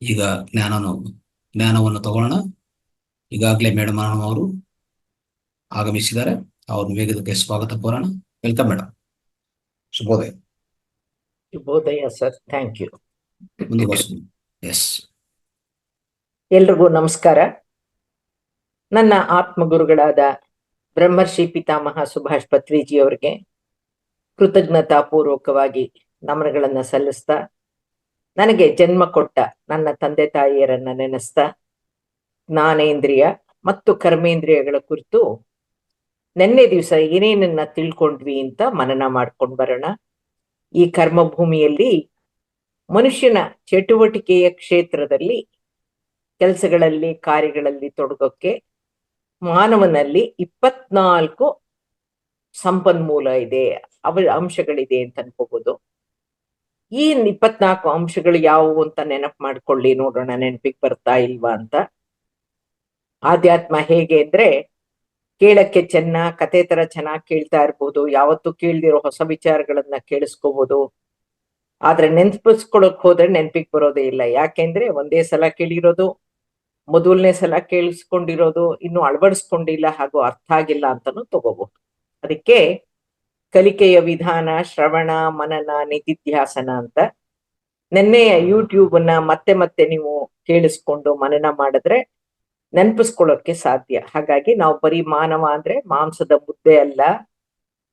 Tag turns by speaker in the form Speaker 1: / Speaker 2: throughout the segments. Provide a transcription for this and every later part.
Speaker 1: ಈಗ ಜ್ಞಾನವನ್ನು ತಗೊಳ್ಳೋಣ. ಈಗಾಗಲೇ ಮೇಡಮ್ ಅವರು ಆಗಮಿಸಿದ್ದಾರೆ. ಅವ್ರ ವೇದಿಕೆಗೆ ಸ್ವಾಗತ ಕೋರೋಣ. Welcome madam. ಶುಭೋದಯ.
Speaker 2: ಶುಭೋದಯ ಸರ್, ಥ್ಯಾಂಕ್ ಯು.
Speaker 1: ಮುಂದುವರ್ಸೋಣ. ಎಸ್.
Speaker 2: ಎಲ್ರಿಗೂ ನಮಸ್ಕಾರ. ನನ್ನ ಆತ್ಮಗುರುಗಳಾದ ಬ್ರಹ್ಮರ್ಷಿ ಪಿತಾಮಹ ಸುಭಾಷ್ ಪತ್ರಿಜಿ ಅವರಿಗೆ ಕೃತಜ್ಞತಾಪೂರ್ವಕವಾಗಿ ನಮನಗಳನ್ನ ಸಲ್ಲಿಸ್ತಾ, ನನಗೆ ಜನ್ಮ ಕೊಟ್ಟ ನನ್ನ ತಂದೆ ತಾಯಿಯರನ್ನ ನೆನೆಸ್ತಾ, ಜ್ಞಾನೇಂದ್ರಿಯ ಮತ್ತು ಕರ್ಮೇಂದ್ರಿಯಗಳ ಕುರಿತು ನಿನ್ನೆ ದಿವಸ ಏನೇನನ್ನ ತಿಳ್ಕೊಂಡ್ವಿ ಅಂತ ಮನನ ಮಾಡ್ಕೊಂಡು ಬರೋಣ. ಈ ಕರ್ಮಭೂಮಿಯಲ್ಲಿ ಮನುಷ್ಯನ ಚಟುವಟಿಕೆಯ ಕ್ಷೇತ್ರದಲ್ಲಿ ಕೆಲಸಗಳಲ್ಲಿ ಕಾರ್ಯಗಳಲ್ಲಿ ತೊಡಗೋಕ್ಕೆ ಮಾನವನಲ್ಲಿ 24 ಸಂಪನ್ಮೂಲ ಇದೆ, ಅಂಶಗಳಿದೆ ಅಂತ ಅನ್ಕೋಬಹುದು. ಈ 24 ಅಂಶಗಳು ಯಾವುವು ಅಂತ ನೆನಪು ಮಾಡ್ಕೊಳ್ಳಿ, ನೋಡೋಣ ನೆನಪಿಗೆ ಬರ್ತಾ ಇಲ್ವಾ ಅಂತ. ಆಧ್ಯಾತ್ಮ ಹೇಗೆ ಅಂದ್ರೆ, ಕೇಳಕ್ಕೆ ಕತೆ ತರ ಚೆನ್ನಾಗಿ ಕೇಳ್ತಾ ಇರ್ಬೋದು, ಯಾವತ್ತೂ ಕೇಳ್ದಿರೋ ಹೊಸ ವಿಚಾರಗಳನ್ನ ಕೇಳಿಸ್ಕೋಬಹುದು. ಆದ್ರೆ ನೆನ್ಪಿಸ್ಕೊಳಕ್ ಹೋದ್ರೆ ನೆನ್ಪಿಗೆ ಬರೋದೇ ಇಲ್ಲ. ಯಾಕೆಂದ್ರೆ ಒಂದೇ ಸಲ ಕೇಳಿರೋದು, ಮೊದಲನೇ ಸಲ ಕೇಳಿಸ್ಕೊಂಡಿರೋದು ಇನ್ನು ಅಳವಡಿಸ್ಕೊಂಡಿಲ್ಲ ಹಾಗೂ ಅರ್ಥ ಆಗಿಲ್ಲ ಅಂತಾನು ತಗೋಬಹುದು. ಅದಕ್ಕೆ ಕಲಿಕೆಯ ವಿಧಾನ ಶ್ರವಣ, ಮನನ, ನಿಧಿಧ್ಯಾಸನ ಅಂತ. ನಿನ್ನೆಯ ಯೂಟ್ಯೂಬ್ ಅನ್ನ ಮತ್ತೆ ಮತ್ತೆ ನೀವು ಕೇಳಿಸ್ಕೊಂಡು ಮನನ ಮಾಡಿದ್ರೆ ನೆನಪಿಸ್ಕೊಳ್ಳೋಕೆ ಸಾಧ್ಯ. ಹಾಗಾಗಿ ನಾವು ಬರೀ ಮಾನವ ಅಂದ್ರೆ ಮಾಂಸದ ಮುದ್ದೆ ಅಲ್ಲ,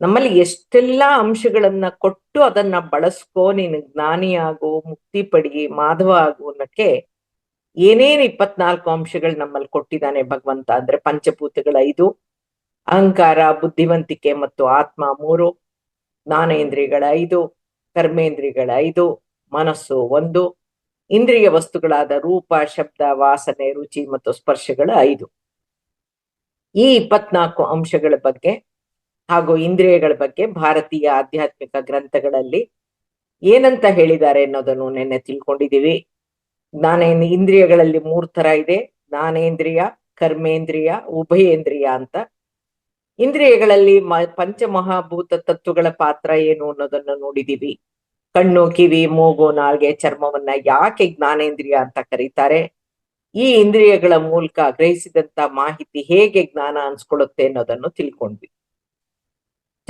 Speaker 2: ನಮ್ಮಲ್ಲಿ ಎಷ್ಟೆಲ್ಲಾ ಅಂಶಗಳನ್ನ ಕೊಟ್ಟು ಅದನ್ನ ಬಳಸ್ಕೋ, ನೀನು ಜ್ಞಾನಿಯಾಗು, ಮುಕ್ತಿ ಪಡಿ, ಮಾಧವ ಆಗು ಅನ್ನಕ್ಕೆ ಏನೇನು 24 ಅಂಶಗಳು ನಮ್ಮಲ್ಲಿ ಕೊಟ್ಟಿದ್ದಾನೆ ಭಗವಂತ ಅಂದ್ರೆ, ಪಂಚಭೂತಗಳ 5, ಅಹಂಕಾರ, ಬುದ್ಧಿವಂತಿಕೆ ಮತ್ತು ಆತ್ಮ 3, ಜ್ಞಾನೇಂದ್ರಿಯಗಳ 5, ಕರ್ಮೇಂದ್ರಿಯಗಳ 5, ಮನಸ್ಸು 1, ಇಂದ್ರಿಯ ವಸ್ತುಗಳಾದ ರೂಪ, ಶಬ್ದ, ವಾಸನೆ, ರುಚಿ ಮತ್ತು ಸ್ಪರ್ಶಗಳ 5. ಈ 24 ಅಂಶಗಳ ಬಗ್ಗೆ ಹಾಗೂ ಇಂದ್ರಿಯಗಳ ಬಗ್ಗೆ ಭಾರತೀಯ ಆಧ್ಯಾತ್ಮಿಕ ಗ್ರಂಥಗಳಲ್ಲಿ ಏನಂತ ಹೇಳಿದ್ದಾರೆ ಅನ್ನೋದನ್ನು ನಿನ್ನೆ ತಿಳ್ಕೊಂಡಿದೀವಿ. ಇಂದ್ರಿಯಗಳಲ್ಲಿ 3 ತರ ಇದೆ: ಜ್ಞಾನೇಂದ್ರಿಯ, ಕರ್ಮೇಂದ್ರಿಯ, ಉಭಯೇಂದ್ರಿಯ ಅಂತ. ಇಂದ್ರಿಯಗಳಲ್ಲಿ ಪಂಚಮಹಾಭೂತ ತತ್ವಗಳ ಪಾತ್ರ ಏನು ಅನ್ನೋದನ್ನ ನೋಡಿದೀವಿ. ಕಣ್ಣು, ಕಿವಿ, ಮೂಗು, ನಾಲ್ಗೆ, ಚರ್ಮವನ್ನ ಯಾಕೆ ಜ್ಞಾನೇಂದ್ರಿಯ ಅಂತ ಕರೀತಾರೆ, ಈ ಇಂದ್ರಿಯಗಳ ಮೂಲಕ ಗ್ರಹಿಸಿದಂತ ಮಾಹಿತಿ ಹೇಗೆ ಜ್ಞಾನ ಅನ್ಸ್ಕೊಳ್ಳುತ್ತೆ ಅನ್ನೋದನ್ನು ತಿಳ್ಕೊಂಡ್ವಿ.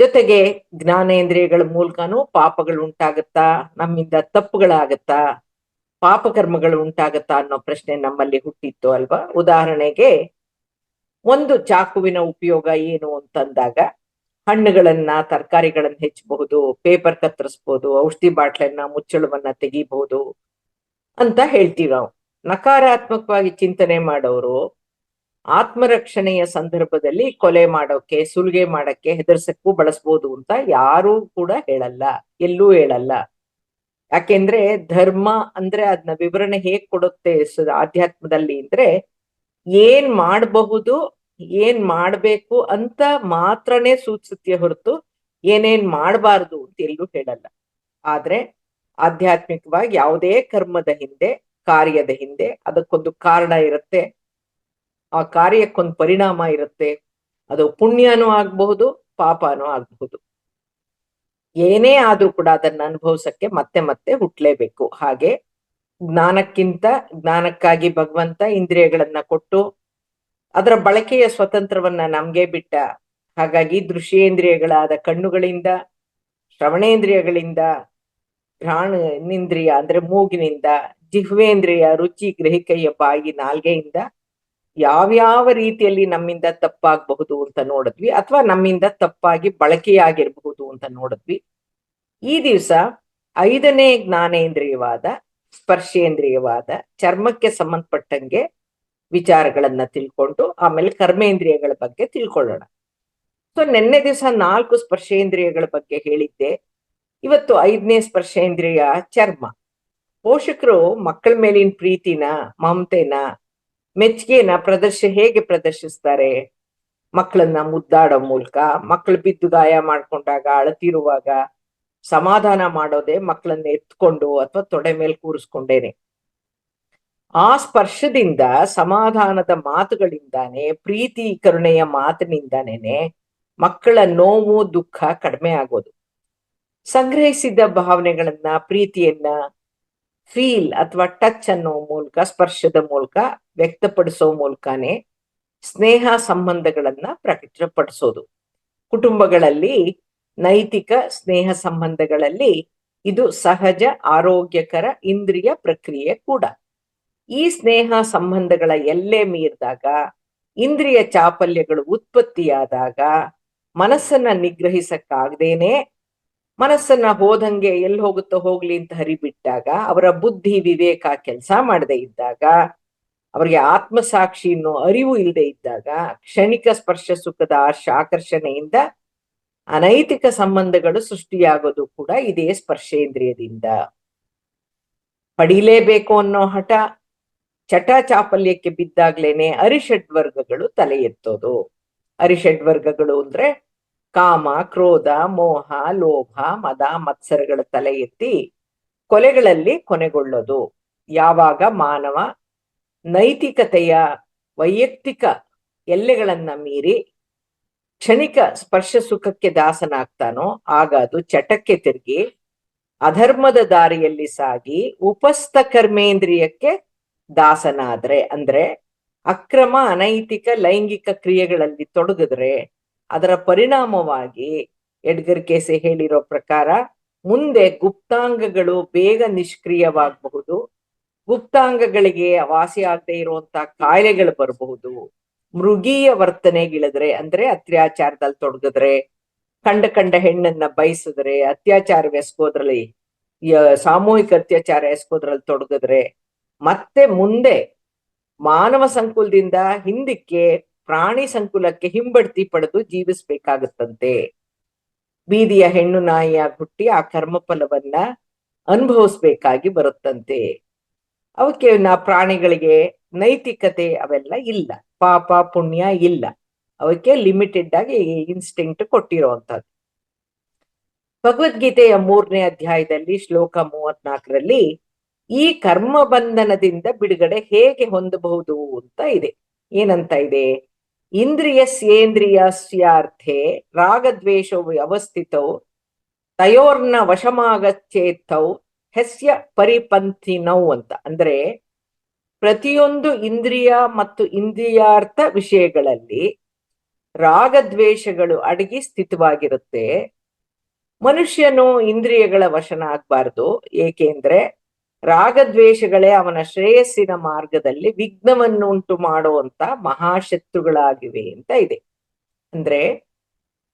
Speaker 2: ಜೊತೆಗೆ ಜ್ಞಾನೇಂದ್ರಿಯಗಳ ಮೂಲಕನೂ ಪಾಪಗಳು ಉಂಟಾಗತ್ತಾ, ನಮ್ಮಿಂದ ತಪ್ಪುಗಳಾಗತ್ತಾ, ಪಾಪಕರ್ಮಗಳು ಉಂಟಾಗತ್ತಾ ಅನ್ನೋ ಪ್ರಶ್ನೆ ನಮ್ಮಲ್ಲಿ ಹುಟ್ಟಿತ್ತು ಅಲ್ವಾ. ಉದಾಹರಣೆಗೆ, ಒಂದು ಚಾಕುವಿನ ಉಪಯೋಗ ಏನು ಅಂತಂದಾಗ, ಹಣ್ಣುಗಳನ್ನ, ತರಕಾರಿಗಳನ್ನ ಹೆಚ್ಚಬಹುದು, ಪೇಪರ್ ಕತ್ತರಿಸ್ಬೋದು, ಔಷಧಿ ಬಾಟ್ಲನ್ನ ಮುಚ್ಚಳವನ್ನ ತೆಗಿಬಹುದು ಅಂತ ಹೇಳ್ತೀವಿ ನಾವು. ನಕಾರಾತ್ಮಕವಾಗಿ ಚಿಂತನೆ ಮಾಡೋರು ಆತ್ಮರಕ್ಷಣೆಯ ಸಂದರ್ಭದಲ್ಲಿ ಕೊಲೆ ಮಾಡೋಕೆ, ಸುಲಿಗೆ ಮಾಡಕ್ಕೆ, ಹೆದರ್ಸಕ್ಕೂ ಬಳಸ್ಬೋದು ಅಂತ ಯಾರೂ ಕೂಡ ಹೇಳಲ್ಲ, ಎಲ್ಲೂ ಹೇಳಲ್ಲ. ಯಾಕೆಂದ್ರೆ ಧರ್ಮ ಅಂದ್ರೆ ಅದನ್ನ ವಿವರಣೆ ಹೇಗ್ ಕೊಡುತ್ತೆ ಆಧ್ಯಾತ್ಮದಲ್ಲಿ ಅಂದ್ರೆ, ಏನ್ ಮಾಡಬಹುದು, ಏನ್ ಮಾಡ್ಬೇಕು ಅಂತ ಮಾತ್ರನೇ ಸೂಚಿಸುತ್ತೆ ಹೊರತು ಏನೇನ್ ಮಾಡಬಾರ್ದು ಅಂತ ಎಲ್ಲೂ ಹೇಳಲ್ಲ. ಆದ್ರೆ ಆಧ್ಯಾತ್ಮಿಕವಾಗಿ ಯಾವುದೇ ಕರ್ಮದ ಹಿಂದೆ, ಕಾರ್ಯದ ಹಿಂದೆ ಅದಕ್ಕೊಂದು ಕಾರಣ ಇರುತ್ತೆ, ಆ ಕಾರ್ಯಕ್ಕೊಂದು ಪರಿಣಾಮ ಇರುತ್ತೆ. ಅದು ಪುಣ್ಯನೂ ಆಗ್ಬಹುದು, ಪಾಪನೂ ಆಗ್ಬಹುದು. ಏನೇ ಆದ್ರೂ ಕೂಡ ಅದನ್ನ ಅನುಭವಿಸಕ್ಕೆ ಮತ್ತೆ ಮತ್ತೆ ಹುಟ್ಲೇಬೇಕು. ಹಾಗೆ ಜ್ಞಾನಕ್ಕಾಗಿ ಭಗವಂತ ಇಂದ್ರಿಯಗಳನ್ನ ಕೊಟ್ಟು ಅದರ ಬಳಕೆಯ ಸ್ವತಂತ್ರವನ್ನ ನಮ್ಗೆ ಬಿಟ್ಟ. ಹಾಗಾಗಿ ದೃಶ್ಯೇಂದ್ರಿಯಗಳಾದ ಕಣ್ಣುಗಳಿಂದ, ಶ್ರವಣೇಂದ್ರಿಯಗಳಿಂದ, ಘ್ರಾಣೇಂದ್ರಿಯ ಅಂದ್ರೆ ಮೂಗಿನಿಂದ, ಜಿಹ್ವೇಂದ್ರಿಯ ರುಚಿ ಗ್ರಹಿಕೆಯ ಬಾಯಿ ನಾಲ್ಗೆಯಿಂದ ಯಾವ್ಯಾವ ರೀತಿಯಲ್ಲಿ ನಮ್ಮಿಂದ ತಪ್ಪಾಗಬಹುದು ಅಂತ ನೋಡಿದ್ವಿ, ಅಥವಾ ನಮ್ಮಿಂದ ತಪ್ಪಾಗಿ ಬಳಕೆಯಾಗಿರಬಹುದು ಅಂತ ನೋಡಿದ್ವಿ. ಈ ದಿವಸ 5ನೇ ಜ್ಞಾನೇಂದ್ರಿಯವಾದ ಸ್ಪರ್ಶೇಂದ್ರಿಯವಾದ ಚರ್ಮಕ್ಕೆ ಸಂಬಂಧಪಟ್ಟಂಗೆ ವಿಚಾರಗಳನ್ನ ತಿಳ್ಕೊಂಡು ಆಮೇಲೆ ಕರ್ಮೇಂದ್ರಿಯಗಳ ಬಗ್ಗೆ ತಿಳ್ಕೊಳ್ಳೋಣ. ಸೊ ನಿನ್ನೆ ದಿವಸ 4 ಸ್ಪರ್ಶೇಂದ್ರಿಯಗಳ ಬಗ್ಗೆ ಹೇಳಿದ್ದೆ. ಇವತ್ತು 5ನೇ ಸ್ಪರ್ಶೇಂದ್ರಿಯ ಚರ್ಮ. ಪೋಷಕರು ಮಕ್ಕಳ ಮೇಲಿನ ಪ್ರೀತಿನ, ಮಮತೆನ, ಮೆಚ್ಚುಗೆನ ಹೇಗೆ ಪ್ರದರ್ಶಿಸ್ತಾರೆ? ಮಕ್ಕಳನ್ನ ಮುದ್ದಾಡೋ ಮೂಲಕ. ಮಕ್ಕಳು ಬಿದ್ದು ಗಾಯ ಮಾಡ್ಕೊಂಡಾಗ, ಅಳತಿರುವಾಗ ಸಮಾಧಾನ ಮಾಡೋದೇ ಮಕ್ಕಳನ್ನ ಎತ್ಕೊಂಡು ಅಥವಾ ತೊಡೆ ಮೇಲೆ ಕೂರಿಸ್ಕೊಂಡೇನೆ. ಆ ಸ್ಪರ್ಶದಿಂದ, ಸಮಾಧಾನದ ಮಾತುಗಳಿಂದಾನೆ, ಪ್ರೀತಿ ಕರುಣೆಯ ಮಾತಿನಿಂದಾನೇನೆ ಮಕ್ಕಳ ನೋವು, ದುಃಖ ಕಡಿಮೆ ಆಗೋದು. ಸಂಗ್ರಹಿಸಿದ ಭಾವನೆಗಳನ್ನ, ಪ್ರೀತಿಯನ್ನ, ಫೀಲ್ ಅಥವಾ ಟಚ್ ಅನ್ನೋ ಮೂಲಕ, ಸ್ಪರ್ಶದ ಮೂಲಕ ವ್ಯಕ್ತಪಡಿಸೋ ಮೂಲಕನೇ ಸ್ನೇಹ ಸಂಬಂಧಗಳನ್ನ ಪ್ರಕಟಪಡಿಸೋದು. ಕುಟುಂಬಗಳಲ್ಲಿ ನೈತಿಕ ಸ್ನೇಹ ಸಂಬಂಧಗಳಲ್ಲಿ ಇದು ಸಹಜ, ಆರೋಗ್ಯಕರ ಇಂದ್ರಿಯ ಪ್ರಕ್ರಿಯೆ ಕೂಡ. ಈ ಸ್ನೇಹ ಸಂಬಂಧಗಳ ಎಲ್ಲೆ ಮೀರಿದಾಗ, ಇಂದ್ರಿಯ ಚಾಪಲ್ಯಗಳು ಉತ್ಪತ್ತಿಯಾದಾಗ, ಮನಸ್ಸನ್ನ ನಿಗ್ರಹಿಸಕ್ಕಾಗ್ದೇನೆ ಮನಸ್ಸನ್ನ ಹೋದಂಗೆ ಎಲ್ಲಿ ಹೋಗುತ್ತೋ ಹೋಗ್ಲಿ ಅಂತ ಹರಿಬಿಟ್ಟಾಗ, ಅವರ ಬುದ್ಧಿ ವಿವೇಕ ಕೆಲಸ ಮಾಡದೇ ಇದ್ದಾಗ, ಅವರಿಗೆ ಆತ್ಮಸಾಕ್ಷಿ ಅನ್ನೋ ಅರಿವು ಇಲ್ಲದೆ ಇದ್ದಾಗ, ಕ್ಷಣಿಕ ಸ್ಪರ್ಶ ಸುಖದ ಆಕರ್ಷಣೆಯಿಂದ ಅನೈತಿಕ ಸಂಬಂಧಗಳು ಸೃಷ್ಟಿಯಾಗೋದು ಕೂಡ ಇದೇ ಸ್ಪರ್ಶೇಂದ್ರಿಯದಿಂದ. ಪಡೀಲೇಬೇಕು ಅನ್ನೋ ಹಠ, ಚಟ ಚಾಪಲ್ಯಕ್ಕೆ ಬಿದ್ದಾಗ್ಲೇನೆ ಅರಿಷಡ್ವರ್ಗಗಳು ತಲೆ ಎತ್ತೋದು. ಅರಿಷಡ್ವರ್ಗಗಳು ಅಂದ್ರೆ ಕಾಮ, ಕ್ರೋಧ, ಮೋಹ, ಲೋಭ, ಮದ, ಮತ್ಸರಗಳ ತಲೆ ಎತ್ತಿ ಕೊಲೆಗಳಲ್ಲಿ ಕೊನೆಗೊಳ್ಳೋದು. ಯಾವಾಗ ಮಾನವ ನೈತಿಕತೆಯ ವೈಯಕ್ತಿಕ ಎಲ್ಲೆಗಳನ್ನ ಮೀರಿ ಕ್ಷಣಿಕ ಸ್ಪರ್ಶ ಸುಖಕ್ಕೆ ದಾಸನಾಗ್ತಾನೋ, ಆಗ ಅದು ಚಟಕ್ಕೆ ತಿರುಗಿ ಅಧರ್ಮದ ದಾರಿಯಲ್ಲಿ ಸಾಗಿ ಉಪಸ್ಥ ಕರ್ಮೇಂದ್ರಿಯಕ್ಕೆ ದಾಸನಾದ್ರೆ, ಅಂದ್ರೆ ಅಕ್ರಮ ಅನೈತಿಕ ಲೈಂಗಿಕ ಕ್ರಿಯೆಗಳಲ್ಲಿ ತೊಡಗಿದ್ರೆ, ಅದರ ಪರಿಣಾಮವಾಗಿ ಎಡ್ಗರ್ ಕೇಸೆ ಹೇಳಿರೋ ಪ್ರಕಾರ ಮುಂದೆ ಗುಪ್ತಾಂಗಗಳು ಬೇಗ ನಿಷ್ಕ್ರಿಯವಾಗಬಹುದು, ಗುಪ್ತಾಂಗಗಳಿಗೆ ವಾಸಿ ಆಗದೆ ಇರುವಂತ ಕಾಯಿಲೆಗಳು ಬರಬಹುದು, ಮೃಗೀಯ ವರ್ತನೆಗಿಳಿದ್ರೆ ಅಂದ್ರೆ ಅತ್ಯಾಚಾರದಲ್ಲಿ ತೊಡಗಿದ್ರೆ, ಕಂಡ ಹೆಣ್ಣನ್ನ ಬಯಸಿದ್ರೆ, ಅತ್ಯಾಚಾರವೆಸಗೋದ್ರಲ್ಲಿ ಸಾಮೂಹಿಕ ಅತ್ಯಾಚಾರ ಎಸಗೋದ್ರಲ್ಲಿ ತೊಡಗಿದ್ರೆ, ಮತ್ತೆ ಮುಂದೆ ಮಾನವ ಸಂಕುಲದಿಂದ ಹಿಂದಕ್ಕೆ ಪ್ರಾಣಿ ಸಂಕುಲಕ್ಕೆ ಹಿಂಬಡ್ತಿ ಪಡೆದು ಜೀವಿಸ್ಬೇಕಾಗುತ್ತಂತೆ. ಬೀದಿಯ ಹೆಣ್ಣು ನಾಯಿಯಾಗಿ ಹುಟ್ಟಿ ಆ ಕರ್ಮಫಲವನ್ನ ಅನುಭವಿಸ್ಬೇಕಾಗಿ ಬರುತ್ತಂತೆ. ಅವಕ್ಕೆ ಪ್ರಾಣಿಗಳಿಗೆ ನೈತಿಕತೆ ಅವೆಲ್ಲ ಇಲ್ಲ, ಪಾಪ ಪುಣ್ಯ ಇಲ್ಲ, ಅವಕ್ಕೆ ಲಿಮಿಟೆಡ್ ಆಗಿ ಇನ್ಸ್ಟಿಂಕ್ಟ್ ಕೊಟ್ಟಿರೋವಂಥದ್ದು. ಭಗವದ್ಗೀತೆಯ 3ನೇ ಅಧ್ಯಾಯದಲ್ಲಿ ಶ್ಲೋಕ 34ರಲ್ಲಿ ಈ ಕರ್ಮ ಬಂಧನದಿಂದ ಬಿಡುಗಡೆ ಹೇಗೆ ಹೊಂದಬಹುದು ಅಂತ ಇದೆ. ಏನಂತ ಇದೆ? ಇಂದ್ರಿಯಸ್ಯೇಂದ್ರಿಯಸ್ಯಾರ್ಥೆ ರಾಗದ್ವೇಷೌ ಅವಸ್ಥಿತೌ ತಯೋರ್ನ ವಶಮಾಗಚ್ಚೇತ್ತೌ ಹೆಸ್ಯ ಪರಿಪಂಥಿನೌ ಅಂತ. ಅಂದ್ರೆ ಪ್ರತಿಯೊಂದು ಇಂದ್ರಿಯ ಮತ್ತು ಇಂದ್ರಿಯಾರ್ಥ ವಿಷಯಗಳಲ್ಲಿ ರಾಗದ್ವೇಷಗಳು ಅಡಗಿ ಸ್ಥಿತವಾಗಿರುತ್ತೆ. ಮನುಷ್ಯನು ಇಂದ್ರಿಯಗಳ ವಶನ ಆಗ್ಬಾರ್ದು, ಏಕೆಂದ್ರೆ ರಾಗದ್ವೇಷಗಳೇ ಅವನ ಶ್ರೇಯಸ್ಸಿನ ಮಾರ್ಗದಲ್ಲಿ ವಿಘ್ನವನ್ನು ಉಂಟು ಮಾಡುವಂತ ಮಹಾಶತ್ರುಗಳಾಗಿವೆ ಅಂತ ಇದೆ. ಅಂದ್ರೆ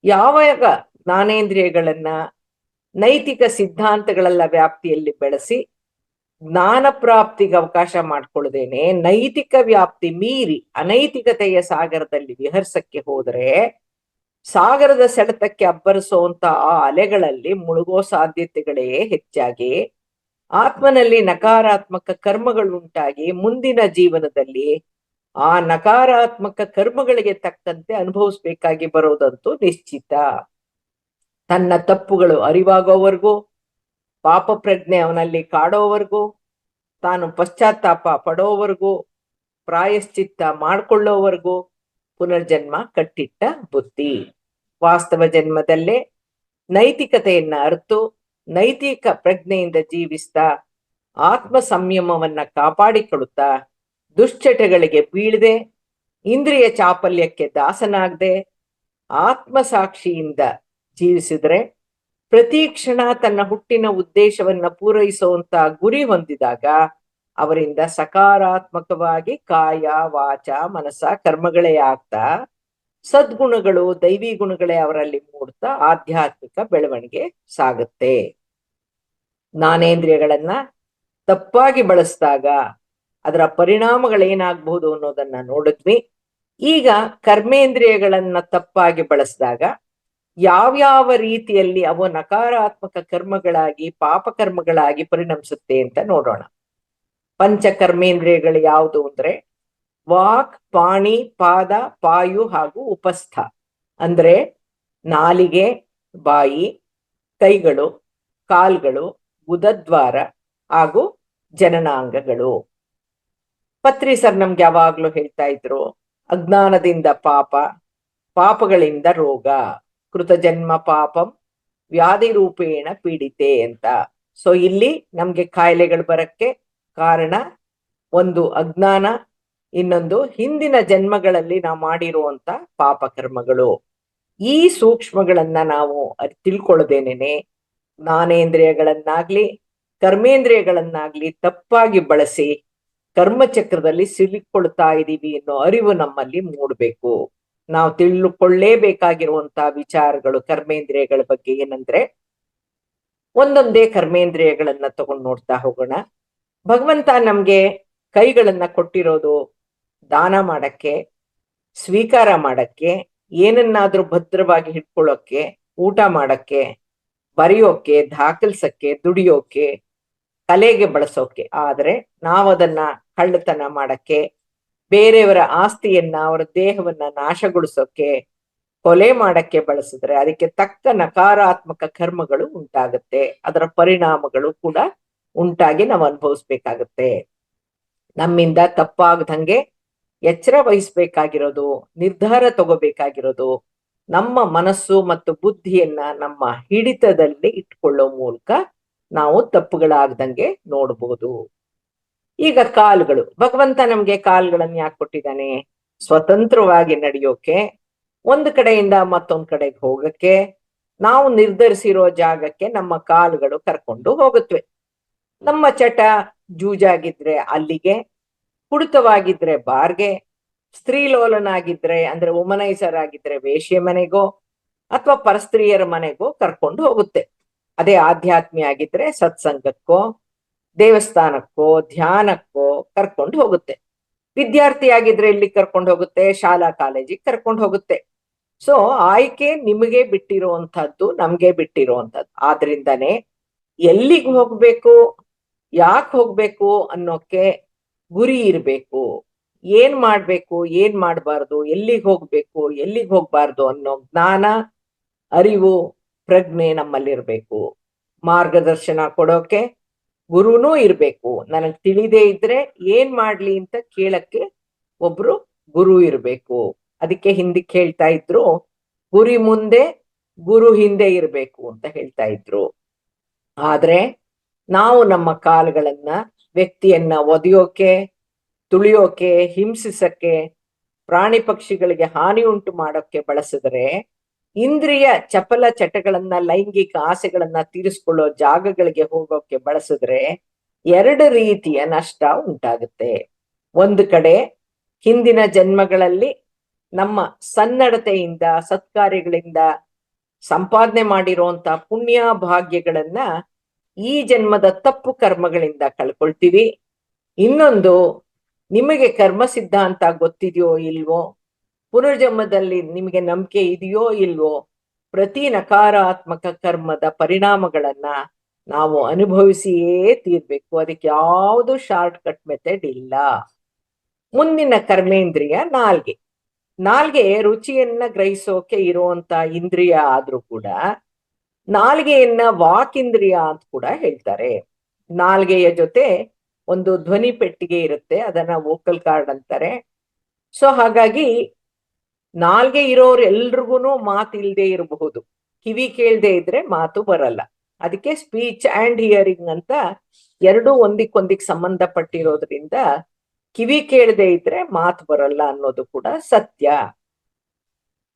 Speaker 2: ಯಾವಾಗ ಜ್ಞಾನೇಂದ್ರಿಯಗಳನ್ನ ನೈತಿಕ ಸಿದ್ಧಾಂತಗಳೆಲ್ಲ ವ್ಯಾಪ್ತಿಯಲ್ಲಿ ಬೆಳೆಸಿ ಜ್ಞಾನ ಪ್ರಾಪ್ತಿಗೆ ಅವಕಾಶ ಮಾಡ್ಕೊಳ್ಳದೇನೆ ನೈತಿಕ ವ್ಯಾಪ್ತಿ ಮೀರಿ ಅನೈತಿಕತೆಯ ಸಾಗರದಲ್ಲಿ ವಿಹರ್ಸಕ್ಕೆ ಹೋದರೆ, ಸಾಗರದ ಸೆಳೆತಕ್ಕೆ ಅಬ್ಬರಿಸುವಂತ ಆ ಅಲೆಗಳಲ್ಲಿ ಮುಳುಗೋ ಸಾಧ್ಯತೆಗಳೇ ಹೆಚ್ಚಾಗಿ ಆತ್ಮನಲ್ಲಿ ನಕಾರಾತ್ಮಕ ಕರ್ಮಗಳು ಉಂಟಾಗಿ ಮುಂದಿನ ಜೀವನದಲ್ಲಿ ಆ ನಕಾರಾತ್ಮಕ ಕರ್ಮಗಳಿಗೆ ತಕ್ಕಂತೆ ಅನುಭವಿಸ್ಬೇಕಾಗಿ ಬರೋದಂತೂ ನಿಶ್ಚಿತ. ತನ್ನ ತಪ್ಪುಗಳು ಅರಿವಾಗೋವರೆಗೂ, ಪಾಪ ಪ್ರಜ್ಞೆ ಅವನಲ್ಲಿ ಕಾಡೋವರೆಗೂ, ತಾನು ಪಶ್ಚಾತ್ತಾಪ ಪಡೋವರೆಗೂ, ಪ್ರಾಯಶ್ಚಿತ್ತ ಮಾಡ್ಕೊಳ್ಳೋವರೆಗೂ ಪುನರ್ಜನ್ಮ ಕಟ್ಟಿಟ್ಟ ಬುದ್ಧಿ. ವಾಸ್ತವ ಜನ್ಮದಲ್ಲೇ ನೈತಿಕತೆಯನ್ನ ಅರಿತು ನೈತಿಕ ಪ್ರಜ್ಞೆಯಿಂದ ಜೀವಿಸ್ತಾ ಆತ್ಮ ಸಂಯಮವನ್ನ ಕಾಪಾಡಿಕೊಳ್ಳುತ್ತಾ ದುಶ್ಚಟಗಳಿಗೆ ಬೀಳದೆ ಇಂದ್ರಿಯ ಚಾಪಲ್ಯಕ್ಕೆ ದಾಸನಾಗದೆ ಆತ್ಮಸಾಕ್ಷಿಯಿಂದ ಜೀವಿಸಿದ್ರೆ ಪ್ರತಿ ಕ್ಷಣ ತನ್ನ ಹುಟ್ಟಿನ ಉದ್ದೇಶವನ್ನ ಪೂರೈಸುವಂತ ಗುರಿ ಹೊಂದಿದಾಗ ಅವರಿಂದ ಸಕಾರಾತ್ಮಕವಾಗಿ ಕಾಯ ವಾಚ ಮನಸ್ಸ ಕರ್ಮಗಳೇ ಆಗ್ತಾ ಸದ್ಗುಣಗಳು ದೈವಿ ಗುಣಗಳೇ ಅವರಲ್ಲಿ ಮೂಡ್ತಾ ಆಧ್ಯಾತ್ಮಿಕ ಬೆಳವಣಿಗೆ ಸಾಗುತ್ತೆ. ಜ್ಞಾನೇಂದ್ರಿಯಗಳನ್ನ ತಪ್ಪಾಗಿ ಬಳಸಿದಾಗ ಅದರ ಪರಿಣಾಮಗಳೇನಾಗಬಹುದು ಅನ್ನೋದನ್ನ ನೋಡಿದ್ವಿ. ಈಗ ಕರ್ಮೇಂದ್ರಿಯಗಳನ್ನ ತಪ್ಪಾಗಿ ಬಳಸಿದಾಗ ಯಾವ್ಯಾವ ರೀತಿಯಲ್ಲಿ ಅವು ನಕಾರಾತ್ಮಕ ಕರ್ಮಗಳಾಗಿ ಪಾಪಕರ್ಮಗಳಾಗಿ ಪರಿಣಮಿಸುತ್ತೆ ಅಂತ ನೋಡೋಣ. ಪಂಚಕರ್ಮೇಂದ್ರಿಯಗಳು ಯಾವುದು ಅಂದ್ರೆ ವಾಕ್, ಪಾಣಿ, ಪಾದ, ಪಾಯು ಹಾಗೂ ಉಪಸ್ಥ. ಅಂದ್ರೆ ನಾಲಿಗೆ, ಬಾಯಿ, ಕೈಗಳು, ಕಾಲ್ಗಳು, ಗುದದ್ವಾರ ಹಾಗೂ ಜನನಾಂಗಗಳು. ಪತ್ರಿ ಸರ್ ನಮ್ಗೆ ಯಾವಾಗ್ಲೂ ಹೇಳ್ತಾ ಇದ್ರು, ಅಜ್ಞಾನದಿಂದ ಪಾಪ, ಪಾಪಗಳಿಂದ ರೋಗ, ಕೃತಜನ್ಮ ಪಾಪಂ ವ್ಯಾಧಿ ರೂಪೇಣ ಪೀಡಿತೆ ಅಂತ. ಸೊ ಇಲ್ಲಿ ನಮ್ಗೆ ಕಾಯಿಲೆಗಳು ಬರಕ್ಕೆ ಕಾರಣ ಒಂದು ಅಜ್ಞಾನ, ಇನ್ನೊಂದು ಹಿಂದಿನ ಜನ್ಮಗಳಲ್ಲಿ ನಾವು ಮಾಡಿರುವಂತ ಪಾಪ ಕರ್ಮಗಳು. ಈ ಸೂಕ್ಷ್ಮಗಳನ್ನ ನಾವು ತಿಳ್ಕೊಳ್ಳದೇನೆ ಜ್ಞಾನೇಂದ್ರಿಯಗಳನ್ನಾಗ್ಲಿ ಕರ್ಮೇಂದ್ರಿಯಗಳನ್ನಾಗ್ಲಿ ತಪ್ಪಾಗಿ ಬಳಸಿ ಕರ್ಮಚಕ್ರದಲ್ಲಿ ಸಿಲುಕೊಳ್ತಾ ಇದೀವಿ ಅನ್ನೋ ಅರಿವು ನಮ್ಮಲ್ಲಿ ಮೂಡ್ಬೇಕು. ನಾವು ತಿಳ್ಕೊಳ್ಳೇಬೇಕಾಗಿರುವಂತ ವಿಚಾರಗಳು ಕರ್ಮೇಂದ್ರಿಯಗಳ ಬಗ್ಗೆ ಏನಂದ್ರೆ, ಒಂದೊಂದೇ ಕರ್ಮೇಂದ್ರಿಯಗಳನ್ನ ತಗೊಂಡು ನೋಡ್ತಾ ಹೋಗೋಣ. ಭಗವಂತ ನಮ್ಗೆ ಕೈಗಳನ್ನ ಕೊಟ್ಟಿರೋದು ದಾನ ಮಾಡಕ್ಕೆ, ಸ್ವೀಕಾರ ಮಾಡಕ್ಕೆ, ಏನನ್ನಾದ್ರೂ ಭದ್ರವಾಗಿ ಹಿಡ್ಕೊಳ್ಳೋಕೆ, ಊಟ ಮಾಡಕ್ಕೆ, ಬರೆಯೋಕೆ, ದಾಖಲ್ಸಕ್ಕೆ, ದುಡಿಯೋಕೆ, ಕಲೆಗೆ ಬಳಸೋಕೆ. ಆದ್ರೆ ನಾವದನ್ನ ಕಳ್ಳತನ ಮಾಡಕ್ಕೆ, ಬೇರೆಯವರ ಆಸ್ತಿಯನ್ನ, ಅವರ ದೇಹವನ್ನ ನಾಶಗೊಳಿಸೋಕೆ, ಕೊಲೆ ಮಾಡಕ್ಕೆ ಬಳಸಿದ್ರೆ ಅದಕ್ಕೆ ತಕ್ಕ ನಕಾರಾತ್ಮಕ ಕರ್ಮಗಳು ಉಂಟಾಗುತ್ತೆ. ಅದರ ಪರಿಣಾಮಗಳು ಕೂಡ ಉಂಟಾಗಿ ನಾವು ಅನುಭವಿಸ್ಬೇಕಾಗತ್ತೆ. ನಮ್ಮಿಂದ ತಪ್ಪಾಗದಂಗೆ ಎಚ್ಚರ ವಹಿಸ್ಬೇಕಾಗಿರೋದು, ನಿರ್ಧಾರ ತಗೋಬೇಕಾಗಿರೋದು, ನಮ್ಮ ಮನಸ್ಸು ಮತ್ತು ಬುದ್ಧಿಯನ್ನ ನಮ್ಮ ಹಿಡಿತದಲ್ಲಿ ಇಟ್ಕೊಳ್ಳೋ ಮೂಲಕ ನಾವು ತಪ್ಪುಗಳಾಗದಂಗೆ ನೋಡ್ಬೋದು. ಈಗ ಕಾಲುಗಳು, ಭಗವಂತ ನಮ್ಗೆ ಕಾಲುಗಳನ್ನ ಯಾಕೆ ಕೊಟ್ಟಿದ್ದಾನೆ? ಸ್ವತಂತ್ರವಾಗಿ ನಡೆಯೋಕೆ, ಒಂದು ಕಡೆಯಿಂದ ಮತ್ತೊಂದ್ ಕಡೆಗೆ ಹೋಗಕ್ಕೆ, ನಾವು ನಿರ್ಧರಿಸಿರೋ ಜಾಗಕ್ಕೆ ನಮ್ಮ ಕಾಲುಗಳು ಕರ್ಕೊಂಡು ಹೋಗುತ್ತವೆ. ನಮ್ಮ ಚಟ ಜೂಜಾಗಿದ್ರೆ ಅಲ್ಲಿಗೆ, ಕುಡಿತವಾಗಿದ್ರೆ ಬಾರ್ಗೆ, ಸ್ತ್ರೀಲೋಲನಾಗಿದ್ರೆ ಅಂದ್ರೆ ವುಮನೈಸರ್ ಆಗಿದ್ರೆ ವೇಶ್ಯ ಮನೆಗೋ ಅಥವಾ ಪರಸ್ತ್ರೀಯರ ಮನೆಗೋ ಕರ್ಕೊಂಡು ಹೋಗುತ್ತೆ. ಅದೇ ಆಧ್ಯಾತ್ಮಿ ಆಗಿದ್ರೆ ಸತ್ಸಂಗಕ್ಕೋ, ದೇವಸ್ಥಾನಕ್ಕೋ, ಧ್ಯಾನಕ್ಕೋ ಕರ್ಕೊಂಡು ಹೋಗುತ್ತೆ. ವಿದ್ಯಾರ್ಥಿ ಆಗಿದ್ರೆ ಇಲ್ಲಿ ಕರ್ಕೊಂಡು ಹೋಗುತ್ತೆ, ಶಾಲಾ ಕಾಲೇಜಿಗೆ ಕರ್ಕೊಂಡು ಹೋಗುತ್ತೆ. ಸೊ ಆಯ್ಕೆ ನಿಮಗೆ ಬಿಟ್ಟಿರುವಂತಹದ್ದು, ನಮ್ಗೆ ಬಿಟ್ಟಿರುವಂತದ್ದು. ಆದ್ರಿಂದಾನೇ ಎಲ್ಲಿಗೆ ಹೋಗ್ಬೇಕು, ಯಾಕೆ ಹೋಗ್ಬೇಕು ಅನ್ನೋಕೆ ಗುರಿ ಇರ್ಬೇಕು. ಏನ್ ಮಾಡ್ಬೇಕು, ಏನ್ ಮಾಡ್ಬಾರ್ದು, ಎಲ್ಲಿಗೆ ಹೋಗ್ಬೇಕು, ಎಲ್ಲಿಗೆ ಹೋಗ್ಬಾರ್ದು ಅನ್ನೋ ಜ್ಞಾನ, ಅರಿವು, ಪ್ರಜ್ಞೆ ನಮ್ಮಲ್ಲಿರ್ಬೇಕು. ಮಾರ್ಗದರ್ಶನ ಕೊಡೋಕೆ ಗುರುನೂ ಇರ್ಬೇಕು. ನನಗ್ ತಿಳಿದೇ ಇದ್ರೆ ಏನ್ ಮಾಡ್ಲಿ ಅಂತ ಕೇಳಕ್ಕೆ ಒಬ್ರು ಗುರು ಇರ್ಬೇಕು. ಅದಕ್ಕೆ ಹಿಂದಕ್ಕೆ ಹೇಳ್ತಾ ಇದ್ರು, ಗುರಿ ಮುಂದೆ ಗುರು ಹಿಂದೆ ಇರ್ಬೇಕು ಅಂತ ಹೇಳ್ತಾ ಇದ್ರು. ಆದ್ರೆ ನಾವು ನಮ್ಮ ಕಾಲುಗಳನ್ನ ವ್ಯಕ್ತಿಯನ್ನ ಒದೆಯೋಕೆ, ತುಳಿಯೋಕೆ, ಹಿಂಸಿಸಕ್ಕೆ, ಪ್ರಾಣಿ ಪಕ್ಷಿಗಳಿಗೆ ಹಾನಿ ಉಂಟು ಮಾಡೋಕೆ ಬಳಸಿದ್ರೆ, ಇಂದ್ರಿಯ ಚಪಲ ಚಟಗಳನ್ನ, ಲೈಂಗಿಕ ಆಸೆಗಳನ್ನ ತೀರಿಸ್ಕೊಳ್ಳೋ ಜಾಗಗಳಿಗೆ ಹೋಗೋಕೆ ಬಳಸಿದ್ರೆ ಎರಡು ರೀತಿಯ ನಷ್ಟ ಉಂಟಾಗುತ್ತೆ. ಒಂದು ಕಡೆ ಹಿಂದಿನ ಜನ್ಮಗಳಲ್ಲಿ ನಮ್ಮ ಸನ್ನಡತೆಯಿಂದ, ಸತ್ಕಾರ್ಯಗಳಿಂದ ಸಂಪಾದನೆ ಮಾಡಿರುವಂತ ಪುಣ್ಯ ಭಾಗ್ಯಗಳನ್ನ ಈ ಜನ್ಮದ ತಪ್ಪು ಕರ್ಮಗಳಿಂದ ಕಳ್ಕೊಳ್ತೀವಿ. ಇನ್ನೊಂದು, ನಿಮಗೆ ಕರ್ಮ ಸಿದ್ಧಾಂತ ಗೊತ್ತಿದೆಯೋ ಇಲ್ವೋ, ಪುನರ್ಜನ್ಮದಲ್ಲಿ ನಿಮಗೆ ನಂಬಿಕೆ ಇದೆಯೋ ಇಲ್ವೋ, ಪ್ರತಿ ನಕಾರಾತ್ಮಕ ಕರ್ಮದ ಪರಿಣಾಮಗಳನ್ನ ನಾವು ಅನುಭವಿಸಿಯೇ ತೀರ್ಬೇಕು. ಅದಕ್ಕೆ ಯಾವುದು ಶಾರ್ಟ್ ಕಟ್ ಮೆಥಡ್ ಇಲ್ಲ. ಮುಂದಿನ ಕರ್ಮೇಂದ್ರಿಯ ನಾಲ್ಗೆ. ನಾಲ್ಗೆ ರುಚಿಯನ್ನ ಗ್ರಹಿಸೋಕೆ ಇರುವಂತ ಇಂದ್ರಿಯ ಆದ್ರೂ ಕೂಡ ನಾಲ್ಗೆಯನ್ನ ವಾಕಿಂದ್ರಿಯ ಅಂತ ಕೂಡ ಹೇಳ್ತಾರೆ. ನಾಲ್ಗೆಯ ಜೊತೆ ಒಂದು ಧ್ವನಿ ಪೆಟ್ಟಿಗೆ ಇರುತ್ತೆ, ಅದನ್ನ ವೋಕಲ್ ಕಾರ್ಡ್ ಅಂತಾರೆ. ಸೊ ಹಾಗಾಗಿ ನಾಲ್ಗೆ ಇರೋರು ಎಲ್ರಿಗೂ ಮಾತು ಇಲ್ದೇ ಇರಬಹುದು, ಕಿವಿ ಕೇಳದೆ ಇದ್ರೆ ಮಾತು ಬರಲ್ಲ. ಅದಕ್ಕೆ ಸ್ಪೀಚ್ ಅಂಡ್ ಹಿಯರಿಂಗ್ ಅಂತ ಎರಡೂ ಒಂದಿಕ್ಕೊಂದಿಕ್ ಸಂಬಂಧಪಟ್ಟಿರೋದ್ರಿಂದ ಕಿವಿ ಕೇಳದೆ ಇದ್ರೆ ಮಾತು ಬರಲ್ಲ ಅನ್ನೋದು ಕೂಡ ಸತ್ಯ.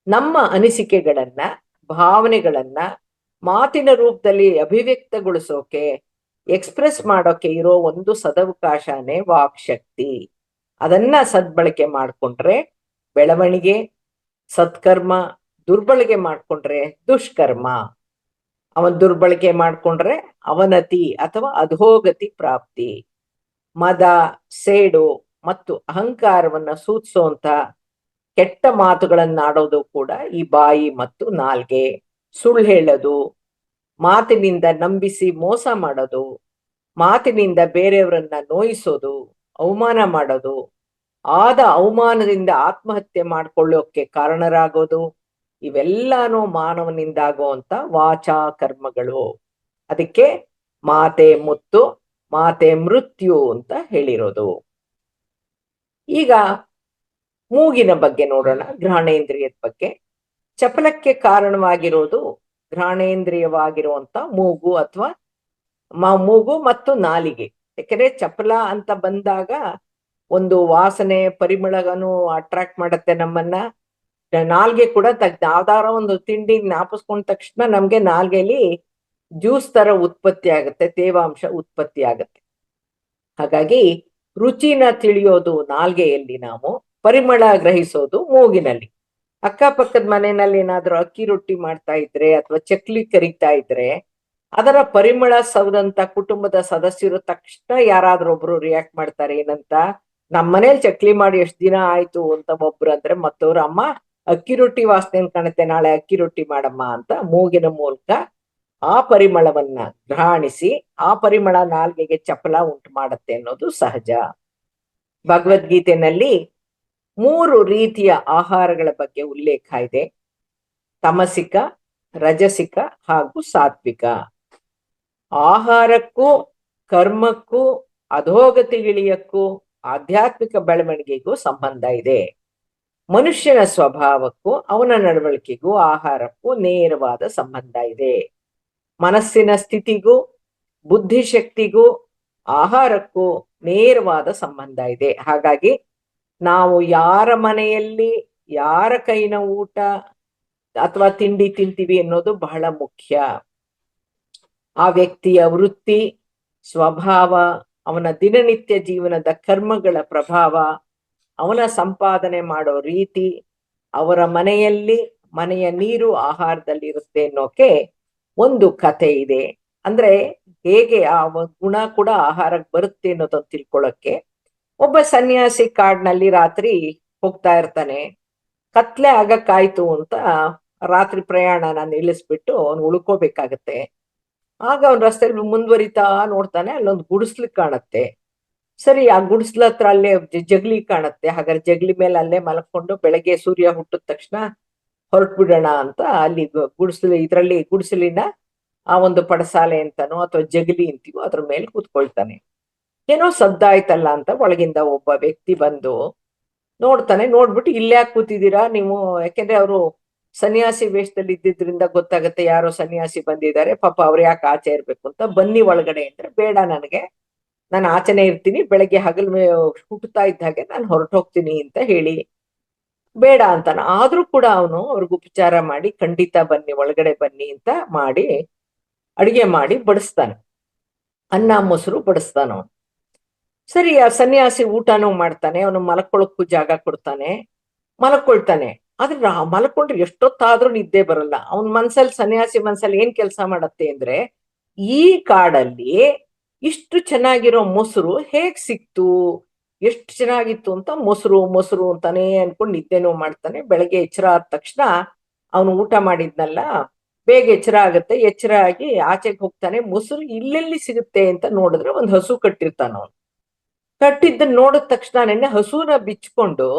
Speaker 2: ನಮ್ಮ ಅನಿಸಿಕೆಗಳನ್ನ, ಭಾವನೆಗಳನ್ನ ಮಾತಿನ ರೂಪದಲ್ಲಿ ಅಭಿವ್ಯಕ್ತಗೊಳಿಸೋಕೆ, ಎಕ್ಸ್ಪ್ರೆಸ್ ಮಾಡೋಕೆ ಇರೋ ಒಂದು ಸದವಕಾಶನೇ ವಾಕ್ ಶಕ್ತಿ. ಅದನ್ನ ಸದ್ಬಳಕೆ ಮಾಡ್ಕೊಂಡ್ರೆ ಬೆಳವಣಿಗೆ, ಸತ್ಕರ್ಮ. ದುರ್ಬಳಕೆ ಮಾಡ್ಕೊಂಡ್ರೆ ದುಷ್ಕರ್ಮ. ಅವನ್ ದುರ್ಬಳಕೆ ಮಾಡ್ಕೊಂಡ್ರೆ ಅವನತಿ ಅಥವಾ ಅಧೋಗತಿ ಪ್ರಾಪ್ತಿ. ಮದ, ಸೇಡು ಮತ್ತು ಅಹಂಕಾರವನ್ನ ಸೂಚಿಸುವಂತ ಕೆಟ್ಟ ಮಾತುಗಳನ್ನಾಡೋದು ಕೂಡ ಈ ಬಾಯಿ ಮತ್ತು ನಾಲ್ಗೆ. ಸುಳ್ಳು ಹೇಳೋದು, ಮಾತಿನಿಂದ ನಂಬಿಸಿ ಮೋಸ ಮಾಡೋದು, ಮಾತಿನಿಂದ ಬೇರೆಯವರನ್ನ ನೋಯಿಸೋದು, ಅವಮಾನ ಮಾಡೋದು, ಆದ ಅವಮಾನದಿಂದ ಆತ್ಮಹತ್ಯೆ ಮಾಡ್ಕೊಳ್ಳೋಕೆ ಕಾರಣರಾಗೋದು, ಇವೆಲ್ಲಾನು ಮಾನವನಿಂದಾಗುವಂತ ವಾಚಾ ಕರ್ಮಗಳು. ಅದಕ್ಕೆ ಮಾತೆ ಮುತ್ತು, ಮಾತೆ ಮೃತ್ಯು ಅಂತ ಹೇಳಿರೋದು. ಈಗ ಮೂಗಿನ ಬಗ್ಗೆ ನೋಡೋಣ, ಘ್ರಾಣೇಂದ್ರಿಯದ ಬಗ್ಗೆ. ಚಪಲಕ್ಕೆ ಕಾರಣವಾಗಿರೋದು ಘ್ರಾಣೇಂದ್ರಿಯವಾಗಿರುವಂತ ಮೂಗು ಅಥವಾ ಮೂಗು ಮತ್ತು ನಾಲಿಗೆ. ಯಾಕಂದ್ರೆ ಚಪಲ ಅಂತ ಬಂದಾಗ ಒಂದು ವಾಸನೆ ಪರಿಮಳಗನು ಅಟ್ರಾಕ್ಟ್ ಮಾಡತ್ತೆ ನಮ್ಮನ್ನ. ನಾಲ್ಗೆ ಕೂಡ ಯಾವ್ದಾರ ಒಂದು ತಿಂಡಿ ಜ್ಞಾಪಿಸ್ಕೊಂಡ ತಕ್ಷಣ ನಮ್ಗೆ ನಾಲ್ಗೆಲಿ ಜ್ಯೂಸ್ ತರ ಉತ್ಪತ್ತಿ ಆಗುತ್ತೆ, ತೇವಾಂಶ ಉತ್ಪತ್ತಿ ಆಗುತ್ತೆ. ಹಾಗಾಗಿ ರುಚಿನ ತಿಳಿಯೋದು ನಾಲ್ಗೆಯಲ್ಲಿ, ನಾವು ಪರಿಮಳ ಗ್ರಹಿಸೋದು ಮೂಗಿನಲ್ಲಿ. ಅಕ್ಕಪಕ್ಕದ ಮನೆಯಲ್ಲಿ ಏನಾದ್ರೂ ಅಕ್ಕಿ ರೊಟ್ಟಿ ಮಾಡ್ತಾ ಇದ್ರೆ ಅಥವಾ ಚಕ್ಲಿ ಕರಿತಾ ಇದ್ರೆ ಅದರ ಪರಿಮಳ ಸವದಂತ ಕುಟುಂಬದ ಸದಸ್ಯರು ತಕ್ಷಣ ಯಾರಾದ್ರೂ ಒಬ್ರು ರಿಯಾಕ್ಟ್ ಮಾಡ್ತಾರೆ. ಏನಂತ? ನಮ್ಮನೇಲಿ ಚಕ್ಲಿ ಮಾಡಿ ಎಷ್ಟ್ ದಿನ ಆಯ್ತು ಅಂತ ಒಬ್ರು ಅಂದ್ರೆ ಮತ್ತವ್ರು, ಅಮ್ಮ ಅಕ್ಕಿ ರೊಟ್ಟಿ ವಾಸನೆ ಕಾಣುತ್ತೆ, ನಾಳೆ ಅಕ್ಕಿ ರೊಟ್ಟಿ ಮಾಡಮ್ಮ ಅಂತ ಮೂಗಿನ ಮೂಲಕ ಆ ಪರಿಮಳವನ್ನ ಘ್ರಾಣಿಸಿ ಆ ಪರಿಮಳ ನಾಲ್ಗೆಗೆ ಚಪಲ ಉಂಟು ಮಾಡುತ್ತೆ ಅನ್ನೋದು ಸಹಜ. ಭಗವದ್ಗೀತೆಯಲ್ಲಿ 3 ರೀತಿಯ ಆಹಾರಗಳ ಬಗ್ಗೆ ಉಲ್ಲೇಖ ಇದೆ: ತಮಸಿಕ, ರಜಸಿಕ ಹಾಗೂ ಸಾತ್ವಿಕ. ಆಹಾರಕ್ಕೂ ಕರ್ಮಕ್ಕೂ ಅಧೋಗತಿಗಿಳಿಯಕ್ಕೂ ಆಧ್ಯಾತ್ಮಿಕ ಬೆಳವಣಿಗೆಗೂ ಸಂಬಂಧ ಇದೆ. ಮನುಷ್ಯನ ಸ್ವಭಾವಕ್ಕೂ ಅವನ ನಡವಳಿಕೆಗೂ ಆಹಾರಕ್ಕೂ ನೇರವಾದ ಸಂಬಂಧ ಇದೆ. ಮನಸ್ಸಿನ ಸ್ಥಿತಿಗೂ ಬುದ್ಧಿಶಕ್ತಿಗೂ ಆಹಾರಕ್ಕೂ ನೇರವಾದ ಸಂಬಂಧ ಇದೆ. ಹಾಗಾಗಿ ನಾವು ಯಾರ ಮನೆಯಲ್ಲಿ ಯಾರ ಕೈನ ಊಟ ಅಥವಾ ತಿಂಡಿ ತಿಂತೀವಿ ಅನ್ನೋದು ಬಹಳ ಮುಖ್ಯ. ಆ ವ್ಯಕ್ತಿಯ ವೃತ್ತಿ, ಸ್ವಭಾವ, ಅವನ ದಿನನಿತ್ಯ ಜೀವನದ ಕರ್ಮಗಳ ಪ್ರಭಾವ, ಅವನ ಸಂಪಾದನೆ ಮಾಡೋ ರೀತಿ, ಅವರ ಮನೆಯ ನೀರು ಆಹಾರದಲ್ಲಿ ಇರುತ್ತೆ ಅನ್ನೋಕೆ ಒಂದು ಕಥೆ ಇದೆ. ಅಂದ್ರೆ ಹೇಗೆ ಆ ಗುಣ ಕೂಡ ಆಹಾರಕ್ಕೆ ಬರುತ್ತೆ ಅನ್ನೋದನ್ನ ತಿಳ್ಕೊಳ್ಳೋಕೆ, ಒಬ್ಬ ಸನ್ಯಾಸಿ ಕಾಡ್ನಲ್ಲಿ ರಾತ್ರಿ ಹೋಗ್ತಾ ಇರ್ತಾನೆ. ಕತ್ಲೆ ಆಗಕ್ಕಾಯ್ತು ಅಂತ ರಾತ್ರಿ ಪ್ರಯಾಣನ ನಿಲ್ಲಿಸ್ಬಿಟ್ಟು ಅವ್ನು ಉಳ್ಕೋಬೇಕಾಗತ್ತೆ. ಆಗ ಅವ್ನ ರಸ್ತೆಯಲ್ಲಿ ಮುಂದುವರಿತಾ ನೋಡ್ತಾನೆ, ಅಲ್ಲೊಂದು ಗುಡಿಸ್ಲು ಕಾಣತ್ತೆ. ಸರಿ, ಆ ಗುಡಿಸ್ಲ ಹತ್ರ ಅಲ್ಲೇ ಜಗ್ಲಿ ಕಾಣತ್ತೆ. ಹಾಗಾದ್ರೆ ಜಗ್ಲಿ ಮೇಲೆ ಅಲ್ಲೇ ಮಲ್ಕೊಂಡು ಬೆಳಗ್ಗೆ ಸೂರ್ಯ ಹುಟ್ಟಿದ ತಕ್ಷಣ ಹೊರಟ್ಬಿಡೋಣ ಅಂತ ಅಲ್ಲಿ ಗುಡಿಸಲಿನ ಆ ಒಂದು ಪಡಸಾಲೆ ಅಂತಾನೋ ಅಥವಾ ಜಗಲಿ ಅಂತೀವೋ ಅದ್ರ ಮೇಲೆ ಕೂತ್ಕೊಳ್ತಾನೆ. ಏನೋ ಸದ್ದಾಯ್ತಲ್ಲ ಅಂತ ಒಳಗಿಂದ ಒಬ್ಬ ವ್ಯಕ್ತಿ ಬಂದು ನೋಡ್ತಾನೆ. ನೋಡ್ಬಿಟ್ಟು, ಇಲ್ಯಾಕೆ ಕೂತಿದ್ದೀರಾ ನೀವು? ಯಾಕೆಂದ್ರೆ ಅವರು ಸನ್ಯಾಸಿ ವೇಷದಲ್ಲಿ ಇದ್ದಿದ್ರಿಂದ ಗೊತ್ತಾಗತ್ತೆ ಯಾರೋ ಸನ್ಯಾಸಿ ಬಂದಿದ್ದಾರೆ, ಪಾಪ ಅವ್ರು ಯಾಕೆ ಆಚೆ ಇರ್ಬೇಕು ಅಂತ. ಬನ್ನಿ ಒಳಗಡೆ ಅಂದ್ರೆ, ಬೇಡ ನನಗೆ, ನಾನು ಆಚೆನೆ ಇರ್ತೀನಿ, ಬೆಳಗ್ಗೆ ಹಗಲ್ ಹುಟ್ಟುತ್ತಾ ಇದ್ದ ಹಾಗೆ ನಾನು ಹೊರಟೋಗ್ತೀನಿ ಅಂತ ಹೇಳಿ ಬೇಡ ಅಂತಾನ. ಆದ್ರೂ ಕೂಡ ಅವನು ಅವ್ರಿಗೆ ಉಪಚಾರ ಮಾಡಿ, ಖಂಡಿತ ಬನ್ನಿ ಒಳಗಡೆ ಬನ್ನಿ ಅಂತ ಮಾಡಿ ಅಡಿಗೆ ಮಾಡಿ ಬಡಿಸ್ತಾನೆ. ಅನ್ನ ಮೊಸರು ಬಡಿಸ್ತಾನ ಅವನು. ಸರಿ, ಆ ಸನ್ಯಾಸಿ ಊಟನೂ ಮಾಡ್ತಾನೆ, ಅವನು ಮಲ್ಕೊಳ್ಳೋಕ್ಕೂ ಜಾಗ ಕೊಡ್ತಾನೆ, ಮಲ್ಕೊಳ್ತಾನೆ. ಆದ್ರೆ ಮಲ್ಕೊಂಡ್ರೆ ಎಷ್ಟೊತ್ತಾದ್ರೂ ನಿದ್ದೆ ಬರಲ್ಲ. ಅವನ್ ಸನ್ಯಾಸಿ ಮನ್ಸಲ್ಲಿ ಏನ್ ಕೆಲಸ ಮಾಡತ್ತೆ ಅಂದ್ರೆ, ಈ ಕಾಡಲ್ಲಿ ಇಷ್ಟು ಚೆನ್ನಾಗಿರೋ ಮೊಸರು ಹೇಗ್ ಸಿಕ್ತು, ಎಷ್ಟು ಚೆನ್ನಾಗಿತ್ತು ಅಂತ ಮೊಸರು ಅಂತಾನೆ ಅನ್ಕೊಂಡು ನಿದ್ದೆನೂ ಮಾಡ್ತಾನೆ. ಬೆಳಗ್ಗೆ ಎಚ್ಚರ ಆದ ತಕ್ಷಣ ಅವನು ಊಟ ಮಾಡಿದ್ನಲ್ಲ, ಬೇಗ ಎಚ್ಚರ ಆಗತ್ತೆ. ಎಚ್ಚರ ಆಗಿ ಆಚೆಗೆ ಹೋಗ್ತಾನೆ. ಮೊಸರು ಇಲ್ಲೆಲ್ಲಿ ಸಿಗುತ್ತೆ ಅಂತ ನೋಡಿದ್ರೆ ಒಂದು ಹಸು ಕಟ್ಟಿರ್ತಾನ. ಅವನು ಕಟ್ಟಿದ್ದನ್ನ ನೋಡಿದ ತಕ್ಷಣ ಹಸುನ ಬಿಚ್ಕೊಂಡು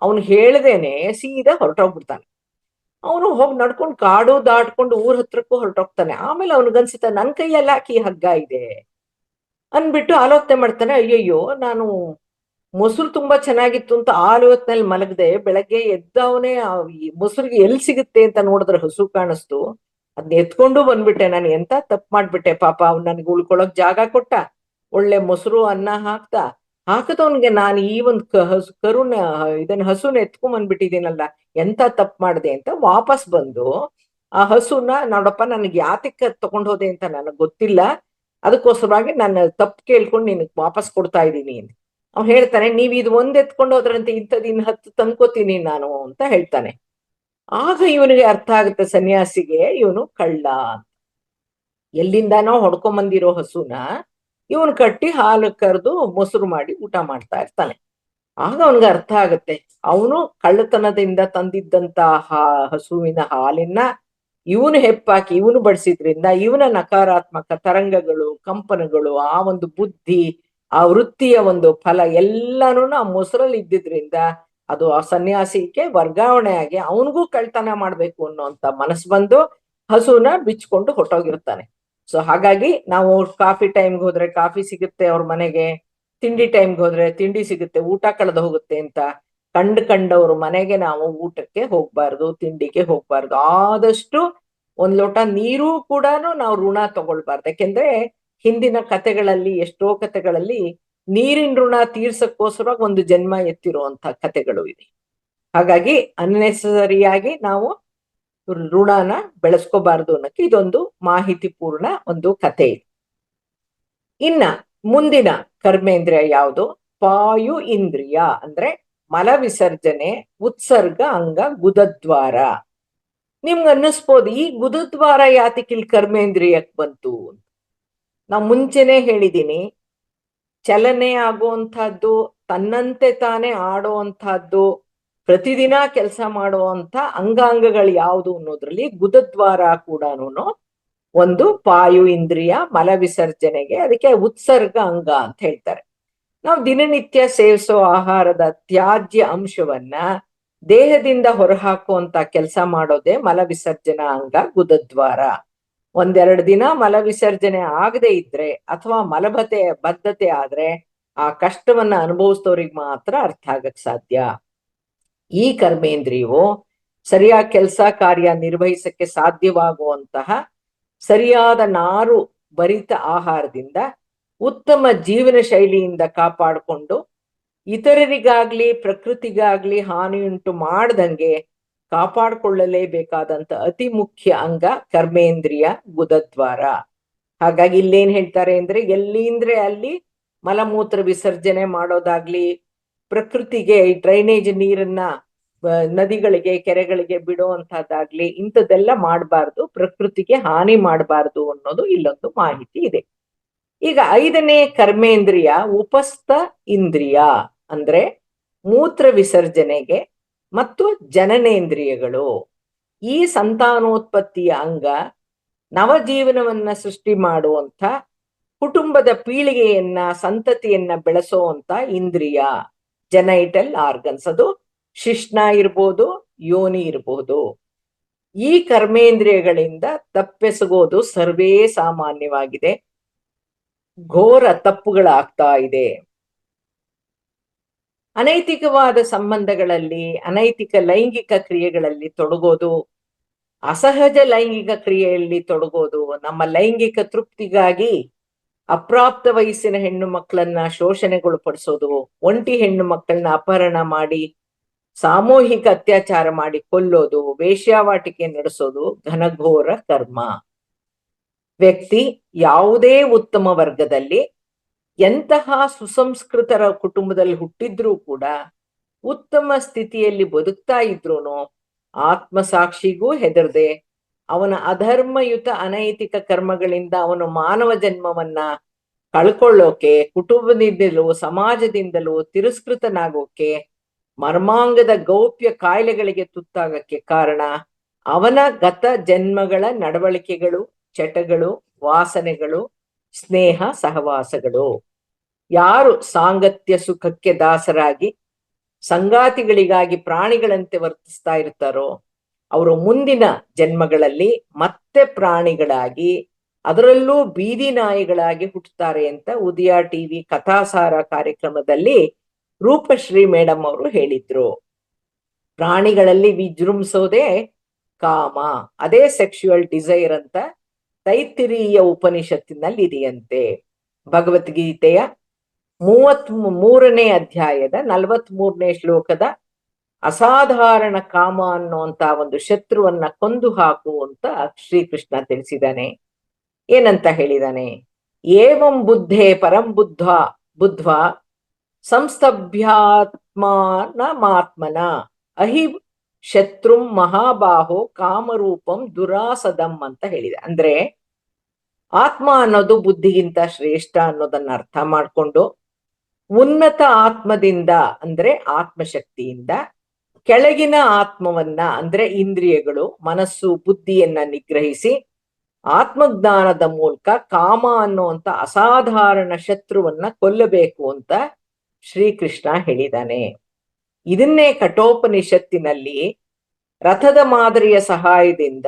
Speaker 2: ಅವನು ಹೇಳ್ದೇನೆ ಸೀದಾ ಹೊರಟೋಗ್ಬಿಡ್ತಾನೆ. ಅವನು ಹೋಗಿ ನಡ್ಕೊಂಡು ಕಾಡು ದಾಟ್ಕೊಂಡು ಊರ್ ಹತ್ರಕ್ಕೂ ಹೊರಟೋಗ್ತಾನೆ. ಆಮೇಲೆ ಅವನಿಗನ್ಸುತ್ತೆ, ನನ್ ಕೈಯಲ್ಲಿ ಯಾಕೆ ಹಗ್ಗ ಇದೆ ಅನ್ಬಿಟ್ಟು ಆಲೋಚನೆ ಮಾಡ್ತಾನೆ. ಅಯ್ಯಯ್ಯೋ, ನಾನು ಮೊಸರು ತುಂಬಾ ಚೆನ್ನಾಗಿತ್ತು ಅಂತ ಆಲೋಚನೆಯಲ್ಲಿ ಮಲಗದೆ ಬೆಳಗ್ಗೆ ಎದ್ದವನೇ ಮೊಸರಿಗೆ ಎಲ್ಲಿ ಸಿಗುತ್ತೆ ಅಂತ ನೋಡಿದ್ರೆ ಹಸು ಕಾಣಿಸ್ತು. ಅದ್ನ ಎತ್ಕೊಂಡು ಬಂದ್ಬಿಟ್ಟೆ. ನಾನು ಎಂತ ತಪ್ಪು ಮಾಡ್ಬಿಟ್ಟೆ. ಪಾಪ ಅವ್ನು ನನ್ಗೆ ಉಳ್ಕೊಳಕ್ ಜಾಗ ಕೊಟ್ಟ, ಒಳ್ಳೆ ಮೊಸರು ಅನ್ನ ಹಾಕದವನ್ಗೆ ನಾನು ಈ ಒಂದು ಹಸುನ ಎತ್ಕೊಂಡ್ ಬಂದ್ಬಿಟ್ಟಿದ್ದೀನಲ್ಲ, ಎಂತ ತಪ್ಪು ಮಾಡಿದೆ ಅಂತ ವಾಪಸ್ ಬಂದು ಆ ಹಸುನ, ನೋಡಪ್ಪ ನನಗೆ ಯಾತಕ್ಕೆ ತಗೊಂಡ್ ಹೋದೆ ಅಂತ ನನಗ್ ಗೊತ್ತಿಲ್ಲ, ಅದಕ್ಕೋಸ್ಕರವಾಗಿ ನಾನು ತಪ್ಪು ಕೇಳ್ಕೊಂಡು ನಿನಗ್ ವಾಪಸ್ ಕೊಡ್ತಾ ಇದ್ದೀನಿ ಅಂತ ಅವ್ನು ಹೇಳ್ತಾನೆ. ನೀವ್ ಇದು ಒಂದ್ ಎತ್ಕೊಂಡು ಹೋದ್ರಂತೆ ಇಂಥದ್ 10 ತಂದ್ಕೋತೀನಿ ನಾನು ಅಂತ ಹೇಳ್ತಾನೆ. ಆಗ ಇವನಿಗೆ ಅರ್ಥ ಆಗುತ್ತೆ ಸನ್ಯಾಸಿಗೆ, ಇವನು ಕಳ್ಳ. ಎಲ್ಲಿಂದಾನೋ ಹೊಡ್ಕೊಂಬಂದಿರೋ ಹಸುನ ಇವನು ಕಟ್ಟಿ ಹಾಲು ಕರೆದು ಮೊಸರು ಮಾಡಿ ಊಟ ಮಾಡ್ತಾ ಇರ್ತಾನೆ. ಆಗ ಅವನ್ಗೆ ಅರ್ಥ ಆಗುತ್ತೆ, ಅವನು ಕಳ್ಳತನದಿಂದ ತಂದಿದ್ದಂತ ಹಸುವಿನ ಹಾಲಿನ ಇವನು ಹೆಪ್ಪಾಕಿ ಇವನು ಬಡಿಸಿದ್ರಿಂದ ಇವನ ನಕಾರಾತ್ಮಕ ತರಂಗಗಳು, ಕಂಪನಗಳು, ಆ ಒಂದು ಬುದ್ಧಿ, ಆ ವೃತ್ತಿಯ ಒಂದು ಫಲ ಎಲ್ಲಾನು ಆ ಮೊಸರಲ್ಲಿ ಇದ್ದಿದ್ರಿಂದ ಅದು ಆ ಸನ್ಯಾಸಿಗೆ ವರ್ಗಾವಣೆ ಆಗಿ ಅವನಿಗೂ ಕಳ್ತನ ಮಾಡ್ಬೇಕು ಅನ್ನೋಂತ ಮನಸ್ಸು ಬಂದು ಹಸುನ ಬಿಚ್ಕೊಂಡು ಹೊಟ್ಟೋಗಿರ್ತಾನೆ. ಸೊ ಹಾಗಾಗಿ ನಾವು ಕಾಫಿ ಟೈಮ್ಗೆ ಹೋದ್ರೆ ಕಾಫಿ ಸಿಗುತ್ತೆ ಅವ್ರ ಮನೆಗೆ, ತಿಂಡಿ ಟೈಮ್ಗೆ ಹೋದ್ರೆ ತಿಂಡಿ ಸಿಗುತ್ತೆ, ಊಟ ಕಳೆದು ಹೋಗುತ್ತೆ ಅಂತ ಕಂಡವ್ರ ಮನೆಗೆ ನಾವು ಊಟಕ್ಕೆ ಹೋಗ್ಬಾರ್ದು, ತಿಂಡಿಗೆ ಹೋಗ್ಬಾರ್ದು. ಆದಷ್ಟು ಒಂದ್ ಲೋಟ ನೀರು ಕೂಡ ನಾವು ಋಣ ತಗೊಳ್ಬಾರ್ದು. ಯಾಕೆಂದ್ರೆ ಹಿಂದಿನ ಕಥೆಗಳಲ್ಲಿ, ಎಷ್ಟೋ ಕಥೆಗಳಲ್ಲಿ ನೀರಿನ ಋಣ ತೀರ್ಸಕ್ಕೋಸ್ಕರ ಒಂದು ಜನ್ಮ ಎತ್ತಿರುವಂತ ಕಥೆಗಳು ಇದೆ. ಹಾಗಾಗಿ ಅನ್ನೆಸರಿಯಾಗಿ ನಾವು ಋಣನ ಬೆಳೆಸ್ಕೋಬಾರ್ದು ಅನ್ನಕ್ಕೆ ಇದೊಂದು ಮಾಹಿತಿ ಪೂರ್ಣ ಒಂದು ಕಥೆ ಇದೆ. ಇನ್ನ ಮುಂದಿನ ಕರ್ಮೇಂದ್ರಿಯ ಯಾವುದು? ಪಾಯು ಇಂದ್ರಿಯ, ಅಂದ್ರೆ ಮಲ ವಿಸರ್ಜನೆ, ಉತ್ಸರ್ಗ ಅಂಗ ಗುದದ್ವಾರ. ನಿಮ್ಗೆ ಅನ್ನಿಸ್ಬೋದು, ಈ ಗುದದ್ವಾರ ಯಾತಕ್ಕಿಲ್ ಕರ್ಮೇಂದ್ರಿಯಕ್ ಬಂತು? ನಾವು ಮುಂಚೆನೆ ಹೇಳಿದೀನಿ, ಚಲನೆ ಆಗುವಂತಹದ್ದು, ತನ್ನಂತೆ ತಾನೇ ಆಡುವಂತಹದ್ದು, ಪ್ರತಿದಿನ ಕೆಲಸ ಮಾಡುವಂತ ಅಂಗಾಂಗಗಳು ಯಾವುದು ಅನ್ನೋದ್ರಲ್ಲಿ ಗುದದ್ವಾರ ಕೂಡ ಒಂದು ಪಾಯು ಇಂದ್ರಿಯ, ಮಲ ವಿಸರ್ಜನೆಗೆ. ಅದಕ್ಕೆ ಉತ್ಸರ್ಗ ಅಂಗ ಅಂತ ಹೇಳ್ತಾರೆ. ನಾವು ದಿನನಿತ್ಯ ಸೇವಿಸೋ ಆಹಾರದ ತ್ಯಾಜ್ಯ ಅಂಶವನ್ನ ದೇಹದಿಂದ ಹೊರಹಾಕುವಂತ ಕೆಲಸ ಮಾಡೋದೇ ಮಲ ವಿಸರ್ಜನಾ ಅಂಗ ಗುದದ್ವಾರ. ಒಂದೆರಡು ದಿನ ಮಲ ವಿಸರ್ಜನೆ ಆಗದೆ ಇದ್ರೆ ಅಥವಾ ಬದ್ಧತೆ ಆದ್ರೆ ಆ ಕಷ್ಟವನ್ನ ಅನುಭವಿಸಿದವ್ರಿಗೆ ಮಾತ್ರ ಅರ್ಥ ಆಗಕ್ ಸಾಧ್ಯ. ಈ ಕರ್ಮೇಂದ್ರಿಯವು ಸರಿಯಾಗಿ ಕೆಲಸ ಕಾರ್ಯ ನಿರ್ವಹಿಸಕ್ಕೆ ಸಾಧ್ಯವಾಗುವಂತಹ ಸರಿಯಾದ ನಾರು ಭರಿತ ಆಹಾರದಿಂದ, ಉತ್ತಮ ಜೀವನ ಶೈಲಿಯಿಂದ ಕಾಪಾಡಿಕೊಂಡು ಇತರರಿಗಾಗ್ಲಿ ಪ್ರಕೃತಿಗಾಗ್ಲಿ ಹಾನಿಯುಂಟು ಮಾಡದಂಗೆ ಕಾಪಾಡಿಕೊಳ್ಳಲೇಬೇಕಾದಂತ ಅತಿ ಮುಖ್ಯ ಅಂಗ ಕರ್ಮೇಂದ್ರಿಯ ಗುದದ್ವಾರ. ಹಾಗಾಗಿ ಇಲ್ಲೇನ್ ಹೇಳ್ತಾರೆ ಅಂದ್ರೆ, ಎಲ್ಲಿಂದ್ರೆ ಅಲ್ಲಿ ಮಲಮೂತ್ರ ವಿಸರ್ಜನೆ ಮಾಡೋದಾಗ್ಲಿ, ಪ್ರಕೃತಿಗೆ ಡ್ರೈನೇಜ್ ನೀರನ್ನ ನದಿಗಳಿಗೆ ಕೆರೆಗಳಿಗೆ ಬಿಡುವಂತಹದ್ದಾಗ್ಲಿ, ಇಂಥದ್ದೆಲ್ಲ ಮಾಡಬಾರ್ದು, ಪ್ರಕೃತಿಗೆ ಹಾನಿ ಮಾಡಬಾರ್ದು ಅನ್ನೋದು ಇಲ್ಲೊಂದು ಮಾಹಿತಿ ಇದೆ. ಈಗ 5ನೇ ಕರ್ಮೇಂದ್ರಿಯ ಉಪಸ್ಥ ಇಂದ್ರಿಯ, ಅಂದ್ರೆ ಮೂತ್ರ ವಿಸರ್ಜನೆಗೆ ಮತ್ತು ಜನನೇಂದ್ರಿಯಗಳು. ಈ ಸಂತಾನೋತ್ಪತ್ತಿಯ ಅಂಗ, ನವಜೀವನವನ್ನ ಸೃಷ್ಟಿ ಮಾಡುವಂತ, ಕುಟುಂಬದ ಪೀಳಿಗೆಯನ್ನ ಸಂತತಿಯನ್ನ ಬೆಳೆಸುವಂತ ಇಂದ್ರಿಯ, ಜೆನೈಟಲ್ ಆರ್ಗನ್ಸ್. ಅದು ಶಿಶ್ನ ಇರ್ಬೋದು, ಯೋನಿ ಇರಬಹುದು. ಈ ಕರ್ಮೇಂದ್ರಿಯಗಳಿಂದ ತಪ್ಪೆಸಗೋದು ಸರ್ವೇ ಸಾಮಾನ್ಯವಾಗಿದೆ. ಘೋರ ತಪ್ಪುಗಳಾಗ್ತಾ ಇದೆ. ಅನೈತಿಕವಾದ ಸಂಬಂಧಗಳಲ್ಲಿ, ಅನೈತಿಕ ಲೈಂಗಿಕ ಕ್ರಿಯೆಗಳಲ್ಲಿ ತೊಡಗೋದು, ಅಸಹಜ ಲೈಂಗಿಕ ಕ್ರಿಯೆಯಲ್ಲಿ ತೊಡಗೋದು, ನಮ್ಮ ಲೈಂಗಿಕ ತೃಪ್ತಿಗಾಗಿ ಅಪ್ರಾಪ್ತ ವಯಸ್ಸಿನ ಹೆಣ್ಣು ಮಕ್ಕಳನ್ನ ಶೋಷಣೆಗೊಳಪಡಿಸೋದು, ಒಂಟಿ ಹೆಣ್ಣು ಮಕ್ಕಳನ್ನ ಅಪಹರಣ ಮಾಡಿ ಸಾಮೂಹಿಕ ಅತ್ಯಾಚಾರ ಮಾಡಿ ಕೊಲ್ಲೋದು, ವೇಶ್ಯಾವಾಟಿಕೆ ನಡೆಸೋದು ಘನಘೋರ ಕರ್ಮ. ವ್ಯಕ್ತಿ ಯಾವುದೇ ಉತ್ತಮ ವರ್ಗದಲ್ಲಿ, ಎಂತಹ ಸುಸಂಸ್ಕೃತರ ಕುಟುಂಬದಲ್ಲಿ ಹುಟ್ಟಿದ್ರೂ ಕೂಡ, ಉತ್ತಮ ಸ್ಥಿತಿಯಲ್ಲಿ ಬದುಕ್ತಾ ಇದ್ರೂನು ಆತ್ಮಸಾಕ್ಷಿಗೂ ಹೆದರದೆ ಅವನ ಅಧರ್ಮಯುತ ಅನೈತಿಕ ಕರ್ಮಗಳಿಂದ ಅವನು ಮಾನವ ಜನ್ಮವನ್ನ ಕಳ್ಕೊಳ್ಳೋಕೆ, ಕುಟುಂಬದಿಂದಲೂ ಸಮಾಜದಿಂದಲೂ ತಿರಸ್ಕೃತನಾಗೋಕೆ, ಮರ್ಮಾಂಗದ ಗೌಪ್ಯ ಕಾಯಿಲೆಗಳಿಗೆ ತುತ್ತಾಗಕ್ಕೆ ಕಾರಣ ಅವನ ಗತ ಜನ್ಮಗಳ ನಡವಳಿಕೆಗಳು, ಚಟಗಳು, ವಾಸನೆಗಳು, ಸ್ನೇಹ ಸಹವಾಸಗಳು. ಯಾರು ಸಾಂಗತ್ಯ ಸುಖಕ್ಕೆ ದಾಸರಾಗಿ ಸಂಗಾತಿಗಳಿಗಾಗಿ ಪ್ರಾಣಿಗಳಂತೆ ವರ್ತಿಸ್ತಾ ಇರ್ತಾರೋ ಅವರು ಮುಂದಿನ ಜನ್ಮಗಳಲ್ಲಿ ಮತ್ತೆ ಪ್ರಾಣಿಗಳಾಗಿ, ಅದರಲ್ಲೂ ಬೀದಿ ನಾಯಿಗಳಾಗಿ ಹುಟ್ಟುತ್ತಾರೆ ಅಂತ ಉದಯ ಟಿವಿ ಕಥಾಸಾರ ಕಾರ್ಯಕ್ರಮದಲ್ಲಿ ರೂಪಶ್ರೀ ಮೇಡಮ್ ಅವರು ಹೇಳಿದ್ರು. ಪ್ರಾಣಿಗಳಲ್ಲಿ ವಿಜೃಂಭಿಸೋದೇ ಕಾಮ, ಅದೇ ಸೆಕ್ಸುವಲ್ ಡಿಸೈರ್ ಅಂತ ತೈತ್ತಿರೀಯ ಉಪನಿಷತ್ತಿನಲ್ಲಿ ಇದೆಯಂತೆ. ಭಗವದ್ಗೀತೆಯ 33ನೇ ಅಧ್ಯಾಯದ 43ನೇ ಶ್ಲೋಕದ ಅಸಾಧಾರಣ ಕಾಮ ಅನ್ನುವಂತ ಒಂದು ಶತ್ರುವನ್ನ ಕೊಂದು ಹಾಕು ಅಂತ ಶ್ರೀಕೃಷ್ಣ ತಿಳಿಸಿದಾನೆ. ಏನಂತ ಹೇಳಿದಾನೆ? ಏವಂ ಬುದ್ಧೇ ಪರಂ ಬುದ್ಧ್ವಾ ಸಂಸ್ತಭ್ಯಾತ್ಮಾನಮಾತ್ಮನ ಅಹಿ ಶತ್ರುಂ ಮಹಾಬಾಹೋ ಕಾಮರೂಪಂ ದುರಾಸದಂ ಅಂತ ಹೇಳಿದೆ. ಅಂದ್ರೆ ಆತ್ಮ ಅನ್ನೋದು ಬುದ್ಧಿಗಿಂತ ಶ್ರೇಷ್ಠ ಅನ್ನೋದನ್ನ ಅರ್ಥ ಮಾಡ್ಕೊಂಡು, ಉನ್ನತ ಆತ್ಮದಿಂದ ಅಂದ್ರೆ ಆತ್ಮಶಕ್ತಿಯಿಂದ ಕೆಳಗಿನ ಆತ್ಮವನ್ನ ಅಂದ್ರೆ ಇಂದ್ರಿಯಗಳು, ಮನಸ್ಸು, ಬುದ್ಧಿಯನ್ನ ನಿಗ್ರಹಿಸಿ ಆತ್ಮಜ್ಞಾನದ ಮೂಲಕ ಕಾಮ ಅನ್ನುವಂತ ಅಸಾಧಾರಣ ಶತ್ರುವನ್ನ ಕೊಲ್ಲಬೇಕು ಅಂತ ಶ್ರೀಕೃಷ್ಣ ಹೇಳಿದಾನೆ. ಇದನ್ನೇ ಕಠೋಪನಿಷತ್ತಿನಲ್ಲಿ ರಥದ ಮಾದರಿಯ ಸಹಾಯದಿಂದ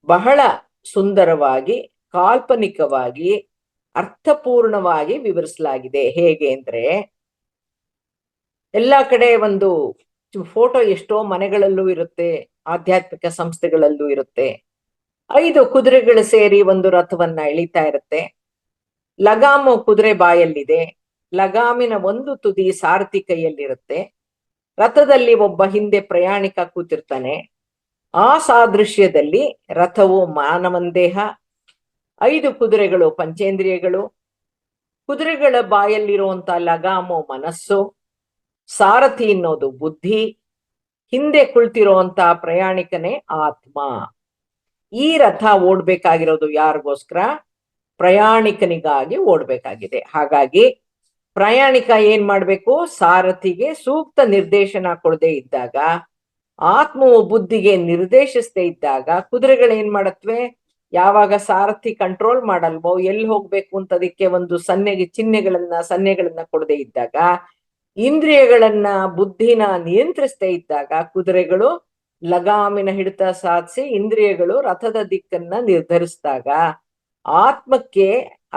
Speaker 2: ಬಹಳ ಸುಂದರವಾಗಿ, ಕಾಲ್ಪನಿಕವಾಗಿ, ಅರ್ಥಪೂರ್ಣವಾಗಿ ವಿವರಿಸಲಾಗಿದೆ. ಹೇಗೆ ಅಂದ್ರೆ, ಎಲ್ಲಾ ಕಡೆ ಒಂದು ಫೋಟೋ ಎಷ್ಟೋ ಮನೆಗಳಲ್ಲೂ ಇರುತ್ತೆ, ಆಧ್ಯಾತ್ಮಿಕ ಸಂಸ್ಥೆಗಳಲ್ಲೂ ಇರುತ್ತೆ. 5 ಕುದುರೆಗಳು ಸೇರಿ ಒಂದು ರಥವನ್ನ ಎಳಿತಾ ಇರುತ್ತೆ. ಲಗಾಮು ಕುದುರೆ ಬಾಯಲ್ಲಿದೆ. ಲಗಾಮಿನ ಒಂದು ತುದಿ ಸಾರಥಿ ಕೈಯಲ್ಲಿರುತ್ತೆ. ರಥದಲ್ಲಿ ಒಬ್ಬ ಹಿಂದೆ ಪ್ರಯಾಣಿಕ ಕೂತಿರ್ತಾನೆ. ಆ ಸಾದೃಶ್ಯದಲ್ಲಿ ರಥವು ಮಾನವಂದೇಹ, 5 ಕುದುರೆಗಳು ಪಂಚೇಂದ್ರಿಯಗಳು, ಕುದುರೆಗಳ ಬಾಯಲ್ಲಿರುವಂತ ಲಗಾಮು ಮನಸ್ಸು, ಸಾರಥಿ ಅನ್ನೋದು ಬುದ್ಧಿ, ಹಿಂದೆ ಕುಳಿತಿರುವಂತ ಪ್ರಯಾಣಿಕನೇ ಆತ್ಮ. ಈ ರಥ ಓಡ್ಬೇಕಾಗಿರೋದು ಯಾರಿಗೋಸ್ಕರ? ಪ್ರಯಾಣಿಕನಿಗಾಗಿ ಓಡ್ಬೇಕಾಗಿದೆ. ಹಾಗಾಗಿ ಪ್ರಯಾಣಿಕ ಏನ್ ಮಾಡ್ಬೇಕು? ಸಾರಥಿಗೆ ಸೂಕ್ತ ನಿರ್ದೇಶನ ಕೊಡದೆ ಇದ್ದಾಗ, ಆತ್ಮವು ಬುದ್ಧಿಗೆ ನಿರ್ದೇಶಿಸದೆ ಇದ್ದಾಗ ಕುದುರೆಗಳು ಏನ್ ಮಾಡತ್ವೆ? ಯಾವಾಗ ಸಾರಥಿ ಕಂಟ್ರೋಲ್ ಮಾಡಲ್ವೋ, ಎಲ್ಲಿ ಹೋಗ್ಬೇಕು ಅಂತ ಅದಕ್ಕೆ ಒಂದು ಸನ್ನೆಗಳನ್ನ ಕೊಡದೆ ಇದ್ದಾಗ, ಇಂದ್ರಿಯಗಳನ್ನ ಬುದ್ಧಿನ ನಿಯಂತ್ರಿಸದೆ ಇದ್ದಾಗ ಕುದುರೆಗಳು ಲಗಾಮಿನ ಹಿಡಿತ ಸಾಧಿಸಿ ಇಂದ್ರಿಯಗಳು ರಥದ ದಿಕ್ಕನ್ನ ನಿರ್ಧರಿಸಿದಾಗ ಆತ್ಮಕ್ಕೆ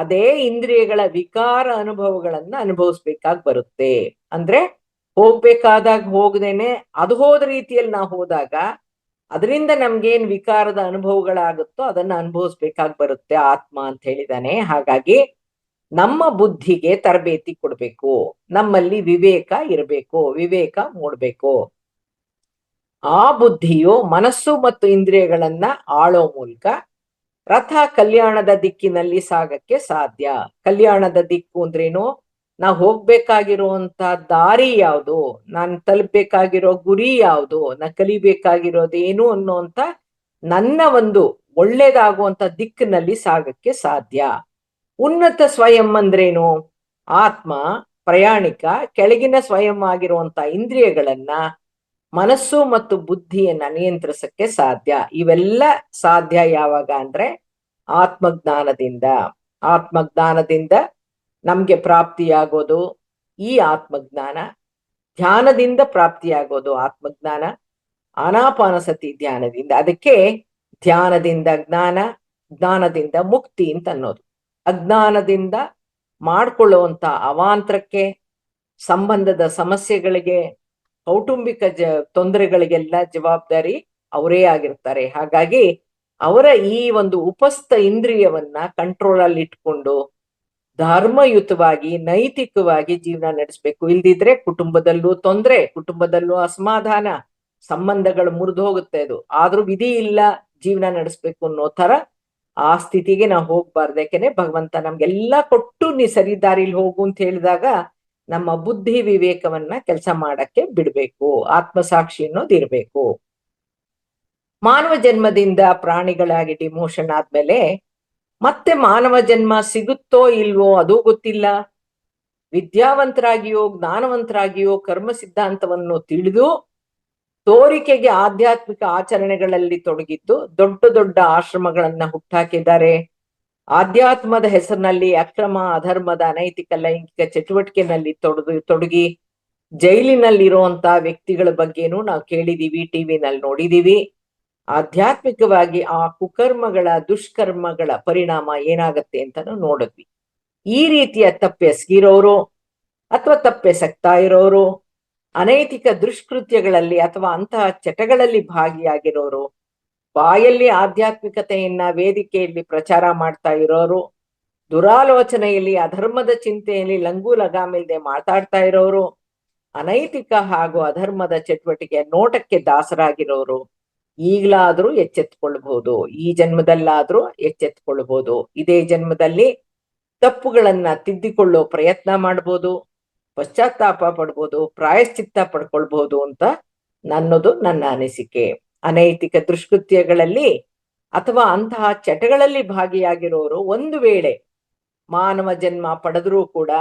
Speaker 2: ಅದೇ ಇಂದ್ರಿಯಗಳ ವಿಕಾರ ಅನುಭವಗಳನ್ನ ಅನುಭವಿಸ್ಬೇಕಾಗಿ ಬರುತ್ತೆ. ಅಂದ್ರೆ ಹೋಗ್ಬೇಕಾದಾಗ ಹೋಗದೇನೆ ಅದು ಹೋದ ರೀತಿಯಲ್ಲಿ ನಾವು ಹೋದಾಗ ಅದರಿಂದ ನಮ್ಗೇನ್ ವಿಕಾರದ ಅನುಭವಗಳಾಗುತ್ತೋ ಅದನ್ನ ಅನುಭವಿಸ್ಬೇಕಾಗಿ ಬರುತ್ತೆ ಆತ್ಮ ಅಂತ ಹೇಳಿದಾನೆ. ಹಾಗಾಗಿ ನಮ್ಮ ಬುದ್ಧಿಗೆ ತರಬೇತಿ ಕೊಡ್ಬೇಕು, ನಮ್ಮಲ್ಲಿ ವಿವೇಕ ಇರಬೇಕು, ವಿವೇಕ ಮೂಡ್ಬೇಕು. ಆ ಬುದ್ಧಿಯು ಮನಸ್ಸು ಮತ್ತು ಇಂದ್ರಿಯಗಳನ್ನ ಆಳೋ ಮೂಲಕ ರಥ ಕಲ್ಯಾಣದ ದಿಕ್ಕಿನಲ್ಲಿ ಸಾಗಕ್ಕೆ ಸಾಧ್ಯ. ಕಲ್ಯಾಣದ ದಿಕ್ಕು ಅಂದ್ರೇನು? ನಾವು ಹೋಗ್ಬೇಕಾಗಿರುವಂತ ದಾರಿ ಯಾವುದು, ನಾನು ತಲುಪಬೇಕಾಗಿರೋ ಗುರಿ ಯಾವುದು, ನಾ ಕಲಿಬೇಕಾಗಿರೋದೇನು ಅನ್ನುವಂತ ನನ್ನ ಒಂದು ಒಳ್ಳೇದಾಗುವಂತ ದಿಕ್ಕಿನಲ್ಲಿ ಸಾಗಕ್ಕೆ ಸಾಧ್ಯ. ಉನ್ನತ ಸ್ವಯಂ ಅಂದ್ರೇನು? ಆತ್ಮ ಪ್ರಯಾಣಿಕ ಕೆಳಗಿನ ಸ್ವಯಂ ಆಗಿರುವಂತ ಇಂದ್ರಿಯಗಳನ್ನ ಮನಸ್ಸು ಮತ್ತು ಬುದ್ಧಿಯನ್ನ ನಿಯಂತ್ರಿಸಕ್ಕೆ ಸಾಧ್ಯ. ಇವೆಲ್ಲ ಸಾಧ್ಯ ಯಾವಾಗ ಅಂದ್ರೆ ಆತ್ಮಜ್ಞಾನದಿಂದ. ಆತ್ಮಜ್ಞಾನದಿಂದ ನಮ್ಗೆ ಪ್ರಾಪ್ತಿಯಾಗೋದು ಈ ಆತ್ಮಜ್ಞಾನ, ಧ್ಯಾನದಿಂದ ಪ್ರಾಪ್ತಿಯಾಗೋದು ಆತ್ಮಜ್ಞಾನ, ಆನಾಪಾನಸತಿ ಧ್ಯಾನದಿಂದ. ಅದಕ್ಕೆ ಧ್ಯಾನದಿಂದ ಜ್ಞಾನ, ಜ್ಞಾನದಿಂದ ಮುಕ್ತಿ ಅಂತ ಅನ್ನೋದು. ಅಜ್ಞಾನದಿಂದ ಮಾಡ್ಕೊಳ್ಳುವಂತ ಅವಾಂತರಕ್ಕೆ, ಸಂಬಂಧದ ಸಮಸ್ಯೆಗಳಿಗೆ, ಕೌಟುಂಬಿಕ ತೊಂದರೆಗಳಿಗೆಲ್ಲ ಜವಾಬ್ದಾರಿ ಅವರೇ ಆಗಿರ್ತಾರೆ. ಹಾಗಾಗಿ ಅವರ ಈ ಒಂದು ಉಪಸ್ಥ ಇಂದ್ರಿಯವನ್ನ ಕಂಟ್ರೋಲ್ ಅಲ್ಲಿ ಇಟ್ಕೊಂಡು ಧರ್ಮಯುತವಾಗಿ ನೈತಿಕವಾಗಿ ಜೀವನ ನಡೆಸ್ಬೇಕು. ಇಲ್ದಿದ್ರೆ ಕುಟುಂಬದಲ್ಲೂ ತೊಂದರೆ, ಕುಟುಂಬದಲ್ಲೂ ಅಸಮಾಧಾನ, ಸಂಬಂಧಗಳು ಮುರಿದು ಹೋಗುತ್ತೆ. ಅದು ಆದ್ರೂ ವಿಧಿ ಇಲ್ಲ, ಜೀವನ ನಡೆಸ್ಬೇಕು ಅನ್ನೋ ತರ ಆ ಸ್ಥಿತಿಗೆ ನಾವು ಹೋಗ್ಬಾರ್ದು. ಯಾಕೆಂದ್ರೆ ಭಗವಂತ ನಮ್ಗೆಲ್ಲಾ ಕೊಟ್ಟು ನೀ ಸರಿ ದಾರಿಲಿ ಹೋಗು ಅಂತ ಹೇಳಿದಾಗ ನಮ್ಮ ಬುದ್ಧಿ ವಿವೇಕವನ್ನ ಕೆಲಸ ಮಾಡಕ್ಕೆ ಬಿಡ್ಬೇಕು. ಆತ್ಮಸಾಕ್ಷಿ ಅನ್ನೋದು ಇರ್ಬೇಕು. ಮಾನವ ಜನ್ಮದಿಂದ ಪ್ರಾಣಿಗಳಾಗಿ ಡಿಮೋಷನ್ ಆದ್ಮೇಲೆ ಮತ್ತೆ ಮಾನವ ಜನ್ಮ ಸಿಗುತ್ತೋ ಇಲ್ವೋ ಅದು ಗೊತ್ತಿಲ್ಲ. ವಿದ್ಯಾವಂತರಾಗಿಯೋ ಜ್ಞಾನವಂತರಾಗಿಯೋ ಕರ್ಮ ಸಿದ್ಧಾಂತವನ್ನು ತಿಳಿದು ತೋರಿಕೆಗೆ ಆಧ್ಯಾತ್ಮಿಕ ಆಚರಣೆಗಳಲ್ಲಿ ತೊಡಗಿದ್ದು ದೊಡ್ಡ ದೊಡ್ಡ ಆಶ್ರಮಗಳನ್ನ ಹುಟ್ಟಾಕಿದ್ದಾರೆ. ಆಧ್ಯಾತ್ಮದ ಹೆಸರಿನಲ್ಲಿ ಅಕ್ರಮ, ಅಧರ್ಮದ, ಅನೈತಿಕ, ಲೈಂಗಿಕ ಚಟುವಟಿಕೆನಲ್ಲಿ ತೊಡಗಿ ಜೈಲಿನಲ್ಲಿರುವಂತ ವ್ಯಕ್ತಿಗಳ ಬಗ್ಗೆನೂ ನಾವು ಕೇಳಿದೀವಿ, ಟಿವಿನಲ್ಲಿ ನೋಡಿದೀವಿ. ಆಧ್ಯಾತ್ಮಿಕವಾಗಿ ಆ ಕುಕರ್ಮಗಳ, ದುಷ್ಕರ್ಮಗಳ ಪರಿಣಾಮ ಏನಾಗತ್ತೆ ಅಂತಾನು ನೋಡಿದ್ವಿ. ಈ ರೀತಿಯ ತಪ್ಪೆಸಗಿರೋರು ಅಥವಾ ತಪ್ಪೆಸಗ್ತಾ ಇರೋರು, ಅನೈತಿಕ ದುಷ್ಕೃತ್ಯಗಳಲ್ಲಿ ಅಥವಾ ಅಂತಹ ಚಟಗಳಲ್ಲಿ ಭಾಗಿಯಾಗಿರೋರು, ಬಾಯಲ್ಲಿ ಆಧ್ಯಾತ್ಮಿಕತೆಯನ್ನ ವೇದಿಕೆಯಲ್ಲಿ ಪ್ರಚಾರ ಮಾಡ್ತಾ ಇರೋರು, ದುರಾಲೋಚನೆಯಲ್ಲಿ ಅಧರ್ಮದ ಚಿಂತೆಯಲ್ಲಿ ಲಂಗು ಲಗಾಮಿಲ್ದೆ ಮಾತಾಡ್ತಾ ಇರೋರು, ಅನೈತಿಕ ಹಾಗೂ ಅಧರ್ಮದ ಚಟುವಟಿಕೆ ನೋಟಕ್ಕೆ ದಾಸರಾಗಿರೋರು ಈಗ್ಲಾದ್ರೂ ಎಚ್ಚೆತ್ಕೊಳ್ಬಹುದು. ಈ ಜನ್ಮದಲ್ಲಾದ್ರೂ ಎಚ್ಚೆತ್ಕೊಳ್ಬಹುದು. ಇದೇ ಜನ್ಮದಲ್ಲಿ ತಪ್ಪುಗಳನ್ನ ತಿದ್ದಿಕೊಳ್ಳೋ ಪ್ರಯತ್ನ ಮಾಡ್ಬೋದು, ಪಶ್ಚಾತ್ತಾಪ ಪಡ್ಬೋದು, ಪ್ರಾಯಶ್ಚಿತ್ತ ಪಡ್ಕೊಳ್ಬಹುದು ಅಂತ ನನ್ನದು ನನ್ನ ಅನಿಸಿಕೆ. ಅನೈತಿಕ ದುಷ್ಕೃತ್ಯಗಳಲ್ಲಿ ಅಥವಾ ಅಂತಹ ಚಟಗಳಲ್ಲಿ ಭಾಗಿಯಾಗಿರೋರು ಒಂದು ವೇಳೆ ಮಾನವ ಜನ್ಮ ಪಡೆದ್ರೂ ಕೂಡ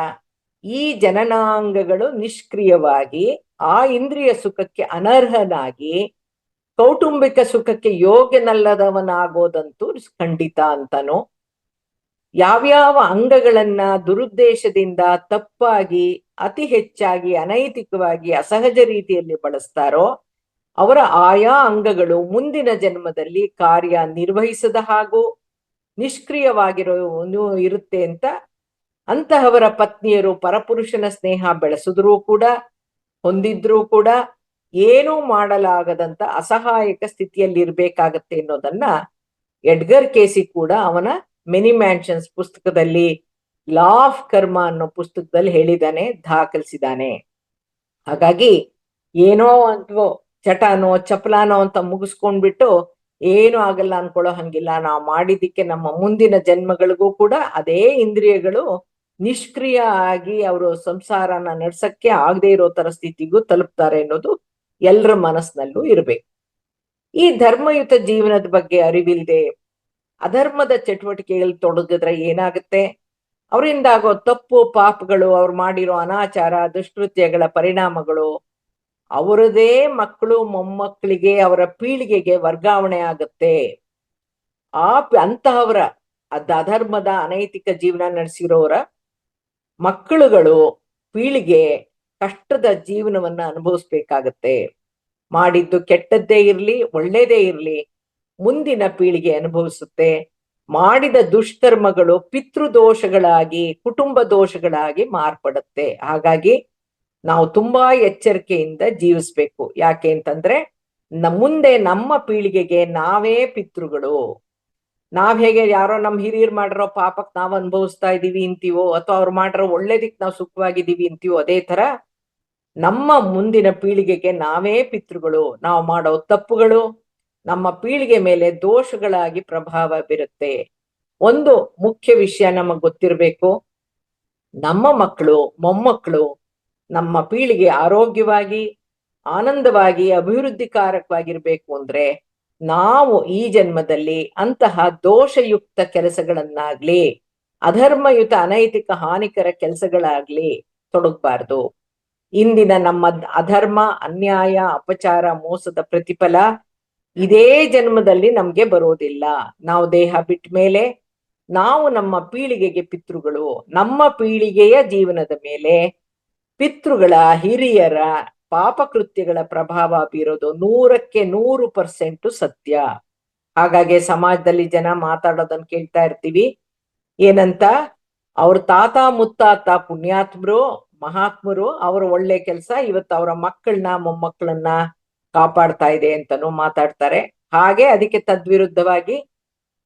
Speaker 2: ಈ ಜನನಾಂಗಗಳು ನಿಷ್ಕ್ರಿಯವಾಗಿ ಆ ಇಂದ್ರಿಯ ಸುಖಕ್ಕೆ ಅನರ್ಹನಾಗಿ ಕೌಟುಂಬಿಕ ಸುಖಕ್ಕೆ ಯೋಗ್ಯನಲ್ಲದವನಾಗೋದಂತೂ ಖಂಡಿತ ಅಂತನೋ, ಯಾವ್ಯಾವ ಅಂಗಗಳನ್ನ ದುರುದ್ದೇಶದಿಂದ ತಪ್ಪಾಗಿ ಅತಿ ಹೆಚ್ಚಾಗಿ ಅನೈತಿಕವಾಗಿ ಅಸಹಜ ರೀತಿಯಲ್ಲಿ ಬಳಸ್ತಾರೋ ಅವರ ಆಯಾ ಅಂಗಗಳು ಮುಂದಿನ ಜನ್ಮದಲ್ಲಿ ಕಾರ್ಯ ನಿರ್ವಹಿಸದ ಹಾಗೂ ನಿಷ್ಕ್ರಿಯವಾಗಿರೋ ಇರುತ್ತೆ ಅಂತ ಅಂತಹವರ ಪತ್ನಿಯರು ಪರಪುರುಷನ ಸ್ನೇಹ ಬೆಳೆಸಿದ್ರೂ ಕೂಡ ಹೊಂದಿದ್ರೂ ಕೂಡ ಏನೂ ಮಾಡಲಾಗದಂತ ಅಸಹಾಯಕ ಸ್ಥಿತಿಯಲ್ಲಿ ಇರ್ಬೇಕಾಗತ್ತೆ ಅನ್ನೋದನ್ನ ಎಡ್ಗರ್ ಕೇಸಿ ಕೂಡ ಅವನ ಮೆನಿ ಮ್ಯಾನ್ಷನ್ಸ್ ಪುಸ್ತಕದಲ್ಲಿ ಲಾ ಆಫ್ ಕರ್ಮ ಅನ್ನೋ ಪುಸ್ತಕದಲ್ಲಿ ಹೇಳಿದಾನೆ, ದಾಖಲಿಸಿದಾನೆ. ಹಾಗಾಗಿ ಏನೋ ಅಂತವೋ ಚಟನೋ ಚಪಲಾನೋ ಅಂತ ಮುಗಿಸ್ಕೊಂಡ್ಬಿಟ್ಟು ಏನು ಆಗಲ್ಲ ಅನ್ಕೊಳ್ಳೋ ಹಂಗಿಲ್ಲ. ನಾವು ಮಾಡಿದ್ದಕ್ಕೆ ನಮ್ಮ ಮುಂದಿನ ಜನ್ಮಗಳಿಗೂ ಕೂಡ ಅದೇ ಇಂದ್ರಿಯಗಳು ನಿಷ್ಕ್ರಿಯ ಆಗಿ ಅವರು ಸಂಸಾರನ ನಡ್ಸಕ್ಕೆ ಆಗದೆ ಇರೋ ತರ ಸ್ಥಿತಿಗೂ ತಲುಪ್ತಾರೆ ಅನ್ನೋದು ಎಲ್ಲರ ಮನಸ್ಸಿನಲ್ಲೂ ಇರ್ಬೇಕು. ಈ ಧರ್ಮಯುತ ಜೀವನದ ಬಗ್ಗೆ ಅರಿವಿಲ್ದೆ ಅಧರ್ಮದ ಚಟುವಟಿಕೆಗಳಲ್ಲಿ ತೊಡಗಿದ್ರೆ ಏನಾಗುತ್ತೆ? ಅವರಿಂದ ಆಗೋ ತಪ್ಪು ಪಾಪಗಳು, ಅವ್ರು ಮಾಡಿರೋ ಅನಾಚಾರ ದುಷ್ಕೃತ್ಯಗಳ ಪರಿಣಾಮಗಳು ಅವರದೇ ಮಕ್ಕಳು ಮೊಮ್ಮಕ್ಕಳಿಗೆ, ಅವರ ಪೀಳಿಗೆಗೆ ವರ್ಗಾವಣೆ ಆಗುತ್ತೆ. ಅಂತಹವರ ಅಧರ್ಮದ ಅನೈತಿಕ ಜೀವನ ನಡೆಸಿರೋರ ಮಕ್ಕಳುಗಳು ಪೀಳಿಗೆ ಕಷ್ಟದ ಜೀವನವನ್ನ ಅನುಭವಿಸ್ಬೇಕಾಗತ್ತೆ. ಮಾಡಿದ್ದು ಕೆಟ್ಟದ್ದೇ ಇರ್ಲಿ ಒಳ್ಳೇದೇ ಇರ್ಲಿ ಮುಂದಿನ ಪೀಳಿಗೆ ಅನುಭವಿಸುತ್ತೆ. ಮಾಡಿದ ದುಷ್ಕರ್ಮಗಳು ಪಿತೃದೋಷಗಳಾಗಿ ಕುಟುಂಬ ದೋಷಗಳಾಗಿ ಮಾರ್ಪಡುತ್ತೆ. ಹಾಗಾಗಿ ನಾವು ತುಂಬಾ ಎಚ್ಚರಿಕೆಯಿಂದ ಜೀವಿಸ್ಬೇಕು. ಯಾಕೆ ಅಂತಂದ್ರೆ ಮುಂದೆ ನಮ್ಮ ಪೀಳಿಗೆಗೆ ನಾವೇ ಪಿತೃಗಳು. ನಾವ್ ಹೇಗೆ ಯಾರೋ ನಮ್ ಹಿರಿಯರ್ ಮಾಡಿರೋ ಪಾಪಕ್ ನಾವ್ ಅನುಭವಿಸ್ತಾ ಇದೀವಿ ಅಂತೀವೋ, ಅಥವಾ ಅವ್ರು ಮಾಡಿರೋ ಒಳ್ಳೇದಿಕ್ ನಾವು ಸುಖವಾಗಿದ್ದೀವಿ ಅಂತೀವೋ, ಅದೇ ತರ ನಮ್ಮ ಮುಂದಿನ ಪೀಳಿಗೆಗೆ ನಾವೇ ಪಿತೃಗಳು. ನಾವು ಮಾಡೋ ತಪ್ಪುಗಳು ನಮ್ಮ ಪೀಳಿಗೆ ಮೇಲೆ ದೋಷಗಳಾಗಿ ಪ್ರಭಾವ ಬೀರುತ್ತೆ. ಒಂದು ಮುಖ್ಯ ವಿಷಯ ನಮಗ್ ಗೊತ್ತಿರ್ಬೇಕು, ನಮ್ಮ ಮಕ್ಕಳು ಮೊಮ್ಮಕ್ಕಳು ನಮ್ಮ ಪೀಳಿಗೆ ಆರೋಗ್ಯವಾಗಿ ಆನಂದವಾಗಿ ಅಭಿವೃದ್ಧಿಕಾರಕವಾಗಿರ್ಬೇಕು ಅಂದ್ರೆ ನಾವು ಈ ಜನ್ಮದಲ್ಲಿ ಅಂತಹ ದೋಷಯುಕ್ತ ಕೆಲಸಗಳನ್ನಾಗ್ಲಿ ಅಧರ್ಮಯುತ ಅನೈತಿಕ ಹಾನಿಕರ ಕೆಲಸಗಳಾಗ್ಲಿ ತೊಡಗಬಾರ್ದು. ಇಂದಿನ ನಮ್ಮ ಅಧರ್ಮ ಅನ್ಯಾಯ ಅಪಚಾರ ಮೋಸದ ಪ್ರತಿಫಲ ಇದೇ ಜನ್ಮದಲ್ಲಿ ನಮ್ಗೆ ಬರೋದಿಲ್ಲ. ನಾವು ದೇಹ ಬಿಟ್ಟ ಮೇಲೆ ನಾವು ನಮ್ಮ ಪೀಳಿಗೆಗೆ ಪಿತೃಗಳು. ನಮ್ಮ ಪೀಳಿಗೆಯ ಜೀವನದ ಮೇಲೆ ಪಿತೃಗಳ ಹಿರಿಯರ ಪಾಪಕೃತ್ಯಗಳ ಪ್ರಭಾವ ಬೀರೋದು 100% ಸತ್ಯ. ಹಾಗಾಗಿ ಸಮಾಜದಲ್ಲಿ ಜನ ಮಾತಾಡೋದನ್ನ ಕೇಳ್ತಾ ಇರ್ತೀವಿ. ಏನಂತ? ಅವ್ರ ತಾತ ಮುತ್ತಾತ ಪುಣ್ಯಾತ್ಮರು ಮಹಾತ್ಮರು, ಅವ್ರ ಒಳ್ಳೆ ಕೆಲಸ ಇವತ್ತು ಅವರ ಮಕ್ಕಳನ್ನ ಮೊಮ್ಮಕ್ಕಳನ್ನ ಕಾಪಾಡ್ತಾ ಇದೆ ಅಂತಾನು ಮಾತಾಡ್ತಾರೆ. ಹಾಗೆ ಅದಕ್ಕೆ ತದ್ವಿರುದ್ಧವಾಗಿ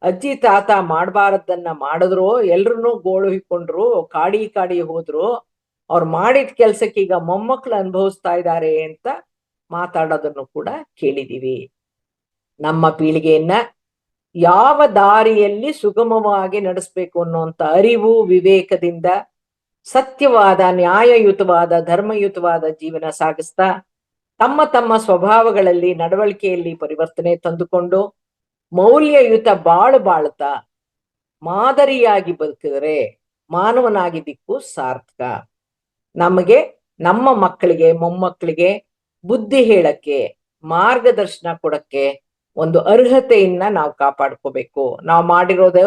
Speaker 2: ಅಜ್ಜಿ ತಾತ ಮಾಡಬಾರದನ್ನ ಮಾಡಿದ್ರು, ಎಲ್ರನ್ನೂ ಗೋಳು ಹಿಕ್ಕೊಂಡ್ರು, ಕಾಡಿ ಹೋದ್ರು, ಅವ್ರು ಮಾಡಿದ ಕೆಲ್ಸಕ್ಕೆ ಈಗ ಮೊಮ್ಮಕ್ಕಳು ಅನುಭವಿಸ್ತಾ ಇದ್ದಾರೆ ಅಂತ ಮಾತಾಡೋದನ್ನು ಕೂಡ ಕೇಳಿದೀವಿ. ನಮ್ಮ ಪೀಳಿಗೆಯನ್ನ ಯಾವ ದಾರಿಯಲ್ಲಿ ಸುಗಮವಾಗಿ ನಡೆಸ್ಬೇಕು ಅನ್ನುವಂತ ಅರಿವು ವಿವೇಕದಿಂದ ಸತ್ಯವಾದ ನ್ಯಾಯಯುತವಾದ ಧರ್ಮಯುತವಾದ ಜೀವನ ಸಾಗಿಸ್ತಾ ತಮ್ಮ ತಮ್ಮ ಸ್ವಭಾವಗಳಲ್ಲಿ ನಡವಳಿಕೆಯಲ್ಲಿ ಪರಿವರ್ತನೆ ತಂದುಕೊಂಡು ಮೌಲ್ಯಯುತ ಬಾಳ್ತಾ ಮಾದರಿಯಾಗಿ ಬದುಕಿದರೆ ಮಾನವನಾಗಿದ್ದಕ್ಕೂ ಸಾರ್ಥಕ. ನಮಗೆ ನಮ್ಮ ಮಕ್ಕಳಿಗೆ ಮೊಮ್ಮಕ್ಕಳಿಗೆ ಬುದ್ಧಿ ಹೇಳಕ್ಕೆ ಮಾರ್ಗದರ್ಶನ ಕೊಡಕ್ಕೆ ಒಂದು ಅರ್ಹತೆಯನ್ನ ನಾವು ಕಾಪಾಡ್ಕೋಬೇಕು. ನಾವು ಮಾಡಿರೋದು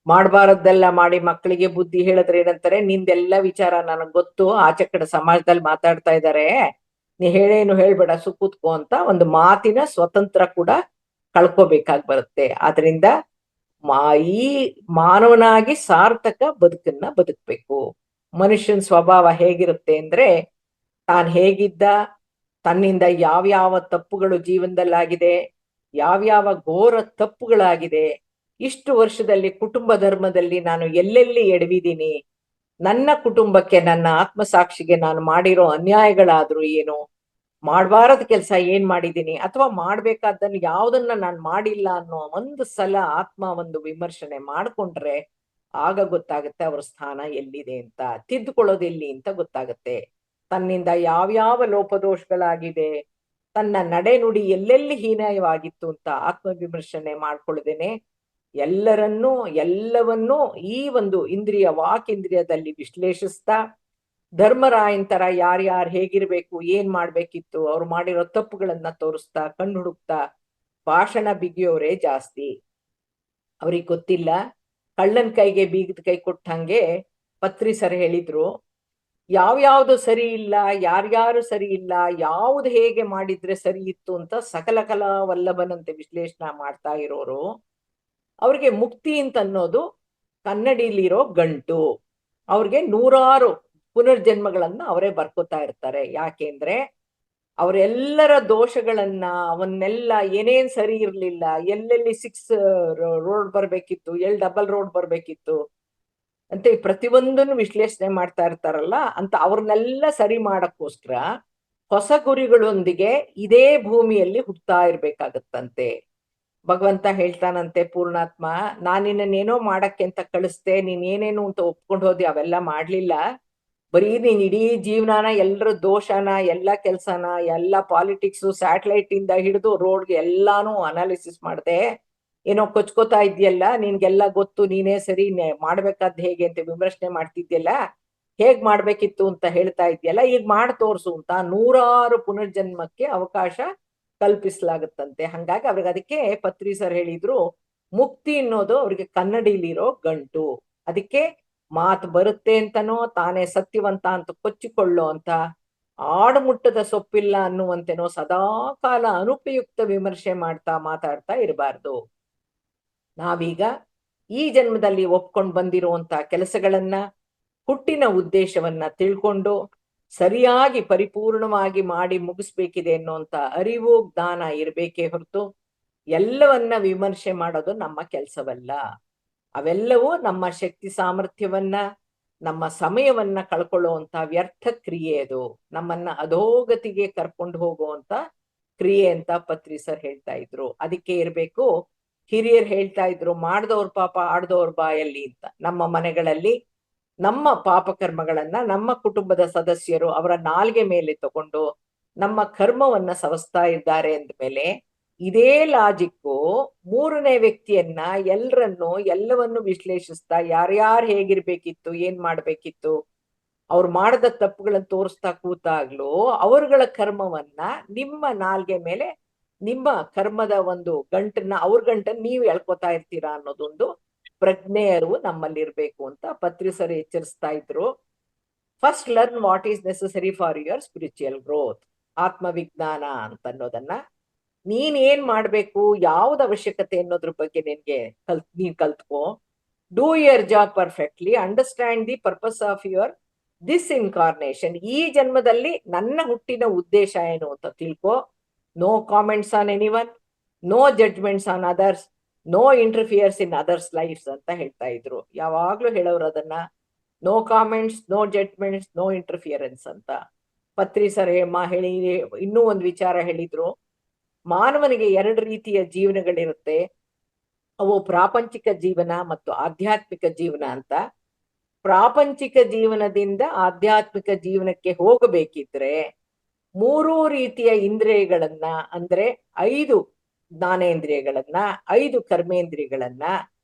Speaker 2: ಮಾಡಬಾರದ್ದೆಲ್ಲ ಮಾಡಿ ಮಕ್ಕಳಿಗೆ ಬುದ್ಧಿ ಹೇಳಿದ್ರೆ ಏನಂತಾರೆ, ನಿಂದೆಲ್ಲ ವಿಚಾರ ನನಗ್ ಗೊತ್ತು, ಆಚೆ ಕಡೆ ಸಮಾಜದಲ್ಲಿ ಮಾತಾಡ್ತಾ ಇದ್ದಾರೆ, ನೀ ಹೇಳೇನು ಹೇಳ್ಬೇಡ ಸುಕೂತ್ಕೋ ಅಂತ ಒಂದು ಮಾತಿನ ಸ್ವತಂತ್ರ ಕೂಡ ಕಳ್ಕೋಬೇಕಾಗಿ ಬರುತ್ತೆ. ಆದ್ರಿಂದ ಈ ಮಾನವನಾಗಿ ಸಾರ್ಥಕ ಬದುಕನ್ನ ಬದುಕ್ಬೇಕು. ಮನುಷ್ಯನ ಸ್ವಭಾವ ಹೇಗಿರುತ್ತೆ ಅಂದ್ರೆ, ತಾನ್ ಹೇಗಿದ್ದ, ತನ್ನಿಂದ ಯಾವ್ಯಾವ ತಪ್ಪುಗಳು ಜೀವನದಲ್ಲಾಗಿದೆ, ಯಾವ್ಯಾವ ಘೋರ ತಪ್ಪುಗಳಾಗಿದೆ, ಇಷ್ಟು ವರ್ಷದಲ್ಲಿ ಕುಟುಂಬ ಧರ್ಮದಲ್ಲಿ ನಾನು ಎಲ್ಲೆಲ್ಲಿ ಎಡವಿದ್ದೀನಿ, ನನ್ನ ಕುಟುಂಬಕ್ಕೆ ನನ್ನ ಆತ್ಮಸಾಕ್ಷಿಗೆ ನಾನು ಮಾಡಿರೋ ಅನ್ಯಾಯಗಳಾದ್ರೂ ಏನು, ಮಾಡಬಾರದ ಕೆಲಸ ಏನ್ ಮಾಡಿದ್ದೀನಿ, ಅಥವಾ ಮಾಡ್ಬೇಕಾದ್ದನ್ನು ಯಾವ್ದನ್ನ ನಾನು ಮಾಡಿಲ್ಲ ಅನ್ನೋ ಒಂದು ಸಲ ಒಂದು ವಿಮರ್ಶನೆ ಮಾಡ್ಕೊಂಡ್ರೆ ಆಗ ಗೊತ್ತಾಗುತ್ತೆ ಅವ್ರ ಸ್ಥಾನ ಎಲ್ಲಿದೆ ಅಂತ, ತಿದ್ದುಕೊಳ್ಳೋದೆಲ್ಲಿ ಅಂತ ಗೊತ್ತಾಗುತ್ತೆ. ತನ್ನಿಂದ ಯಾವ್ಯಾವ ಲೋಪದೋಷಗಳಾಗಿದೆ, ತನ್ನ ನಡೆ ನುಡಿ ಎಲ್ಲೆಲ್ಲಿ ಹೀನಾಯವಾಗಿತ್ತು ಅಂತ ಆತ್ಮವಿಮರ್ಶನೆ ಮಾಡ್ಕೊಳ್ಳದೇನೆ ಎಲ್ಲವನ್ನೂ ಈ ಒಂದು ಇಂದ್ರಿಯ ವಾಕೇಂದ್ರಿಯದಲ್ಲಿ ವಿಶ್ಲೇಷಿಸ್ತಾ ಧರ್ಮರಾಯನ್ ತರ ಯಾರ್ಯಾರು ಹೇಗಿರ್ಬೇಕು, ಏನ್ ಮಾಡ್ಬೇಕಿತ್ತು, ಅವ್ರು ಮಾಡಿರೋ ತಪ್ಪುಗಳನ್ನ ತೋರಿಸ್ತಾ ಕಣ್ಣು ಹುಡುಕ್ತಾ ಭಾಷಣ ಬಿಗಿಯೋರೇ ಜಾಸ್ತಿ. ಅವ್ರಿಗೆ ಗೊತ್ತಿಲ್ಲ, ಕಳ್ಳನ್ ಕೈಗೆ ಬೀಗದ ಕೈ ಕೊಟ್ಟಂಗೆ ಪತ್ರಿ ಸರ್ ಹೇಳಿದ್ರು, ಯಾವ್ಯಾವ್ದು ಸರಿ ಇಲ್ಲ, ಯಾರ್ಯಾರು ಸರಿ ಇಲ್ಲ, ಯಾವ್ದು ಹೇಗೆ ಮಾಡಿದ್ರೆ ಸರಿ ಇತ್ತು ಅಂತ ಸಕಲ ಕಲಾ ವಲ್ಲಭನಂತೆ ವಿಶ್ಲೇಷಣೆ ಮಾಡ್ತಾ ಇರೋರು ಅವ್ರಿಗೆ ಮುಕ್ತಿ ಅಂತ ಅನ್ನೋದು ಕನ್ನಡಿಲಿರೋ ಗಂಟು. ಅವ್ರಿಗೆ 100 ಪುನರ್ಜನ್ಮಗಳನ್ನ ಅವರೇ ಬರ್ಕೋತಾ ಇರ್ತಾರೆ. ಯಾಕೆಂದ್ರೆ ಅವರೆಲ್ಲರ ದೋಷಗಳನ್ನ ಅವನ್ನೆಲ್ಲ ಏನೇನ್ ಸರಿ ಇರ್ಲಿಲ್ಲ, ಎಲ್ಲೆಲ್ಲಿ 6 ರೋಡ್ ಬರ್ಬೇಕಿತ್ತು, ಡಬಲ್ ರೋಡ್ ಬರ್ಬೇಕಿತ್ತು, ಅಂತ ಈ ಪ್ರತಿಯೊಂದನ್ನು ವಿಶ್ಲೇಷಣೆ ಮಾಡ್ತಾ ಇರ್ತಾರಲ್ಲ ಅಂತ ಅವ್ರನ್ನೆಲ್ಲ ಸರಿ ಮಾಡಕ್ಕೋಸ್ಕರ ಹೊಸ ಗುರಿಗಳೊಂದಿಗೆ ಇದೇ ಭೂಮಿಯಲ್ಲಿ ಹುಟ್ಟುತ್ತಾ ಇರ್ಬೇಕಾಗತ್ತಂತೆ. ಭಗವಂತ ಹೇಳ್ತಾನಂತೆ, ಪೂರ್ಣಾತ್ಮ, ನಾನಿನ್ನೇನೋ ಮಾಡಕ್ಕೆ ಅಂತ ಕಳಿಸ್ದೆ, ನೀನ್ ಏನೇನು ಅಂತ ಒಪ್ಕೊಂಡು ಹೋದಿ, ಅವೆಲ್ಲ ಮಾಡ್ಲಿಲ್ಲ. ಬರೀ ನೀನ್ ಇಡೀ ಜೀವನಾನ ಎಲ್ಲರ ದೋಷನ, ಎಲ್ಲ ಕೆಲ್ಸನ, ಎಲ್ಲ ಪಾಲಿಟಿಕ್ಸ್, ಸ್ಯಾಟಲೈಟ್ ಇಂದ ಹಿಡಿದು ರೋಡ್ಗೆ ಎಲ್ಲಾನು ಅನಾಲಿಸಿಸ್ ಮಾಡ್ದೆ. ಏನೋ ಕೊಚ್ಕೋತಾ ಇದ್ಯಲ್ಲ, ನಿನ್ಗೆಲ್ಲ ಗೊತ್ತು, ನೀನೇ ಸರಿ, ಮಾಡ್ಬೇಕಾದ್ ಹೇಗೆ ಅಂತ ವಿಮರ್ಶನೆ ಮಾಡ್ತಿದ್ಯಲ್ಲ, ಹೇಗ್ ಮಾಡ್ಬೇಕಿತ್ತು ಅಂತ ಹೇಳ್ತಾ ಇದ್ಯಲ್ಲ, ಈಗ ಮಾಡ್ ತೋರ್ಸು ಅಂತ 100 ಪುನರ್ಜನ್ಮಕ್ಕೆ ಅವಕಾಶ ಕಲ್ಪಿಸಲಾಗುತ್ತಂತೆ. ಹಂಗಾಗಿ ಅವ್ರಿಗೆ ಅದಕ್ಕೆ ಪತ್ರಿ ಸರ್ ಹೇಳಿದ್ರು, ಮುಕ್ತಿ ಅನ್ನೋದು ಅವ್ರಿಗೆ ಕನ್ನಡಿಲಿರೋ ಗಂಟು. ಅದಕ್ಕೆ ಮಾತು ಬರುತ್ತೆ ಅಂತನೋ, ತಾನೇ ಸತ್ಯವಂತ ಅಂತ ಕೊಚ್ಚಿಕೊಳ್ಳೋ ಅಂತ, ಆಡುಮುಟ್ಟದ ಸೊಪ್ಪಿಲ್ಲ ಅನ್ನುವಂತೆನೋ ಸದಾ ಕಾಲ ಅನುಪಯುಕ್ತ ವಿಮರ್ಶೆ ಮಾಡ್ತಾ ಮಾತಾಡ್ತಾ ಇರಬಾರ್ದು. ನಾವೀಗ ಈ ಜನ್ಮದಲ್ಲಿ ಒಪ್ಕೊಂಡು ಬಂದಿರುವಂತ ಕೆಲಸಗಳನ್ನ, ಹುಟ್ಟಿನ ಉದ್ದೇಶವನ್ನ ತಿಳ್ಕೊಂಡು ಸರಿಯಾಗಿ ಪರಿಪೂರ್ಣವಾಗಿ ಮಾಡಿ ಮುಗಿಸ್ಬೇಕಿದೆ ಅನ್ನುವಂತ ಅರಿವು, ಜ್ಞಾನ ಇರಬೇಕೇ ಹೊರತು ಎಲ್ಲವನ್ನ ವಿಮರ್ಶೆ ಮಾಡೋದು ನಮ್ಮ ಕೆಲಸವಲ್ಲ. ಅವೆಲ್ಲವೂ ನಮ್ಮ ಶಕ್ತಿ ಸಾಮರ್ಥ್ಯವನ್ನ, ನಮ್ಮ ಸಮಯವನ್ನ ಕಳ್ಕೊಳ್ಳುವಂತ ವ್ಯರ್ಥ ಕ್ರಿಯೆ. ಅದು ನಮ್ಮನ್ನ ಅಧೋಗತಿಗೆ ಕರ್ಕೊಂಡು ಹೋಗುವಂತ ಕ್ರಿಯೆ ಅಂತ ಪತ್ರಿ ಸರ್ ಹೇಳ್ತಾ ಇದ್ರು. ಅದಕ್ಕೆ ಇರ್ಬೇಕು, ಹಿರಿಯರು ಹೇಳ್ತಾ ಇದ್ರು, ಮಾಡ್ದವ್ರ ಪಾಪ ಆಡ್ದವ್ರ ಬಾಯಲ್ಲಿ ಅಂತ. ನಮ್ಮ ಮನೆಗಳಲ್ಲಿ ನಮ್ಮ ಪಾಪಕರ್ಮಗಳನ್ನ ನಮ್ಮ ಕುಟುಂಬದ ಸದಸ್ಯರು ಅವರ ನಾಲ್ಗೆ ಮೇಲೆ ತಗೊಂಡು ನಮ್ಮ ಕರ್ಮವನ್ನ ಸವಸ್ತಾ ಇದ್ದಾರೆ ಅಂದ್ಮೇಲೆ, ಇದೇ ಲಾಜಿಕ್ಕು ಮೂರನೇ ವ್ಯಕ್ತಿಯನ್ನ, ಎಲ್ಲವನ್ನು ವಿಶ್ಲೇಷಿಸ್ತಾ ಯಾರ್ಯಾರು ಹೇಗಿರ್ಬೇಕಿತ್ತು, ಏನ್ ಮಾಡ್ಬೇಕಿತ್ತು, ಅವ್ರು ಮಾಡದ ತಪ್ಪುಗಳನ್ನ ತೋರಿಸ್ತಾ ಕೂತಾಗ್ಲೂ ಅವರುಗಳ ಕರ್ಮವನ್ನ ನಿಮ್ಮ ನಾಲ್ಗೆ ಮೇಲೆ, ನಿಮ್ಮ ಕರ್ಮದ ಒಂದು ಗಂಟನ್ನ, ಅವ್ರ ಗಂಟನ್ನ ನೀವು ಎಳ್ಕೊತಾ ಇರ್ತೀರಾ ಅನ್ನೋದೊಂದು ಪ್ರಜ್ಞೆ ಅರಿವು ನಮ್ಮಲ್ಲಿರ್ಬೇಕು ಅಂತ ಪತ್ರಿ ಸರ್ ಎಚ್ಚರಿಸ್ತಾ ಇದ್ರು. First learn what is necessary for your spiritual growth. ಆತ್ಮವಿಜ್ಞಾನ ಅಂತ ಅನ್ನೋದನ್ನ, ನೀನ್ ಏನ್ ಮಾಡ್ಬೇಕು, ಯಾವ್ದು ಅವಶ್ಯಕತೆ ಅನ್ನೋದ್ರ ಬಗ್ಗೆ ನೀನ್ ಕಲ್ತ್ಕೋ. Do your job perfectly, understand the purpose of your this incarnation. ಈ ಜನ್ಮದಲ್ಲಿ ನನ್ನ ಹುಟ್ಟಿನ ಉದ್ದೇಶ ಏನು ಅಂತ ತಿಳ್ಕೊ. No comments on anyone, no judgments on others, no interferes in others lives ಅಂತ ಹೇಳ್ತಾ ಇದ್ರು. ಯಾವಾಗ್ಲೂ ಹೇಳೋರು ಅದನ್ನ, no comments, no judgments, no interference ಅಂತ. ಪತ್ರಿ ಸರ್ ಹೇಳಿ ಇನ್ನೂ ಒಂದು ವಿಚಾರ ಹೇಳಿದ್ರು. ಮಾನವನಿಗೆ 2 ರೀತಿಯ ಜೀವನಗಳಿರುತ್ತೆ. ಅವು ಪ್ರಾಪಂಚಿಕ ಜೀವನ ಮತ್ತು ಆಧ್ಯಾತ್ಮಿಕ ಜೀವನ ಅಂತ. ಪ್ರಾಪಂಚಿಕ ಜೀವನದಿಂದ ಆಧ್ಯಾತ್ಮಿಕ ಜೀವನಕ್ಕೆ ಹೋಗಬೇಕಿದ್ರೆ 3 ರೀತಿಯ ಇಂದ್ರಿಯಗಳನ್ನ, ಅಂದ್ರೆ 5 ಜ್ಞಾನೇಂದ್ರಿಯಗಳನ್ನ, 5 ಕರ್ಮೇಂದ್ರಿಯಗಳನ್ನ,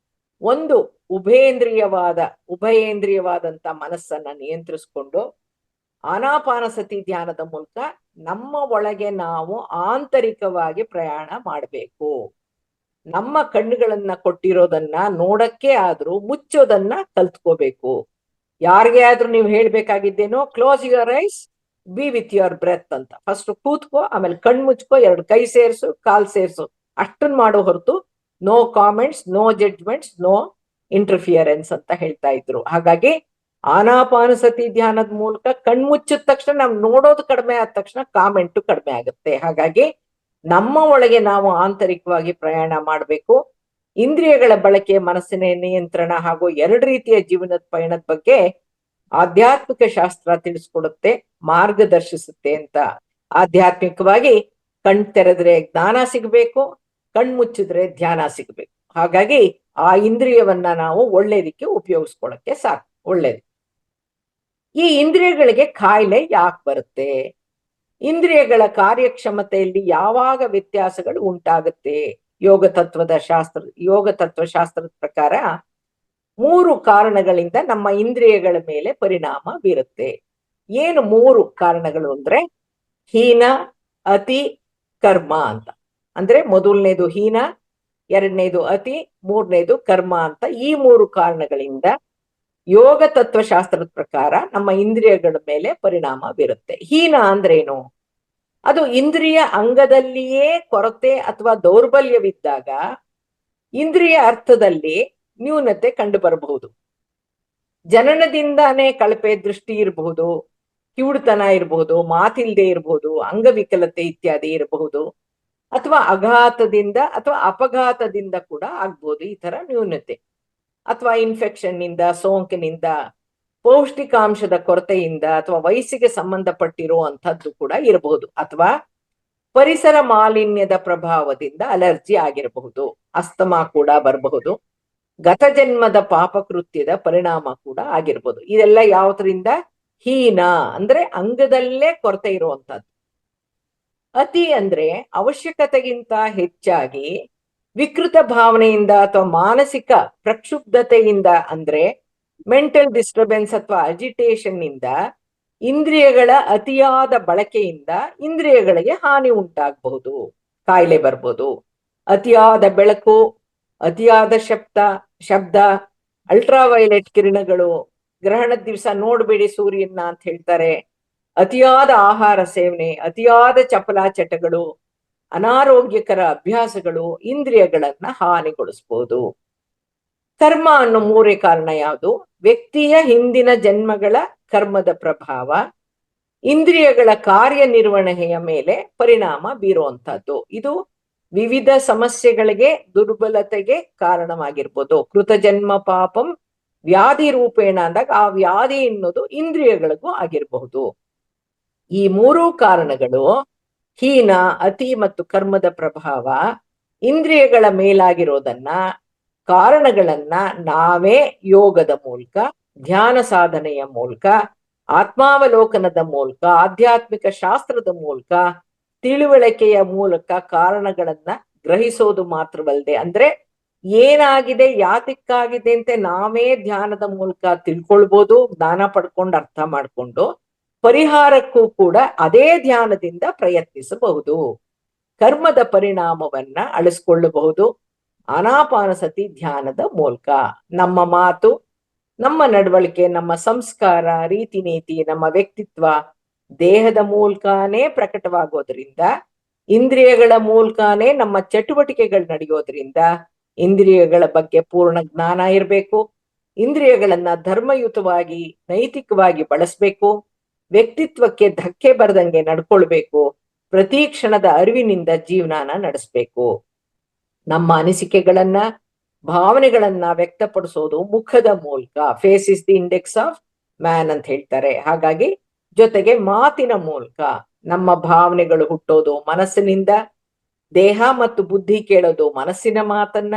Speaker 2: ಒಂದು ಉಭಯೇಂದ್ರಿಯವಾದಂತ ಮನಸ್ಸನ್ನ ನಿಯಂತ್ರಿಸ್ಕೊಂಡು ಆನಾಪಾನಸತಿ ಧ್ಯಾನದ ಮೂಲಕ ನಮ್ಮ ಒಳಗೆ ನಾವು ಆಂತರಿಕವಾಗಿ ಪ್ರಯಾಣ ಮಾಡಬೇಕು. ನಮ್ಮ ಕಣ್ಣುಗಳನ್ನ ಕೊಟ್ಟಿರೋದನ್ನ ನೋಡಕ್ಕೆ ಆದ್ರೂ ಮುಚ್ಚೋದನ್ನ ಕಲ್ತ್ಕೋಬೇಕು. ಯಾರಿಗೆ ಆದ್ರೂ ನೀವು ಹೇಳ್ಬೇಕಾಗಿದ್ದೇನೋ, close your eyes, be with your breath ಅಂತ. ಫಸ್ಟ್ ಕೂತ್ಕೋ, ಆಮೇಲೆ ಕಣ್ ಮುಚ್ಕೋ, 2 ಕೈ ಸೇರ್ಸು, ಕಾಲ್ ಸೇರ್ಸು, ಅಷ್ಟನ್ ಮಾಡೋ ಹೊರತು no comments, no judgments, no interference ಅಂತ ಹೇಳ್ತಾ ಇದ್ರು. ಹಾಗಾಗಿ ಆನಾಪಾನಸತಿ ಧ್ಯಾನದ ಮೂಲಕ ಕಣ್ಮುಚ್ಚಿದ ತಕ್ಷಣ ನಾವು ನೋಡೋದು ಕಡಿಮೆ ಆದ ತಕ್ಷಣ ಕಾಮೆಂಟು ಕಡಿಮೆ ಆಗುತ್ತೆ. ಹಾಗಾಗಿ ನಮ್ಮ ಒಳಗೆ ನಾವು ಆಂತರಿಕವಾಗಿ ಪ್ರಯಾಣ ಮಾಡಬೇಕು. ಇಂದ್ರಿಯಗಳ ಬಳಕೆ, ಮನಸ್ಸಿನ ನಿಯಂತ್ರಣ ಹಾಗೂ 2 ರೀತಿಯ ಜೀವನದ ಪಯಣದ ಬಗ್ಗೆ ಆಧ್ಯಾತ್ಮಿಕ ಶಾಸ್ತ್ರ ತಿಳಿಸ್ಕೊಡುತ್ತೆ, ಮಾರ್ಗದರ್ಶಿಸುತ್ತೆ ಅಂತ. ಆಧ್ಯಾತ್ಮಿಕವಾಗಿ ಕಣ್ ತೆರೆದ್ರೆ ಜ್ಞಾನ ಸಿಗ್ಬೇಕು, ಕಣ್ ಮುಚ್ಚಿದ್ರೆ ಧ್ಯಾನ ಸಿಗ್ಬೇಕು. ಹಾಗಾಗಿ ಆ ಇಂದ್ರಿಯವನ್ನ ನಾವು ಒಳ್ಳೇದಕ್ಕೆ ಉಪಯೋಗಿಸ್ಕೊಳಕ್ಕೆ ಸಾಕು, ಒಳ್ಳೇದು. ಈ ಇಂದ್ರಿಯಗಳಿಗೆ ಕಾಯಿಲೆ ಯಾಕೆ ಬರುತ್ತೆ? ಇಂದ್ರಿಯಗಳ ಕಾರ್ಯಕ್ಷಮತೆಯಲ್ಲಿ ಯಾವಾಗ ವ್ಯತ್ಯಾಸಗಳು ಉಂಟಾಗುತ್ತೆ? ಯೋಗ ತತ್ವಶಾಸ್ತ್ರದ ಪ್ರಕಾರ 3 ಕಾರಣಗಳಿಂದ ನಮ್ಮ ಇಂದ್ರಿಯಗಳ ಮೇಲೆ ಪರಿಣಾಮ ಬೀರುತ್ತೆ. ಏನು 3 ಕಾರಣಗಳು ಅಂದ್ರೆ, ಹೀನ, ಅತಿ, ಕರ್ಮ ಅಂತ. ಅಂದ್ರೆ ಮೊದಲನೇದು ಹೀನ, 2ನೇದು ಅತಿ, 3ನೇದು ಕರ್ಮ ಅಂತ. ಈ 3 ಕಾರಣಗಳಿಂದ ಯೋಗ ತತ್ವಶಾಸ್ತ್ರದ ಪ್ರಕಾರ ನಮ್ಮ ಇಂದ್ರಿಯಗಳ ಮೇಲೆ ಪರಿಣಾಮ ಬೀರುತ್ತೆ. ಹೀನ ಅಂದ್ರೇನು? ಅದು ಇಂದ್ರಿಯ ಅಂಗದಲ್ಲಿಯೇ ಕೊರತೆ ಅಥವಾ ದೌರ್ಬಲ್ಯವಿದ್ದಾಗ ಇಂದ್ರಿಯ ಅರ್ಥದಲ್ಲಿ ನ್ಯೂನತೆ ಕಂಡು ಬರಬಹುದು. ಜನನದಿಂದಾನೇ ಕಳಪೆ ದೃಷ್ಟಿ ಇರಬಹುದು, ಕಿವುಡುತನ ಇರಬಹುದು, ಮಾತಿಲ್ದೆ ಇರಬಹುದು, ಅಂಗವಿಕಲತೆ ಇತ್ಯಾದಿ ಇರಬಹುದು, ಅಥವಾ ಅಘಾತದಿಂದ ಅಥವಾ ಅಪಘಾತದಿಂದ ಕೂಡ ಆಗ್ಬಹುದು ಈ ತರ ನ್ಯೂನತೆ. ಅಥವಾ ಇನ್ಫೆಕ್ಷನ್ ನಿಂದ, ಸೋಂಕಿನಿಂದ, ಪೌಷ್ಟಿಕಾಂಶದ ಕೊರತೆಯಿಂದ, ಅಥವಾ ವಯಸ್ಸಿಗೆ ಸಂಬಂಧಪಟ್ಟಿರುವಂತಹದ್ದು ಕೂಡ ಇರಬಹುದು, ಅಥವಾ ಪರಿಸರ ಮಾಲಿನ್ಯದ ಪ್ರಭಾವದಿಂದ ಅಲರ್ಜಿ ಆಗಿರಬಹುದು, ಅಸ್ತಮಾ ಕೂಡ ಬರಬಹುದು, ಗತಜನ್ಮದ ಪಾಪಕೃತ್ಯದ ಪರಿಣಾಮ ಕೂಡ ಆಗಿರ್ಬೋದು. ಇದೆಲ್ಲ ಯಾವ್ದ್ರಿಂದ? ಹೀನ ಅಂದ್ರೆ ಅಂಗದಲ್ಲೇ ಕೊರತೆ ಇರುವಂತಹದ್ದು. ಅತಿ ಅಂದ್ರೆ ಅವಶ್ಯಕತೆಗಿಂತ ಹೆಚ್ಚಾಗಿ ವಿಕೃತ ಭಾವನೆಯಿಂದ ಅಥವಾ ಮಾನಸಿಕ ಪ್ರಕ್ಷುಬ್ಧತೆಯಿಂದ, ಅಂದ್ರೆ ಮೆಂಟಲ್ ಡಿಸ್ಟರ್ಬೆನ್ಸ್ ಅಥವಾ ಅಜಿಟೇಷನ್ ನಿಂದ, ಇಂದ್ರಿಯಗಳ ಅತಿಯಾದ ಬಳಕೆಯಿಂದ ಇಂದ್ರಿಯಗಳಿಗೆ ಹಾನಿ ಉಂಟಾಗಬಹುದು, ಕಾಯಿಲೆ ಬರ್ಬೋದು. ಅತಿಯಾದ ಬೆಳಕು, ಅತಿಯಾದ ಶಬ್ದ, ಅಲ್ಟ್ರಾವೈಲೆಟ್ ಕಿರಣಗಳು, ಗ್ರಹಣದ ದಿವಸ ನೋಡ್ಬೇಡಿ ಸೂರ್ಯನ ಅಂತ ಹೇಳ್ತಾರೆ. ಅತಿಯಾದ ಆಹಾರ ಸೇವನೆ, ಅತಿಯಾದ ಚಪಲಾಚಟಗಳು, ಅನಾರೋಗ್ಯಕರ ಅಭ್ಯಾಸಗಳು ಇಂದ್ರಿಯಗಳನ್ನ ಹಾನಿಗೊಳಿಸಬಹುದು. ಕರ್ಮ ಅನ್ನೋ ಮೂರೇ ಕಾರಣ ಯಾವುದು? ವ್ಯಕ್ತಿಯ ಹಿಂದಿನ ಜನ್ಮಗಳ ಕರ್ಮದ ಪ್ರಭಾವ ಇಂದ್ರಿಯಗಳ ಕಾರ್ಯನಿರ್ವಹಣೆಯ ಮೇಲೆ ಪರಿಣಾಮ ಬೀರುವಂತಹದ್ದು. ಇದು ವಿವಿಧ ಸಮಸ್ಯೆಗಳಿಗೆ, ದುರ್ಬಲತೆಗೆ ಕಾರಣವಾಗಿರ್ಬೋದು. ಕೃತಜನ್ಮ ಪಾಪಂ ವ್ಯಾಧಿ ರೂಪೇಣ ಅಂದಾಗ ಆ ವ್ಯಾಧಿ ಎನ್ನುವುದು ಇಂದ್ರಿಯಗಳಿಗೂ ಆಗಿರಬಹುದು. ಈ ಮೂರೂ ಕಾರಣಗಳು, ಹೀನ, ಅತಿ ಮತ್ತು ಕರ್ಮದ ಪ್ರಭಾವ ಇಂದ್ರಿಯಗಳ ಮೇಲಾಗಿರೋದನ್ನ, ಕಾರಣಗಳನ್ನ ನಾವೇ ಯೋಗದ ಮೂಲಕ, ಧ್ಯಾನ ಸಾಧನೆಯ ಮೂಲಕ, ಆತ್ಮಾವಲೋಕನದ ಮೂಲಕ, ಆಧ್ಯಾತ್ಮಿಕ ಶಾಸ್ತ್ರದ ಮೂಲಕ, ತಿಳುವಳಿಕೆಯ ಮೂಲಕ ಕಾರಣಗಳನ್ನ ಗ್ರಹಿಸೋದು ಮಾತ್ರವಲ್ಲದೆ, ಅಂದ್ರೆ ಏನಾಗಿದೆ, ಯಾತಕ್ಕಾಗಿದೆ ಅಂತ ನಾವೇ ಧ್ಯಾನದ ಮೂಲಕ ತಿಳ್ಕೊಳ್ಬೋದು, ಜ್ಞಾನ ಪಡ್ಕೊಂಡು ಅರ್ಥ ಮಾಡ್ಕೊಂಡು ಪರಿಹಾರಕ್ಕೂ ಕೂಡ ಅದೇ ಧ್ಯಾನದಿಂದ ಪ್ರಯತ್ನಿಸಬಹುದು. ಕರ್ಮದ ಪರಿಣಾಮವನ್ನ ಅಳಿಸ್ಕೊಳ್ಳಬಹುದು ಆನಾಪಾನಸತಿ ಧ್ಯಾನದ ಮೂಲಕ. ನಮ್ಮ ಮಾತು, ನಮ್ಮ ನಡವಳಿಕೆ, ನಮ್ಮ ಸಂಸ್ಕಾರ, ರೀತಿ ನೀತಿ, ನಮ್ಮ ವ್ಯಕ್ತಿತ್ವ ದೇಹದ ಮೂಲಕನೇ ಪ್ರಕಟವಾಗೋದ್ರಿಂದ, ಇಂದ್ರಿಯಗಳ ಮೂಲಕನೇ ನಮ್ಮ ಚಟುವಟಿಕೆಗಳು ನಡೆಯೋದ್ರಿಂದ ಇಂದ್ರಿಯಗಳ ಬಗ್ಗೆ ಪೂರ್ಣ ಜ್ಞಾನ ಇರಬೇಕು. ಇಂದ್ರಿಯಗಳನ್ನ ಧರ್ಮಯುತವಾಗಿ, ನೈತಿಕವಾಗಿ ಬಳಸ್ಬೇಕು. ವ್ಯಕ್ತಿತ್ವಕ್ಕೆ ಧಕ್ಕೆ ಬರದಂಗೆ ನಡ್ಕೊಳ್ಬೇಕು. ಪ್ರತಿ ಕ್ಷಣದ ಅರಿವಿನಿಂದ ಜೀವನಾನ ನಡೆಸ್ಬೇಕು. ನಮ್ಮ ಅನಿಸಿಕೆಗಳನ್ನ, ಭಾವನೆಗಳನ್ನ ವ್ಯಕ್ತಪಡಿಸೋದು ಮುಖದ ಮೂಲಕ. Face is the index of man ಅಂತ ಹೇಳ್ತಾರೆ. ಹಾಗಾಗಿ ಜೊತೆಗೆ ಮಾತಿನ ಮೂಲಕ ನಮ್ಮ ಭಾವನೆಗಳು ಹುಟ್ಟೋದು ಮನಸ್ಸಿನಿಂದ, ದೇಹ ಮತ್ತು ಬುದ್ಧಿ ಕೇಳೋದು ಮನಸ್ಸಿನ ಮಾತನ್ನ.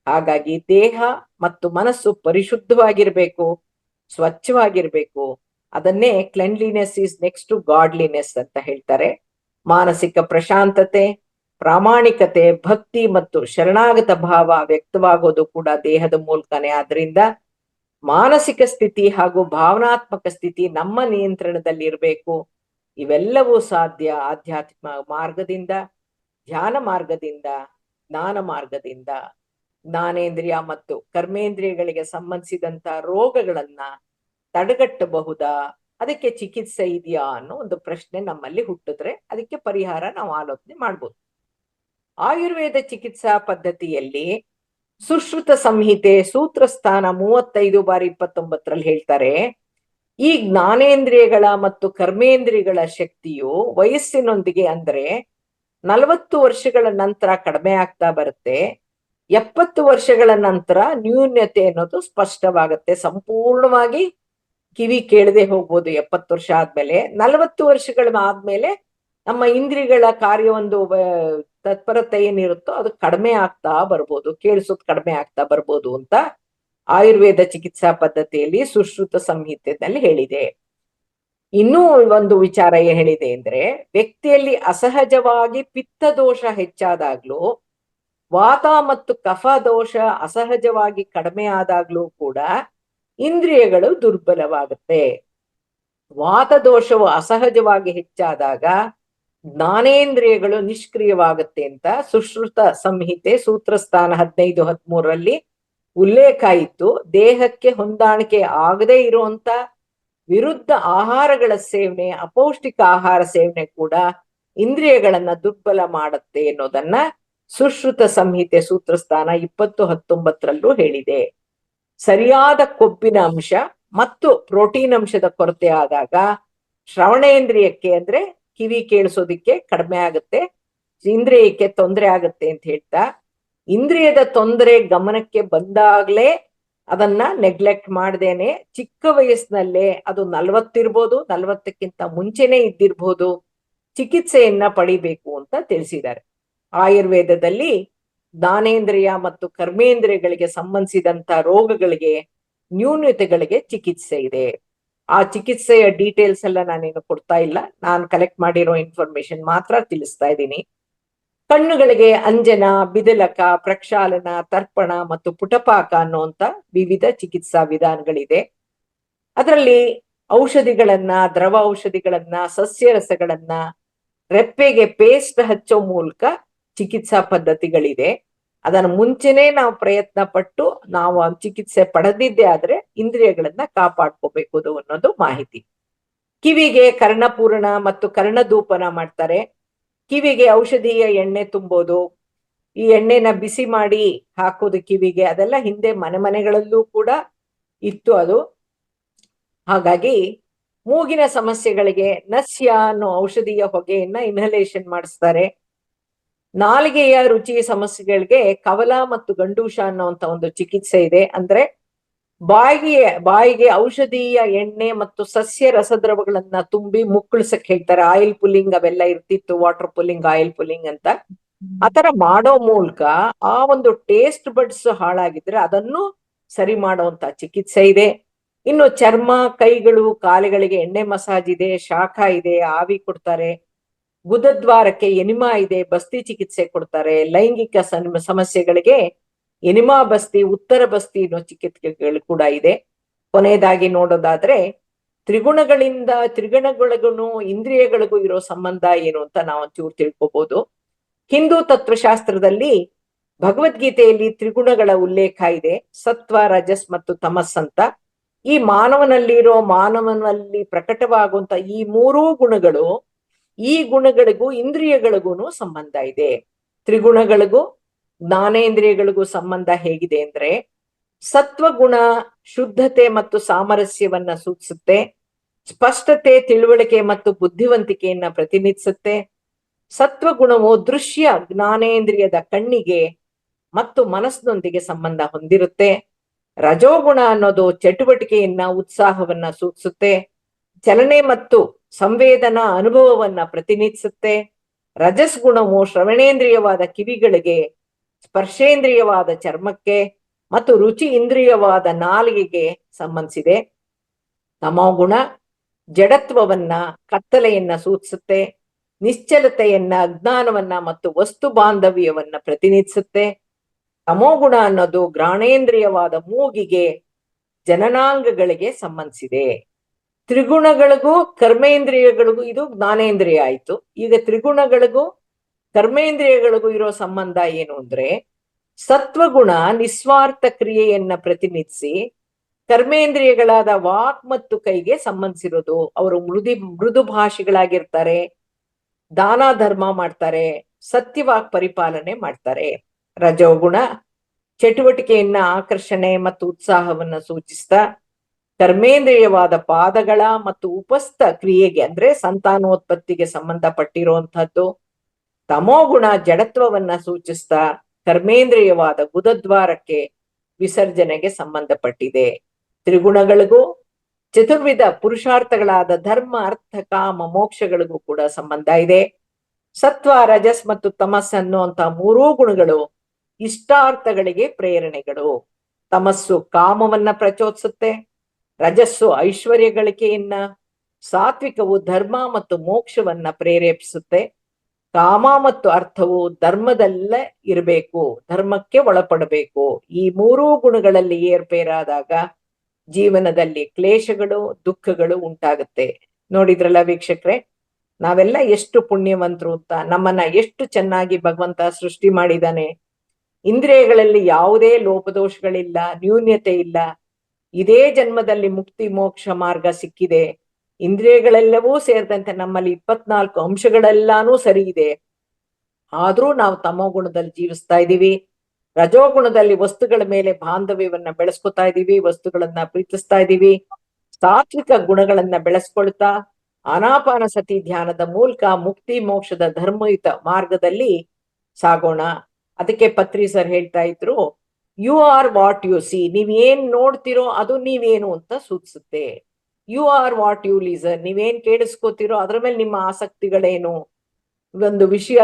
Speaker 2: ಹಾಗಾಗಿ ದೇಹ ಮತ್ತು ಮನಸ್ಸು ಪರಿಶುದ್ಧವಾಗಿರ್ಬೇಕು, ಸ್ವಚ್ಛವಾಗಿರ್ಬೇಕು. ಅದನ್ನೇ cleanliness is next to godliness ಅಂತ ಹೇಳ್ತಾರೆ. ಮಾನಸಿಕ ಪ್ರಶಾಂತತೆ, ಪ್ರಾಮಾಣಿಕತೆ, ಭಕ್ತಿ ಮತ್ತು ಶರಣಾಗತ ಭಾವ ವ್ಯಕ್ತವಾಗೋದು ಕೂಡ ದೇಹದ ಮೂಲಕನೇ. ಆದ್ರಿಂದ ಮಾನಸಿಕ ಸ್ಥಿತಿ ಹಾಗೂ ಭಾವನಾತ್ಮಕ ಸ್ಥಿತಿ ನಮ್ಮ ನಿಯಂತ್ರಣದಲ್ಲಿ ಇರಬೇಕು. ಇವೆಲ್ಲವೂ ಸಾಧ್ಯ ಆಧ್ಯಾತ್ಮಿಕ ಮಾರ್ಗದಿಂದ, ಧ್ಯಾನ ಮಾರ್ಗದಿಂದ, ಜ್ಞಾನ ಮಾರ್ಗದಿಂದ. ಜ್ಞಾನೇಂದ್ರಿಯ ಮತ್ತು ಕರ್ಮೇಂದ್ರಿಯಗಳಿಗೆ ಸಂಬಂಧಿಸಿದಂತ ರೋಗಗಳನ್ನ ತಡೆಗಟ್ಟಬಹುದಾ, ಅದಕ್ಕೆ ಚಿಕಿತ್ಸೆ ಇದೆಯಾ ಅನ್ನೋ ಒಂದು ಪ್ರಶ್ನೆ ನಮ್ಮಲ್ಲಿ ಹುಟ್ಟಿದ್ರೆ ಅದಕ್ಕೆ ಪರಿಹಾರ ನಾವು ಆಲೋಚನೆ ಮಾಡ್ಬೋದು. ಆಯುರ್ವೇದ ಚಿಕಿತ್ಸಾ ಪದ್ಧತಿಯಲ್ಲಿ ಸುಶ್ರುತ ಸಂಹಿತೆ ಸೂತ್ರಸ್ಥಾನ 35/29 ಹೇಳ್ತಾರೆ, ಈ ಜ್ಞಾನೇಂದ್ರಿಯಗಳ ಮತ್ತು ಕರ್ಮೇಂದ್ರಿಯಗಳ ಶಕ್ತಿಯು ವಯಸ್ಸಿನೊಂದಿಗೆ, ಅಂದ್ರೆ 40 ವರ್ಷಗಳ ನಂತರ ಕಡಿಮೆ ಆಗ್ತಾ ಬರುತ್ತೆ. 70 ವರ್ಷಗಳ ನಂತರ ನ್ಯೂನ್ಯತೆ ಅನ್ನೋದು ಸ್ಪಷ್ಟವಾಗುತ್ತೆ. ಸಂಪೂರ್ಣವಾಗಿ ಕಿವಿ ಕೇಳದೆ ಹೋಗ್ಬೋದು 70 ವರ್ಷ ಆದ್ಮೇಲೆ. 40 ವರ್ಷಗಳ ಆದ್ಮೇಲೆ ನಮ್ಮ ಇಂದ್ರಿಯಗಳ ಕಾರ್ಯವೊಂದು ತತ್ಪರತೆ ಏನಿರುತ್ತೋ ಅದು ಕಡಿಮೆ ಆಗ್ತಾ ಬರ್ಬೋದು, ಕೇಳಿಸೋದು ಕಡಿಮೆ ಆಗ್ತಾ ಬರ್ಬೋದು ಅಂತ ಆಯುರ್ವೇದ ಚಿಕಿತ್ಸಾ ಪದ್ಧತಿಯಲ್ಲಿ ಸುಶ್ರುತ ಸಂಹಿತೆಯಲ್ಲಿ ಹೇಳಿದೆ. ಇನ್ನೂ ಒಂದು ವಿಚಾರ ಏನ್ ಹೇಳಿದೆ ಅಂದ್ರೆ, ವ್ಯಕ್ತಿಯಲ್ಲಿ ಅಸಹಜವಾಗಿ ಪಿತ್ತ ದೋಷ ಹೆಚ್ಚಾದಾಗ್ಲೂ, ವಾತ ಮತ್ತು ಕಫ ದೋಷ ಅಸಹಜವಾಗಿ ಕಡಿಮೆ ಆದಾಗ್ಲೂ ಕೂಡ ಇಂದ್ರಿಯಗಳು ದುರ್ಬಲವಾಗುತ್ತೆ. ವಾತ ದೋಷವು ಅಸಹಜವಾಗಿ ಹೆಚ್ಚಾದಾಗ ಜ್ಞಾನೇಂದ್ರಿಯಗಳು ನಿಷ್ಕ್ರಿಯವಾಗುತ್ತೆ ಅಂತ ಸುಶ್ರುತ ಸಂಹಿತೆ ಸೂತ್ರಸ್ಥಾನ 15-13 ಉಲ್ಲೇಖ ಇತ್ತು. ದೇಹಕ್ಕೆ ಹೊಂದಾಣಿಕೆ ಆಗದೇ ಇರುವಂತ ವಿರುದ್ಧ ಆಹಾರಗಳ ಸೇವನೆ, ಅಪೌಷ್ಟಿಕ ಆಹಾರ ಸೇವನೆ ಕೂಡ ಇಂದ್ರಿಯಗಳನ್ನ ದುರ್ಬಲ ಮಾಡುತ್ತೆ ಅನ್ನೋದನ್ನ ಸುಶ್ರುತ ಸಂಹಿತೆ ಸೂತ್ರಸ್ಥಾನ 20-19 ಹೇಳಿದೆ. ಸರಿಯಾದ ಕೊಬ್ಬಿನ ಅಂಶ ಮತ್ತು ಪ್ರೋಟೀನ್ ಅಂಶದ ಕೊರತೆ ಆದಾಗ ಶ್ರವಣೇಂದ್ರಿಯಕ್ಕೆ, ಅಂದ್ರೆ ಕಿವಿ ಕೇಳಿಸೋದಿಕ್ಕೆ ಕಡಿಮೆ ಆಗುತ್ತೆ, ಇಂದ್ರಿಯಕ್ಕೆ ತೊಂದರೆ ಆಗುತ್ತೆ ಅಂತ ಹೇಳ್ತಾ, ಇಂದ್ರಿಯದ ತೊಂದರೆ ಗಮನಕ್ಕೆ ಬಂದಾಗ್ಲೇ ಅದನ್ನ ನೆಗ್ಲೆಕ್ಟ್ ಮಾಡ್ದೇನೆ ಚಿಕ್ಕ ವಯಸ್ಸಿನಲ್ಲೇ, ಅದು 40 ಇರ್ಬೋದು, 40ಕ್ಕಿಂತ ಮುಂಚೆನೆ ಇದ್ದಿರ್ಬೋದು, ಚಿಕಿತ್ಸೆಯನ್ನ ಪಡಿಬೇಕು ಅಂತ ತಿಳಿಸಿದ್ದಾರೆ. ಆಯುರ್ವೇದದಲ್ಲಿ ಜ್ಞಾನೇಂದ್ರಿಯ ಮತ್ತು ಕರ್ಮೇಂದ್ರಿಯಗಳಿಗೆ ಸಂಬಂಧಿಸಿದಂತ ರೋಗಗಳಿಗೆ, ನ್ಯೂನತೆಗಳಿಗೆ ಚಿಕಿತ್ಸೆ ಇದೆ. ಆ ಚಿಕಿತ್ಸೆಯ ಡೀಟೇಲ್ಸ್ ಎಲ್ಲ ನಾನೇನು ಕೊಡ್ತಾ ಇಲ್ಲ, ನಾನು ಕಲೆಕ್ಟ್ ಮಾಡಿರೋ ಇನ್ಫಾರ್ಮೇಶನ್ ಮಾತ್ರ ತಿಳಿಸ್ತಾ ಇದ್ದೀನಿ. ಕಣ್ಣುಗಳಿಗೆ ಅಂಜನ, ಬಿದಲಕ, ಪ್ರಕ್ಷಾಲನ, ತರ್ಪಣ ಮತ್ತು ಪುಟಪಾಕ ಅನ್ನುವಂತ ವಿವಿಧ ಚಿಕಿತ್ಸಾ ವಿಧಾನಗಳಿದೆ. ಅದರಲ್ಲಿ ಔಷಧಿಗಳನ್ನ, ದ್ರವ ಔಷಧಿಗಳನ್ನ, ಸಸ್ಯರಸಗಳನ್ನ, ರೆಪ್ಪೆಗೆ ಪೇಸ್ಟ್ ಹಚ್ಚೋ ಮೂಲಕ ಚಿಕಿತ್ಸಾ ಪದ್ಧತಿಗಳಿದೆ. ಅದನ್ನ ಮುಂಚೆನೆ ನಾವು ಪ್ರಯತ್ನ ಪಟ್ಟು ನಾವು ಆ ಚಿಕಿತ್ಸೆ ಪಡೆದಿದ್ದೇ ಆದ್ರೆ ಇಂದ್ರಿಯಗಳನ್ನ ಕಾಪಾಡ್ಕೋಬೇಕು ಅನ್ನೋದು ಮಾಹಿತಿ. ಕಿವಿಗೆ ಕರ್ಣಪೂರ್ಣ ಮತ್ತು ಕರ್ಣಧೂಪನ ಮಾಡ್ತಾರೆ. ಕಿವಿಗೆ ಔಷಧೀಯ ಎಣ್ಣೆ ತುಂಬೋದು, ಈ ಎಣ್ಣೆನ ಬಿಸಿ ಮಾಡಿ ಹಾಕೋದು ಕಿವಿಗೆ, ಅದೆಲ್ಲ ಹಿಂದೆ ಮನೆಗಳಲ್ಲೂ ಕೂಡ ಇತ್ತು ಅದು. ಹಾಗಾಗಿ ಮೂಗಿನ ಸಮಸ್ಯೆಗಳಿಗೆ ನಸ್ಯ ಅನ್ನೋ ಔಷಧೀಯ ಹೊಗೆಯನ್ನ ಇನ್ಹಲೇಷನ್ ಮಾಡಿಸ್ತಾರೆ. ನಾಲಿಗೆಯ ರುಚಿ ಸಮಸ್ಯೆಗಳಿಗೆ ಕವಲ ಮತ್ತು ಗಂಡೂಷ ಅನ್ನೋಂತ ಒಂದು ಚಿಕಿತ್ಸೆ ಇದೆ. ಅಂದ್ರೆ ಬಾಯಿಗೆ ಔಷಧೀಯ ಎಣ್ಣೆ ಮತ್ತು ಸಸ್ಯ ರಸದ್ರವಗಳನ್ನ ತುಂಬಿ ಮುಕ್ಕಳಿಸಕ್ ಹೇಳ್ತಾರೆ. ಆಯಿಲ್ ಪುಲ್ಲಿಂಗ್ ಅವೆಲ್ಲ ಇರ್ತಿತ್ತು, ವಾಟರ್ ಪುಲ್ಲಿಂಗ್, ಆಯಿಲ್ ಪುಲ್ಲಿಂಗ್ ಅಂತ. ಆತರ ಮಾಡೋ ಮೂಲಕ ಆ ಒಂದು ಟೇಸ್ಟ್ ಬಡ್ಸ್ ಹಾಳಾಗಿದ್ರೆ ಅದನ್ನು ಸರಿ ಮಾಡುವಂತ ಚಿಕಿತ್ಸೆ ಇದೆ. ಇನ್ನು ಚರ್ಮ, ಕೈಗಳು, ಕಾಲುಗಳಿಗೆ ಎಣ್ಣೆ ಮಸಾಜ್ ಇದೆ, ಶಾಖ ಇದೆ, ಆವಿ ಕೊಡ್ತಾರೆ. ಗುದದ್ವಾರಕ್ಕೆ ಎನಿಮಾ ಇದೆ, ಬಸ್ತಿ ಚಿಕಿತ್ಸೆ ಕೊಡ್ತಾರೆ. ಲೈಂಗಿಕ ಸಮಸ್ಯೆಗಳಿಗೆ ಎನಿಮಾ ಬಸ್ತಿ, ಉತ್ತರ ಬಸ್ತಿ ಅನ್ನೋ ಚಿಕಿತ್ಸೆಗಳು ಕೂಡ ಇದೆ. ಕೊನೆಯದಾಗಿ ನೋಡೋದಾದ್ರೆ ತ್ರಿಗುಣಗಳಿಗೂ ಇಂದ್ರಿಯಗಳಿಗೂ ಇರೋ ಸಂಬಂಧ ಏನು ಅಂತ ನಾವು ಒಂಚೂರು ತಿಳ್ಕೊಬಹುದು. ಹಿಂದೂ ತತ್ವಶಾಸ್ತ್ರದಲ್ಲಿ ಭಗವದ್ಗೀತೆಯಲ್ಲಿ ತ್ರಿಗುಣಗಳ ಉಲ್ಲೇಖ ಇದೆ, ಸತ್ವ, ರಜಸ್ ಮತ್ತು ತಮಸ್ ಅಂತ. ಈ ಮಾನವನಲ್ಲಿ ಪ್ರಕಟವಾಗುವಂತ ಈ ಮೂರೂ ಗುಣಗಳು, ಈ ಗುಣಗಳಿಗೂ ಇಂದ್ರಿಯಗಳಿಗೂ ಸಂಬಂಧ ಇದೆ. ತ್ರಿಗುಣಗಳಿಗೂ ಜ್ಞಾನೇಂದ್ರಿಯಗಳಿಗೂ ಸಂಬಂಧ ಹೇಗಿದೆ ಅಂದ್ರೆ, ಸತ್ವಗುಣ ಶುದ್ಧತೆ ಮತ್ತು ಸಾಮರಸ್ಯವನ್ನ ಸೂಚಿಸುತ್ತೆ. ಸ್ಪಷ್ಟತೆ, ತಿಳುವಳಿಕೆ ಮತ್ತು ಬುದ್ಧಿವಂತಿಕೆಯನ್ನ ಪ್ರತಿನಿಧಿಸುತ್ತೆ. ಸತ್ವಗುಣವು ದೃಶ್ಯ ಜ್ಞಾನೇಂದ್ರಿಯದ ಕಣ್ಣಿಗೆ ಮತ್ತು ಮನಸ್ಸಿನೊಂದಿಗೆ ಸಂಬಂಧ ಹೊಂದಿರುತ್ತೆ. ರಜೋಗುಣ ಅನ್ನೋದು ಚಟುವಟಿಕೆಯನ್ನ, ಉತ್ಸಾಹವನ್ನ ಸೂಚಿಸುತ್ತೆ. ಚಲನೆ ಮತ್ತು ಸಂವೇದನಾ ಅನುಭವವನ್ನ ಪ್ರತಿನಿಧಿಸುತ್ತೆ. ರಜಸ್ ಗುಣವು ಶ್ರವಣೇಂದ್ರಿಯವಾದ ಕಿವಿಗಳಿಗೆ, ಸ್ಪರ್ಶೇಂದ್ರಿಯವಾದ ಚರ್ಮಕ್ಕೆ ಮತ್ತು ರುಚಿ ಇಂದ್ರಿಯವಾದ ನಾಲಿಗೆಗೆ ಸಂಬಂಧಿಸಿದೆ. ತಮೋಗುಣ ಜಡತ್ವವನ್ನ, ಕತ್ತಲೆಯನ್ನ ಸೂಚಿಸುತ್ತೆ. ನಿಶ್ಚಲತೆಯನ್ನ, ಅಜ್ಞಾನವನ್ನ ಮತ್ತು ವಸ್ತು ಬಾಂಧವ್ಯವನ್ನ ಪ್ರತಿನಿಧಿಸುತ್ತೆ. ತಮೋಗುಣ ಅನ್ನೋದು ಘ್ರಾಣೇಂದ್ರಿಯವಾದ ಮೂಗಿಗೆ, ಜನನಾಂಗಗಳಿಗೆ ಸಂಬಂಧಿಸಿದೆ. ತ್ರಿಗುಣಗಳಿಗೂ ಕರ್ಮೇಂದ್ರಿಯಗಳಿಗೂ, ಇದು ಜ್ಞಾನೇಂದ್ರಿಯ ಆಯ್ತು. ಈಗ ತ್ರಿಗುಣಗಳಿಗೂ ಕರ್ಮೇಂದ್ರಿಯಗಳಿಗೂ ಇರೋ ಸಂಬಂಧ ಏನು ಅಂದ್ರೆ, ಸತ್ವಗುಣ ನಿಸ್ವಾರ್ಥ ಕ್ರಿಯೆಯನ್ನ ಪ್ರತಿನಿಧಿಸಿ ಕರ್ಮೇಂದ್ರಿಯಗಳಾದ ವಾಕ್ ಮತ್ತು ಕೈಗೆ ಸಂಬಂಧಿಸಿರೋದು. ಅವರು ಮೃದು ಭಾಷೆಗಳಾಗಿರ್ತಾರೆ, ದಾನ ಧರ್ಮ ಮಾಡ್ತಾರೆ, ಸತ್ಯವಾಕ್ ಪರಿಪಾಲನೆ ಮಾಡ್ತಾರೆ. ರಜೋಗುಣ ಚಟುವಟಿಕೆಯನ್ನ, ಆಕರ್ಷಣೆ ಮತ್ತು ಉತ್ಸಾಹವನ್ನ ಸೂಚಿಸ್ತಾ ಕರ್ಮೇಂದ್ರಿಯವಾದ ಪಾದಗಳ ಮತ್ತು ಉಪಸ್ಥ ಕ್ರಿಯೆಗೆ ಅಂದ್ರೆ ಸಂತಾನೋತ್ಪತ್ತಿಗೆ ಸಂಬಂಧಪಟ್ಟಿರುವಂತಹದ್ದು. ತಮೋಗುಣ ಜಡತ್ವವನ್ನ ಸೂಚಿಸ್ತಾ ಕರ್ಮೇಂದ್ರಿಯವಾದ ಗುದದ್ವಾರಕ್ಕೆ, ವಿಸರ್ಜನೆಗೆ ಸಂಬಂಧಪಟ್ಟಿದೆ. ತ್ರಿಗುಣಗಳಿಗೂ ಚತುರ್ವಿಧ ಪುರುಷಾರ್ಥಗಳಾದ ಧರ್ಮ, ಅರ್ಥ, ಕಾಮ, ಮೋಕ್ಷಗಳಿಗೂ ಕೂಡ ಸಂಬಂಧ ಇದೆ. ಸತ್ವ, ರಜಸ್ ಮತ್ತು ತಮಸ್ ಅನ್ನುವಂತ ಮೂರೂ ಗುಣಗಳು ಇಷ್ಟಾರ್ಥಗಳಿಗೆ ಪ್ರೇರಣೆಗಳು. ತಮಸ್ಸು ಕಾಮವನ್ನ ಪ್ರಚೋದಿಸುತ್ತೆ, ರಜಸ್ಸು ಐಶ್ವರ್ಯ ಗಳಿಕೆಯನ್ನ, ಸಾತ್ವಿಕವು ಧರ್ಮ ಮತ್ತು ಮೋಕ್ಷವನ್ನ ಪ್ರೇರೇಪಿಸುತ್ತೆ. ಕಾಮ ಮತ್ತು ಅರ್ಥವು ಧರ್ಮದಲ್ಲೇ ಇರಬೇಕು, ಧರ್ಮಕ್ಕೆ ಒಳಪಡಬೇಕು. ಈ ಮೂರೂ ಗುಣಗಳಲ್ಲಿ ಏರ್ಪೇರಾದಾಗ ಜೀವನದಲ್ಲಿ ಕ್ಲೇಶಗಳು, ದುಃಖಗಳು ಉಂಟಾಗುತ್ತೆ. ನೋಡಿದ್ರಲ್ಲ ವೀಕ್ಷಕ್ರೆ, ನಾವೆಲ್ಲ ಎಷ್ಟು ಪುಣ್ಯವಂತರು ಅಂತ, ನಮ್ಮನ್ನ ಎಷ್ಟು ಚೆನ್ನಾಗಿ ಭಗವಂತ ಸೃಷ್ಟಿ ಮಾಡಿದಾನೆ. ಇಂದ್ರಿಯಗಳಲ್ಲಿ ಯಾವುದೇ ಲೋಪದೋಷಗಳಿಲ್ಲ, ನ್ಯೂನ್ಯತೆ ಇಲ್ಲ. ಇದೇ ಜನ್ಮದಲ್ಲಿ ಮುಕ್ತಿ ಮೋಕ್ಷ ಮಾರ್ಗ ಸಿಕ್ಕಿದೆ. ಇಂದ್ರಿಯಗಳೆಲ್ಲವೂ ಸೇರಿದಂತೆ ನಮ್ಮಲ್ಲಿ 24 ಅಂಶಗಳೆಲ್ಲಾನು ಸರಿ ಇದೆ. ಆದ್ರೂ ನಾವು ತಮೋಗುಣದಲ್ಲಿ ಜೀವಿಸ್ತಾ ಇದ್ದೀವಿ. ರಜೋಗುಣದಲ್ಲಿ ವಸ್ತುಗಳ ಮೇಲೆ ಬಾಂಧವ್ಯವನ್ನ ಬೆಳೆಸ್ಕೊತಾ ಇದೀವಿ, ವಸ್ತುಗಳನ್ನ ಪ್ರೀತಿಸ್ತಾ ಇದೀವಿ. ಸಾತ್ವಿಕ ಗುಣಗಳನ್ನ ಬೆಳೆಸ್ಕೊಳ್ತಾ ಆನಾಪಾನ ಸತಿ ಧ್ಯಾನದ ಮೂಲಕ ಮುಕ್ತಿ ಮೋಕ್ಷದ ಧರ್ಮಯುತ ಮಾರ್ಗದಲ್ಲಿ ಸಾಗೋಣ. ಅದಕ್ಕೆ ಪತ್ರಿ ಸರ್ ಹೇಳ್ತಾ ಇದ್ರು, you are what you see, ನೀವೇನ್ ನೋಡ್ತಿರೋ ಅದು ನೀವೇನು ಅಂತ ಸೂಚಿಸುತ್ತೆ. You are what you listen, ನೀವೇನ್ ಕೇಳಿಸ್ಕೋತಿರೋ ಅದ್ರ ಮೇಲೆ ನಿಮ್ಮ ಆಸಕ್ತಿಗಳೇನು, ಒಂದು ವಿಷಯ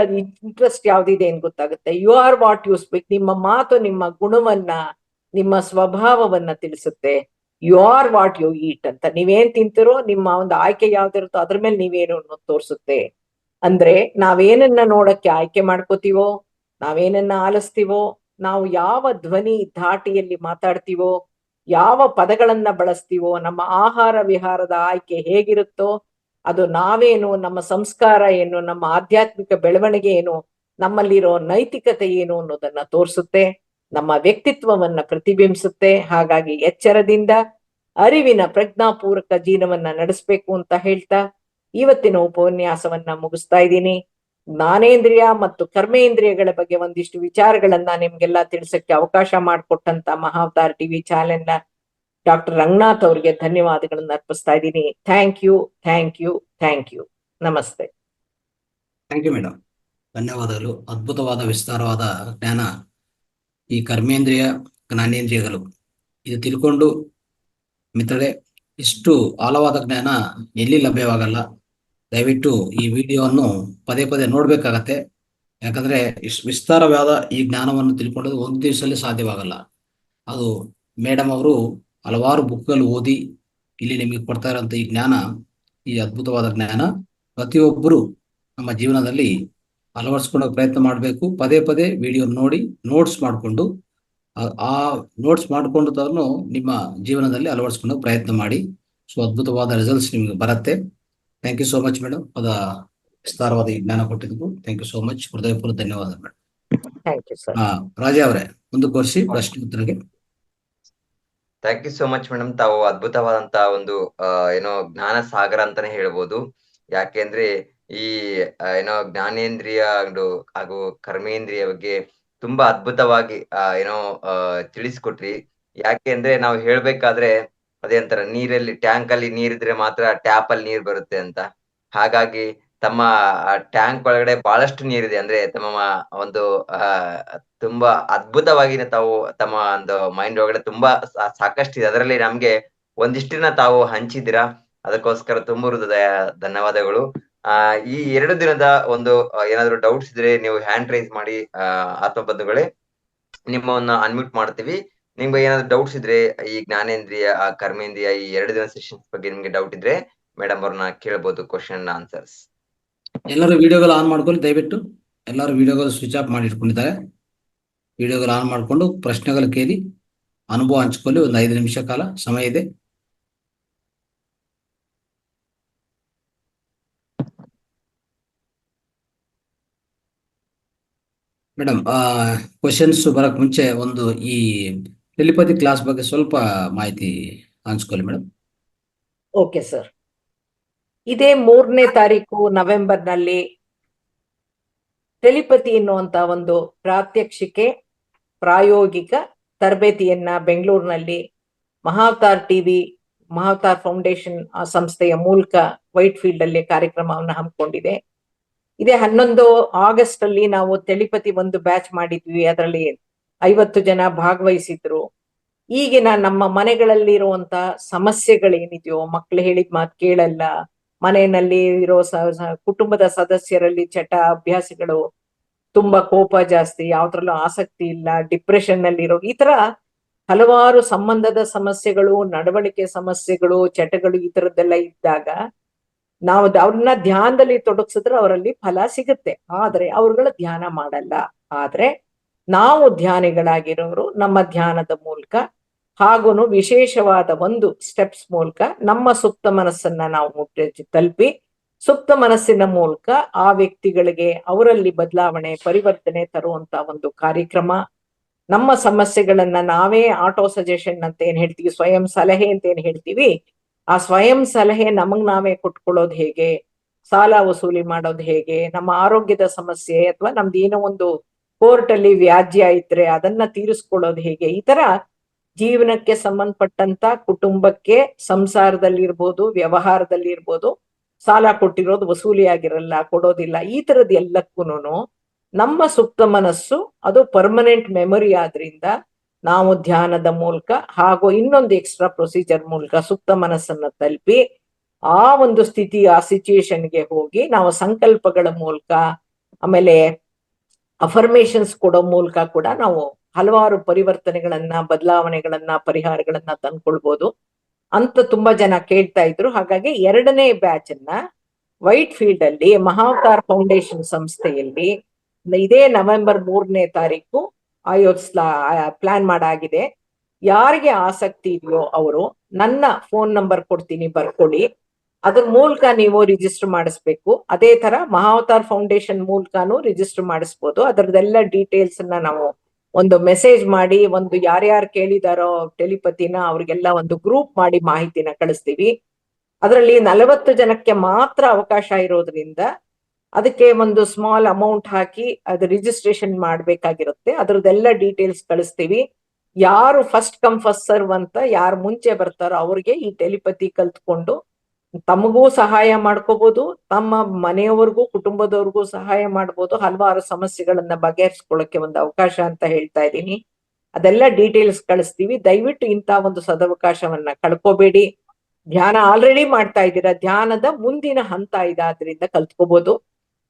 Speaker 2: ಇಂಟ್ರೆಸ್ಟ್ ಯಾವ್ದಿದೆ ಅಂತ ಗೊತ್ತಾಗುತ್ತೆ. You are what you speak, ನಿಮ್ಮ ಮಾತು ನಿಮ್ಮ ಗುಣವನ್ನ, ನಿಮ್ಮ ಸ್ವಭಾವವನ್ನ ತಿಳಿಸುತ್ತೆ. You are what you eat ಅಂತ, ನೀವೇನ್ ತಿಂತಿರೋ ನಿಮ್ಮ ಒಂದು ಆಯ್ಕೆ ಯಾವ್ದಿರುತ್ತೋ ಅದ್ರ ಮೇಲೆ ನೀವೇನು ಅನ್ನೋದು ತೋರಿಸುತ್ತೆ. ಅಂದ್ರೆ ನಾವೇನನ್ನ ನೋಡಕ್ಕೆ ಆಯ್ಕೆ ಮಾಡ್ಕೋತೀವೋ, ನಾವೇನನ್ನ ಆಲಿಸ್ತೀವೋ, ನಾವು ಯಾವ ಧ್ವನಿ ಧಾಟಿಯಲ್ಲಿ ಮಾತಾಡ್ತೀವೋ, ಯಾವ ಪದಗಳನ್ನ ಬಳಸ್ತೀವೋ, ನಮ್ಮ ಆಹಾರ ವಿಹಾರದ ಆಯ್ಕೆ ಹೇಗಿರುತ್ತೋ, ಅದು ನಾವೇನು, ನಮ್ಮ ಸಂಸ್ಕಾರ ಏನು, ನಮ್ಮ ಆಧ್ಯಾತ್ಮಿಕ ಬೆಳವಣಿಗೆ ಏನು, ನಮ್ಮಲ್ಲಿರೋ ನೈತಿಕತೆ ಏನು ಅನ್ನೋದನ್ನ ತೋರಿಸುತ್ತೆ, ನಮ್ಮ ವ್ಯಕ್ತಿತ್ವವನ್ನ ಪ್ರತಿಬಿಂಬಿಸುತ್ತೆ. ಹಾಗಾಗಿ ಎಚ್ಚರದಿಂದ ಅರಿವಿನ ಪ್ರಜ್ಞಾಪೂರ್ವಕ ಜೀವನವನ್ನ ನಡೆಸಬೇಕು ಅಂತ ಹೇಳ್ತಾ ಇವತ್ತಿನ ಉಪನ್ಯಾಸವನ್ನ ಮುಗಿಸ್ತಾ ಇದ್ದೀನಿ. ಜ್ಞಾನೇಂದ್ರಿಯ ಮತ್ತು ಕರ್ಮೇಂದ್ರಿಯಗಳ ಬಗ್ಗೆ ಒಂದಿಷ್ಟು ವಿಚಾರಗಳನ್ನ ನಿಮ್ಗೆಲ್ಲ ತಿಳಿಸಕ್ಕೆ ಅವಕಾಶ ಮಾಡಿಕೊಟ್ಟಂತ ಮಹಾವತಾರ್ ಟಿವಿ ಚಾನೆಲ್ನ ಡಾಕ್ಟರ್ ರಂಗನಾಥ್ ಅವರಿಗೆ ಧನ್ಯವಾದಗಳನ್ನ ಅರ್ಪಿಸ್ತಾ ಇದ್ದೀನಿ. Thank you, thank you, thank you. ನಮಸ್ತೆ.
Speaker 1: ಥ್ಯಾಂಕ್ ಯು ಮೇಡಮ್, ಧನ್ಯವಾದಗಳು. ಅದ್ಭುತವಾದ ವಿಸ್ತಾರವಾದ ಜ್ಞಾನ ಈ ಕರ್ಮೇಂದ್ರಿಯ ಜ್ಞಾನೇಂದ್ರಿಯಗಳು, ಇದು ತಿಳ್ಕೊಂಡು ಮಿತ್ರರೇ, ಇಷ್ಟು ಆಳವಾದ ಜ್ಞಾನ ಎಲ್ಲಿ ಲಭ್ಯವಾಗಲ್ಲ. ದಯವಿಟ್ಟು ಈ ವಿಡಿಯೋವನ್ನು ಪದೇ ಪದೇ ನೋಡ್ಬೇಕಾಗತ್ತೆ. ಯಾಕಂದ್ರೆ ವಿಸ್ತಾರವಾದ ಈ ಜ್ಞಾನವನ್ನು ತಿಳ್ಕೊಳ್ಳೋದು ಒಂದು ದಿವಸದಲ್ಲಿ ಸಾಧ್ಯವಾಗಲ್ಲ. ಅದು ಮೇಡಮ್ ಅವರು ಹಲವಾರು ಬುಕ್ಗಳು ಓದಿ ಇಲ್ಲಿ ನಿಮಗೆ ಕೊಡ್ತಾ ಇರೋಂಥ ಈ ಜ್ಞಾನ, ಈ ಅದ್ಭುತವಾದ ಜ್ಞಾನ ಪ್ರತಿಯೊಬ್ಬರು ನಮ್ಮ ಜೀವನದಲ್ಲಿ ಅಳವಡಿಸ್ಕೊಳ್ಳೋ ಪ್ರಯತ್ನ ಮಾಡಬೇಕು. ಪದೇ ಪದೇ ವಿಡಿಯೋ ನೋಡಿ ನೋಟ್ಸ್ ಮಾಡಿಕೊಂಡು ಆ ನೋಟ್ಸ್ ಮಾಡಿಕೊಂಡು ನಿಮ್ಮ ಜೀವನದಲ್ಲಿ ಅಳವಡಿಸ್ಕೊಳ್ಳೋ ಪ್ರಯತ್ನ ಮಾಡಿ. ಸೊ ಅದ್ಭುತವಾದ ರಿಸಲ್ಟ್ಸ್ ನಿಮಗೆ ಬರುತ್ತೆ. Thank you so much madam, ಅದ ವಿಸ್ತಾರವಾದ ಈ ಜ್ಞಾನ ಕೊಟ್ಟಿದ್ದಕ್ಕೂ ಥ್ಯಾಂಕ್ ಯು ಸೋ ಮಚ್. ಹೃದಯಪೂರ್ವಕ ಧನ್ಯವಾದ madam.
Speaker 2: Thank you sir.
Speaker 1: Raja ಅವರೇ, ಮುಂದುವರಿಸಿ ಪ್ರಶ್ನೆ ಉತ್ತರಕ್ಕೆ.
Speaker 3: Thank you so much madam. ತಾವು ಅದ್ಭುತವಾದಂತ ಒಂದು ಏನೋ ಜ್ಞಾನ ಸಾಗರ ಅಂತಾನೆ ಹೇಳ್ಬೋದು. ಯಾಕೆಂದ್ರೆ ಈ ಏನೋ ಜ್ಞಾನೇಂದ್ರಿಯ ಹಾಗೂ ಕರ್ಮೇಂದ್ರಿಯ ಬಗ್ಗೆ ತುಂಬಾ ಅದ್ಭುತವಾಗಿ ಏನೋ ತಿಳಿಸ್ಕೊಟ್ರಿ. ಯಾಕೆ ಅಂದ್ರೆ ನಾವು ಹೇಳ್ಬೇಕಾದ್ರೆ ಅದೇ ಅಂತಾರ, ನೀರಲ್ಲಿ ಟ್ಯಾಂಕ್ ಅಲ್ಲಿ ನೀರಿದ್ರೆ ಮಾತ್ರ ಟ್ಯಾಪ್ ಅಲ್ಲಿ ನೀರ್ ಬರುತ್ತೆ ಅಂತ. ಹಾಗಾಗಿ ತಮ್ಮ ಟ್ಯಾಂಕ್ ಒಳಗಡೆ ಬಹಳಷ್ಟು ನೀರಿದೆ. ಅಂದ್ರೆ ತಮ್ಮ ಒಂದು ತುಂಬಾ ಅದ್ಭುತವಾಗಿ ತಾವು ತಮ್ಮ ಒಂದು ಮೈಂಡ್ ಒಳಗಡೆ ತುಂಬಾ ಸಾಕಷ್ಟಿದೆ. ಅದರಲ್ಲಿ ನಮ್ಗೆ ಒಂದಿಷ್ಟನ್ನ ತಾವು ಹಂಚಿದ್ದೀರಾ. ಅದಕ್ಕೋಸ್ಕರ ತುಂಬ ಹೃದಯ ಧನ್ಯವಾದಗಳು. ಈ 2 ದಿನದ ಒಂದು ಏನಾದ್ರು ಡೌಟ್ಸ್ ಇದ್ರೆ ನೀವು ಹ್ಯಾಂಡ್ ರೈಸ್ ಮಾಡಿ ಆತ್ಮಬಂಧುಗಳೇ, ನಿಮ್ಮನ್ನ ಅನ್ಮ್ಯೂಟ್ ಮಾಡ್ತೀವಿ. ನಿಮ್ಗೆ ಏನಾದ್ರು ಡೌಟ್ಸ್ ಇದ್ರೆ ಈ ಜ್ಞಾನೇಂದ್ರಿಯ ಕರ್ಮೇಂದ್ರಿಯ ಈ 2 ದಿನ ಸೆಷನ್ಸ್ ಬಗ್ಗೆ ನಿಮ್ಗೆ ಡೌಟ್ ಇದ್ರೆ ಮೇಡಮ್ ಅವ್ರನ್ನ ಕೇಳಬಹುದು, ಕ್ವಶನ್ ಆನ್ಸರ್ಸ್.
Speaker 1: ಎಲ್ಲರೂ ವಿಡಿಯೋಗಳು ಆನ್ ಮಾಡ್ಕೊಳ್ಳಿ ದಯವಿಟ್ಟು. ಎಲ್ಲರೂ ವಿಡಿಯೋಗಳು ಸ್ವಿಚ್ ಆಫ್ ಮಾಡಿ ಇಟ್ಕೊಂಡಿದ್ದಾರೆ. ವಿಡಿಯೋಗಳು ಆನ್ ಮಾಡಿಕೊಂಡು ಪ್ರಶ್ನೆಗಳು ಕೇಳಿ ಅನುಭವ ಹಂಚ್ಕೊಳ್ಳಿ. ಒಂದು 5 ನಿಮಿಷ ಕಾಲ ಸಮಯ ಇದೆ. ಮೇಡಮ್, ಕ್ವಶನ್ಸ್ ಬರಕ್ ಮುಂಚೆ ಒಂದು ಈ ಟೆಲಿಪತಿ ಕ್ಲಾಸ್ ಬಗ್ಗೆ ಸ್ವಲ್ಪ ಮಾಹಿತಿ ಹಂಚ್ಕೊಳ್ಳಿ ಮೇಡಮ್.
Speaker 2: Okay sir. ಇದೇ 3ನೇ ತಾರೀಕು ನವೆಂಬರ್ನಲ್ಲಿ ಟೆಲಿಪತಿ ಎನ್ನುವಂತ ಒಂದು ಪ್ರಾತ್ಯಕ್ಷಿಕೆ ಪ್ರಾಯೋಗಿಕ ತರಬೇತಿಯನ್ನ ಬೆಂಗಳೂರಿನಲ್ಲಿ ಮಹಾವತಾರ್ ಟಿವಿ, ಮಹಾವತಾರ್ ಫೌಂಡೇಶನ್ ಸಂಸ್ಥೆಯ ಮೂಲಕ ವೈಟ್ ಫೀಲ್ಡ್ ಅಲ್ಲಿ ಕಾರ್ಯಕ್ರಮವನ್ನು ಹಮ್ಮಿಕೊಂಡಿದೆ. ಇದೇ 11 ಆಗಸ್ಟ್ ಅಲ್ಲಿ ನಾವು ಟೆಲಿಪತಿ ಒಂದು ಬ್ಯಾಚ್ ಮಾಡಿದ್ವಿ. ಅದರಲ್ಲಿ 50 ಜನ ಭಾಗವಹಿಸಿದ್ರು. ಈಗಿನ ನಮ್ಮ ಮನೆಗಳಲ್ಲಿ ಇರುವಂತ ಸಮಸ್ಯೆಗಳೇನಿದೆಯೋ, ಮಕ್ಳು ಹೇಳಿದ ಮಾತು ಕೇಳಲ್ಲ, ಮನೆಯಲ್ಲಿ ಇರೋ ಕುಟುಂಬದ ಸದಸ್ಯರಲ್ಲಿ ಚಟ ಅಭ್ಯಾಸಗಳು, ತುಂಬಾ ಕೋಪ ಜಾಸ್ತಿ, ಯಾವ್ದ್ರಲ್ಲೂ ಆಸಕ್ತಿ ಇಲ್ಲ, ಡಿಪ್ರೆಷನ್ ನಲ್ಲಿ ಇರೋ, ಈ ತರ ಹಲವಾರು ಸಂಬಂಧದ ಸಮಸ್ಯೆಗಳು, ನಡವಳಿಕೆ ಸಮಸ್ಯೆಗಳು, ಚಟಗಳು, ಈ ತರದ್ದೆಲ್ಲ ಇದ್ದಾಗ ನಾವು ಅವ್ರನ್ನ ಧ್ಯಾನದಲ್ಲಿ ತೊಡಗಿಸಿದ್ರೆ ಅವರಲ್ಲಿ ಫಲ ಸಿಗುತ್ತೆ. ಆದ್ರೆ ಅವ್ರುಗಳ ಧ್ಯಾನ ಮಾಡಲ್ಲ. ಆದ್ರೆ ನಾವು ಧ್ಯಾನಿಗಳಾಗಿರೋರು ನಮ್ಮ ಧ್ಯಾನದ ಮೂಲಕ ಹಾಗೂ ವಿಶೇಷವಾದ ಒಂದು ಸ್ಟೆಪ್ಸ್ ಮೂಲಕ ನಮ್ಮ ಸುಪ್ತ ಮನಸ್ಸನ್ನ ನಾವು ತಲುಪಿ ಸುಪ್ತ ಮನಸ್ಸಿನ ಮೂಲಕ ಆ ವ್ಯಕ್ತಿಗಳಿಗೆ ಅವರಲ್ಲಿ ಬದಲಾವಣೆ ಪರಿವರ್ತನೆ ತರುವಂತ ಒಂದು ಕಾರ್ಯಕ್ರಮ. ನಮ್ಮ ಸಮಸ್ಯೆಗಳನ್ನ ನಾವೇ ಆಟೋ ಸಜೆಷನ್ ಅಂತ ಏನ್ ಹೇಳ್ತೀವಿ, ಸ್ವಯಂ ಸಲಹೆ ಅಂತ ಏನ್ ಹೇಳ್ತೀವಿ, ಆ ಸ್ವಯಂ ಸಲಹೆ ನಮಗ್ ನಾವೇ ಕೊಟ್ಕೊಳ್ಳೋದು ಹೇಗೆ, ಸಾಲ ವಸೂಲಿ ಮಾಡೋದು ಹೇಗೆ, ನಮ್ಮ ಆರೋಗ್ಯದ ಸಮಸ್ಯೆ ಅಥವಾ ನಮ್ದು ಏನೋ ಒಂದು ಕೋರ್ಟ್ ಅಲ್ಲಿ ವ್ಯಾಜ್ಯ ಇದ್ರೆ ಅದನ್ನ ತೀರಿಸ್ಕೊಳ್ಳೋದು ಹೇಗೆ, ಈ ತರ ಜೀವನಕ್ಕೆ ಸಂಬಂಧಪಟ್ಟಂತ ಕುಟುಂಬಕ್ಕೆ ಸಂಸಾರದಲ್ಲಿ ಇರ್ಬೋದು, ವ್ಯವಹಾರದಲ್ಲಿ ಇರ್ಬೋದು, ಸಾಲ ಕೊಟ್ಟಿರೋದು ವಸೂಲಿ ಆಗಿರಲ್ಲ, ಕೊಡೋದಿಲ್ಲ, ಈ ತರದ್ ಎಲ್ಲಕ್ಕೂನು ನಮ್ಮ ಸುಪ್ತ ಮನಸ್ಸು ಅದು ಪರ್ಮನೆಂಟ್ ಮೆಮೊರಿ ಆದ್ರಿಂದ ನಾವು ಧ್ಯಾನದ ಮೂಲಕ ಹಾಗೂ ಇನ್ನೊಂದು ಎಕ್ಸ್ಟ್ರಾ ಪ್ರೊಸೀಜರ್ ಮೂಲಕ ಸುಪ್ತ ಮನಸ್ಸನ್ನ ತಲುಪಿ ಆ ಒಂದು ಸ್ಥಿತಿ, ಆ ಸಿಚುಯೇಷನ್ಗೆ ಹೋಗಿ ನಾವು ಸಂಕಲ್ಪಗಳ ಮೂಲಕ ಆಮೇಲೆ ಅಫರ್ಮೇಶನ್ಸ್ ಕೊಡೋ ಮೂಲಕ ಕೂಡ ನಾವು ಹಲವಾರು ಪರಿವರ್ತನೆಗಳನ್ನ, ಬದಲಾವಣೆಗಳನ್ನ, ಪರಿಹಾರಗಳನ್ನ ತಂದ್ಕೊಳ್ಬಹುದು ಅಂತ ತುಂಬಾ ಜನ ಕೇಳ್ತಾ ಇದ್ರು. ಹಾಗಾಗಿ 2ನೇ ಬ್ಯಾಚ್ ಅನ್ನ ವೈಟ್ ಫೀಲ್ಡ್ ಅಲ್ಲಿ ಮಹಾವತಾರ್ ಫೌಂಡೇಶನ್ ಸಂಸ್ಥೆಯಲ್ಲಿ ಇದೇ ನವೆಂಬರ್ 3ನೇ ತಾರೀಕು ಪ್ಲಾನ್ ಮಾಡಾಗಿದೆ. ಯಾರಿಗೆ ಆಸಕ್ತಿ ಇದೆಯೋ ಅವರು ನನ್ನ ಫೋನ್ ನಂಬರ್ ಕೊಡ್ತೀನಿ, ಬರ್ಕೊಳ್ಳಿ. ಅದ್ರ ಮೂಲಕ ನೀವು ರಿಜಿಸ್ಟರ್ ಮಾಡಿಸ್ಬೇಕು. ಅದೇ ತರ ಮಹಾವತಾರ್ ಫೌಂಡೇಶನ್ ಮೂಲಕನೂ ರಿಜಿಸ್ಟರ್ ಮಾಡಿಸ್ಬೋದು. ಅದರದೆಲ್ಲ ಡೀಟೇಲ್ಸ್ ನಾವು ಒಂದು ಮೆಸೇಜ್ ಮಾಡಿ, ಒಂದು ಯಾರ್ಯಾರು ಕೇಳಿದಾರೋ ಟೆಲಿಪತಿನ ಅವ್ರಿಗೆಲ್ಲ ಒಂದು ಗ್ರೂಪ್ ಮಾಡಿ ಮಾಹಿತಿನ ಕಳಿಸ್ತೀವಿ. ಅದರಲ್ಲಿ 40 ಜನಕ್ಕೆ ಮಾತ್ರ ಅವಕಾಶ ಇರೋದ್ರಿಂದ ಅದಕ್ಕೆ ಒಂದು ಸ್ಮಾಲ್ ಅಮೌಂಟ್ ಹಾಕಿ ಅದು ರಿಜಿಸ್ಟ್ರೇಷನ್ ಮಾಡ್ಬೇಕಾಗಿರುತ್ತೆ. ಅದ್ರದ್ದೆಲ್ಲ ಡೀಟೇಲ್ಸ್ ಕಳಿಸ್ತೀವಿ. ಯಾರು ಫಸ್ಟ್ ಕಮ್ ಫಸ್ಟ್ ಸರ್ವ್ ಅಂತ ಯಾರು ಮುಂಚೆ ಬರ್ತಾರೋ ಅವ್ರಿಗೆ ಈ ಟೆಲಿಪತಿ ಕಲ್ತ್ಕೊಂಡು ತಮಗೂ ಸಹಾಯ ಮಾಡ್ಕೋಬಹುದು, ತಮ್ಮ ಮನೆಯವರಿಗೂ ಕುಟುಂಬದವ್ರಿಗೂ ಸಹಾಯ ಮಾಡ್ಬೋದು, ಹಲವಾರು ಸಮಸ್ಯೆಗಳನ್ನ ಬಗೆಹರಿಸ್ಕೊಳ್ಳಕ್ಕೆ ಒಂದು ಅವಕಾಶ ಅಂತ ಹೇಳ್ತಾ ಇದ್ದೀನಿ. ಅದೆಲ್ಲ ಡೀಟೇಲ್ಸ್ ಕಳಿಸ್ತೀವಿ. ದಯವಿಟ್ಟು ಇಂಥ ಒಂದು ಸದವಕಾಶವನ್ನ ಕಳ್ಕೋಬೇಡಿ. ಧ್ಯಾನ ಆಲ್ರೆಡಿ ಮಾಡ್ತಾ ಇದ್ದೀರಾ, ಧ್ಯಾನದ ಮುಂದಿನ ಹಂತ ಇದಾದ್ರಿಂದ ಕಲ್ತ್ಕೋಬಹುದು.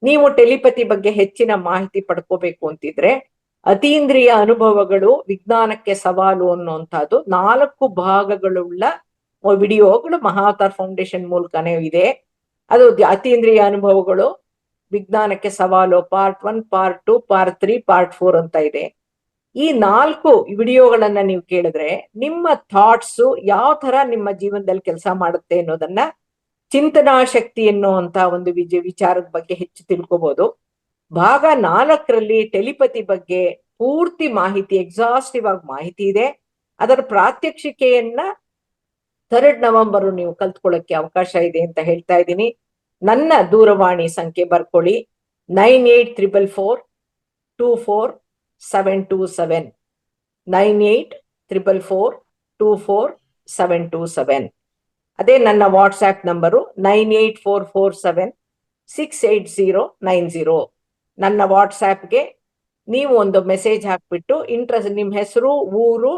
Speaker 2: ನೀವು ಟೆಲಿಪತಿ ಬಗ್ಗೆ ಹೆಚ್ಚಿನ ಮಾಹಿತಿ ಪಡ್ಕೋಬೇಕು ಅಂತಿದ್ರೆ ಅತೀಂದ್ರಿಯ ಅನುಭವಗಳು ವಿಜ್ಞಾನಕ್ಕೆ ಸವಾಲು ಅನ್ನುವಂಥದ್ದು 4 ಭಾಗಗಳುಳ್ಳ ವಿಡಿಯೋಗಳು ಮಹಾವತಾರ್ ಫೌಂಡೇಶನ್ ಮೂಲಕನೇ ಇದೆ. ಅದು ಅತೀಂದ್ರಿಯ ಅನುಭವಗಳು ವಿಜ್ಞಾನಕ್ಕೆ ಸವಾಲು ಪಾರ್ಟ್ 1, ಪಾರ್ಟ್ 2, ಪಾರ್ಟ್ 3, ಪಾರ್ಟ್ 4 ಅಂತ ಇದೆ. ಈ 4 ವಿಡಿಯೋಗಳನ್ನ ನೀವು ಕೇಳಿದ್ರೆ ನಿಮ್ಮ ಥಾಟ್ಸ್ ಯಾವ ತರ ನಿಮ್ಮ ಜೀವನದಲ್ಲಿ ಕೆಲಸ ಮಾಡುತ್ತೆ ಅನ್ನೋದನ್ನ, ಚಿಂತನಾ ಶಕ್ತಿ ಎನ್ನುವಂತ ಒಂದು ವಿಚಾರದ ಬಗ್ಗೆ ಹೆಚ್ಚು ತಿಳ್ಕೋಬಹುದು. ಭಾಗ 4ರಲ್ಲಿ ಟೆಲಿಪತಿ ಬಗ್ಗೆ ಪೂರ್ತಿ ಮಾಹಿತಿ, ಎಕ್ಸಾಸ್ಟಿವ್ ಆಗಿ ಮಾಹಿತಿ ಇದೆ. ಅದರ ಪ್ರಾತ್ಯಕ್ಷಿಕೆಯನ್ನ 3 ನವೆಂಬರ್ ನೀವು ಕಲ್ತ್ಕೊಳ್ಳಕ್ಕೆ ಅವಕಾಶ ಇದೆ ಅಂತ ಹೇಳ್ತಾ ಇದ್ದೀನಿ. ನನ್ನ ದೂರವಾಣಿ ಸಂಖ್ಯೆ ಬರ್ಕೊಳ್ಳಿ, 9844244727 9844244727. ಅದೇ ನನ್ನ ವಾಟ್ಸ್ಆಪ್ ನಂಬರು 9844768090. ನನ್ನ ವಾಟ್ಸ್ಆಪ್ಗೆ ನೀವು ಒಂದು ಮೆಸೇಜ್ ಹಾಕ್ಬಿಟ್ಟು ನಿಮ್ಮ ಹೆಸರು, ಊರು,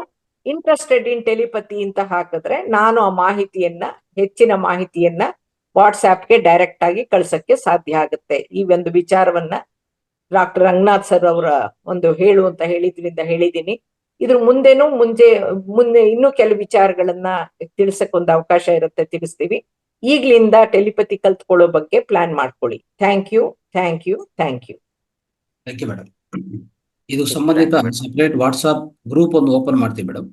Speaker 2: ಇಂಟ್ರೆಸ್ಟೆಡ್ ಇನ್ ಟೆಲಿಪತಿ ಅಂತ ಹಾಕಿದ್ರೆ ನಾನು ಆ ಮಾಹಿತಿಯನ್ನ, ಹೆಚ್ಚಿನ ಮಾಹಿತಿಯನ್ನ ವಾಟ್ಸ್ಆಪ್ಗೆ ಡೈರೆಕ್ಟ್ ಆಗಿ ಕಳ್ಸಕ್ಕೆ ಸಾಧ್ಯ ಆಗುತ್ತೆ. ಈ ಒಂದು ವಿಚಾರವನ್ನ ಡಾಕ್ಟರ್ ರಂಗನಾಥ್ ಸರ್ ಅವರ ಒಂದು ಹೇಳು ಅಂತ ಹೇಳಿದ್ರಿಂದ ಹೇಳಿದ್ದೀನಿ. ಇದ್ರ ಮುಂದೆ ಇನ್ನೂ ಕೆಲವು ವಿಚಾರಗಳನ್ನ ತಿಳಿಸಕ್ ಒಂದು ಅವಕಾಶ ಇರುತ್ತೆ, ತಿಳಿಸ್ತೀವಿ. ಈಗ್ಲಿಂದ ಟೆಲಿಪತಿ ಕಲ್ತ್ಕೊಳ್ಳೋ ಬಗ್ಗೆ ಪ್ಲಾನ್ ಮಾಡ್ಕೊಳ್ಳಿ. Thank you, thank you, thank you.
Speaker 1: Thank you madam. ಇದು ಸಂಬಂಧಿತ ಸಪ್ರೇಟ್ ವಾಟ್ಸಾಪ್ ಗ್ರೂಪ್ ಒಂದು ಓಪನ್ ಮಾಡ್ತೀವಿ ಮೇಡಮ್.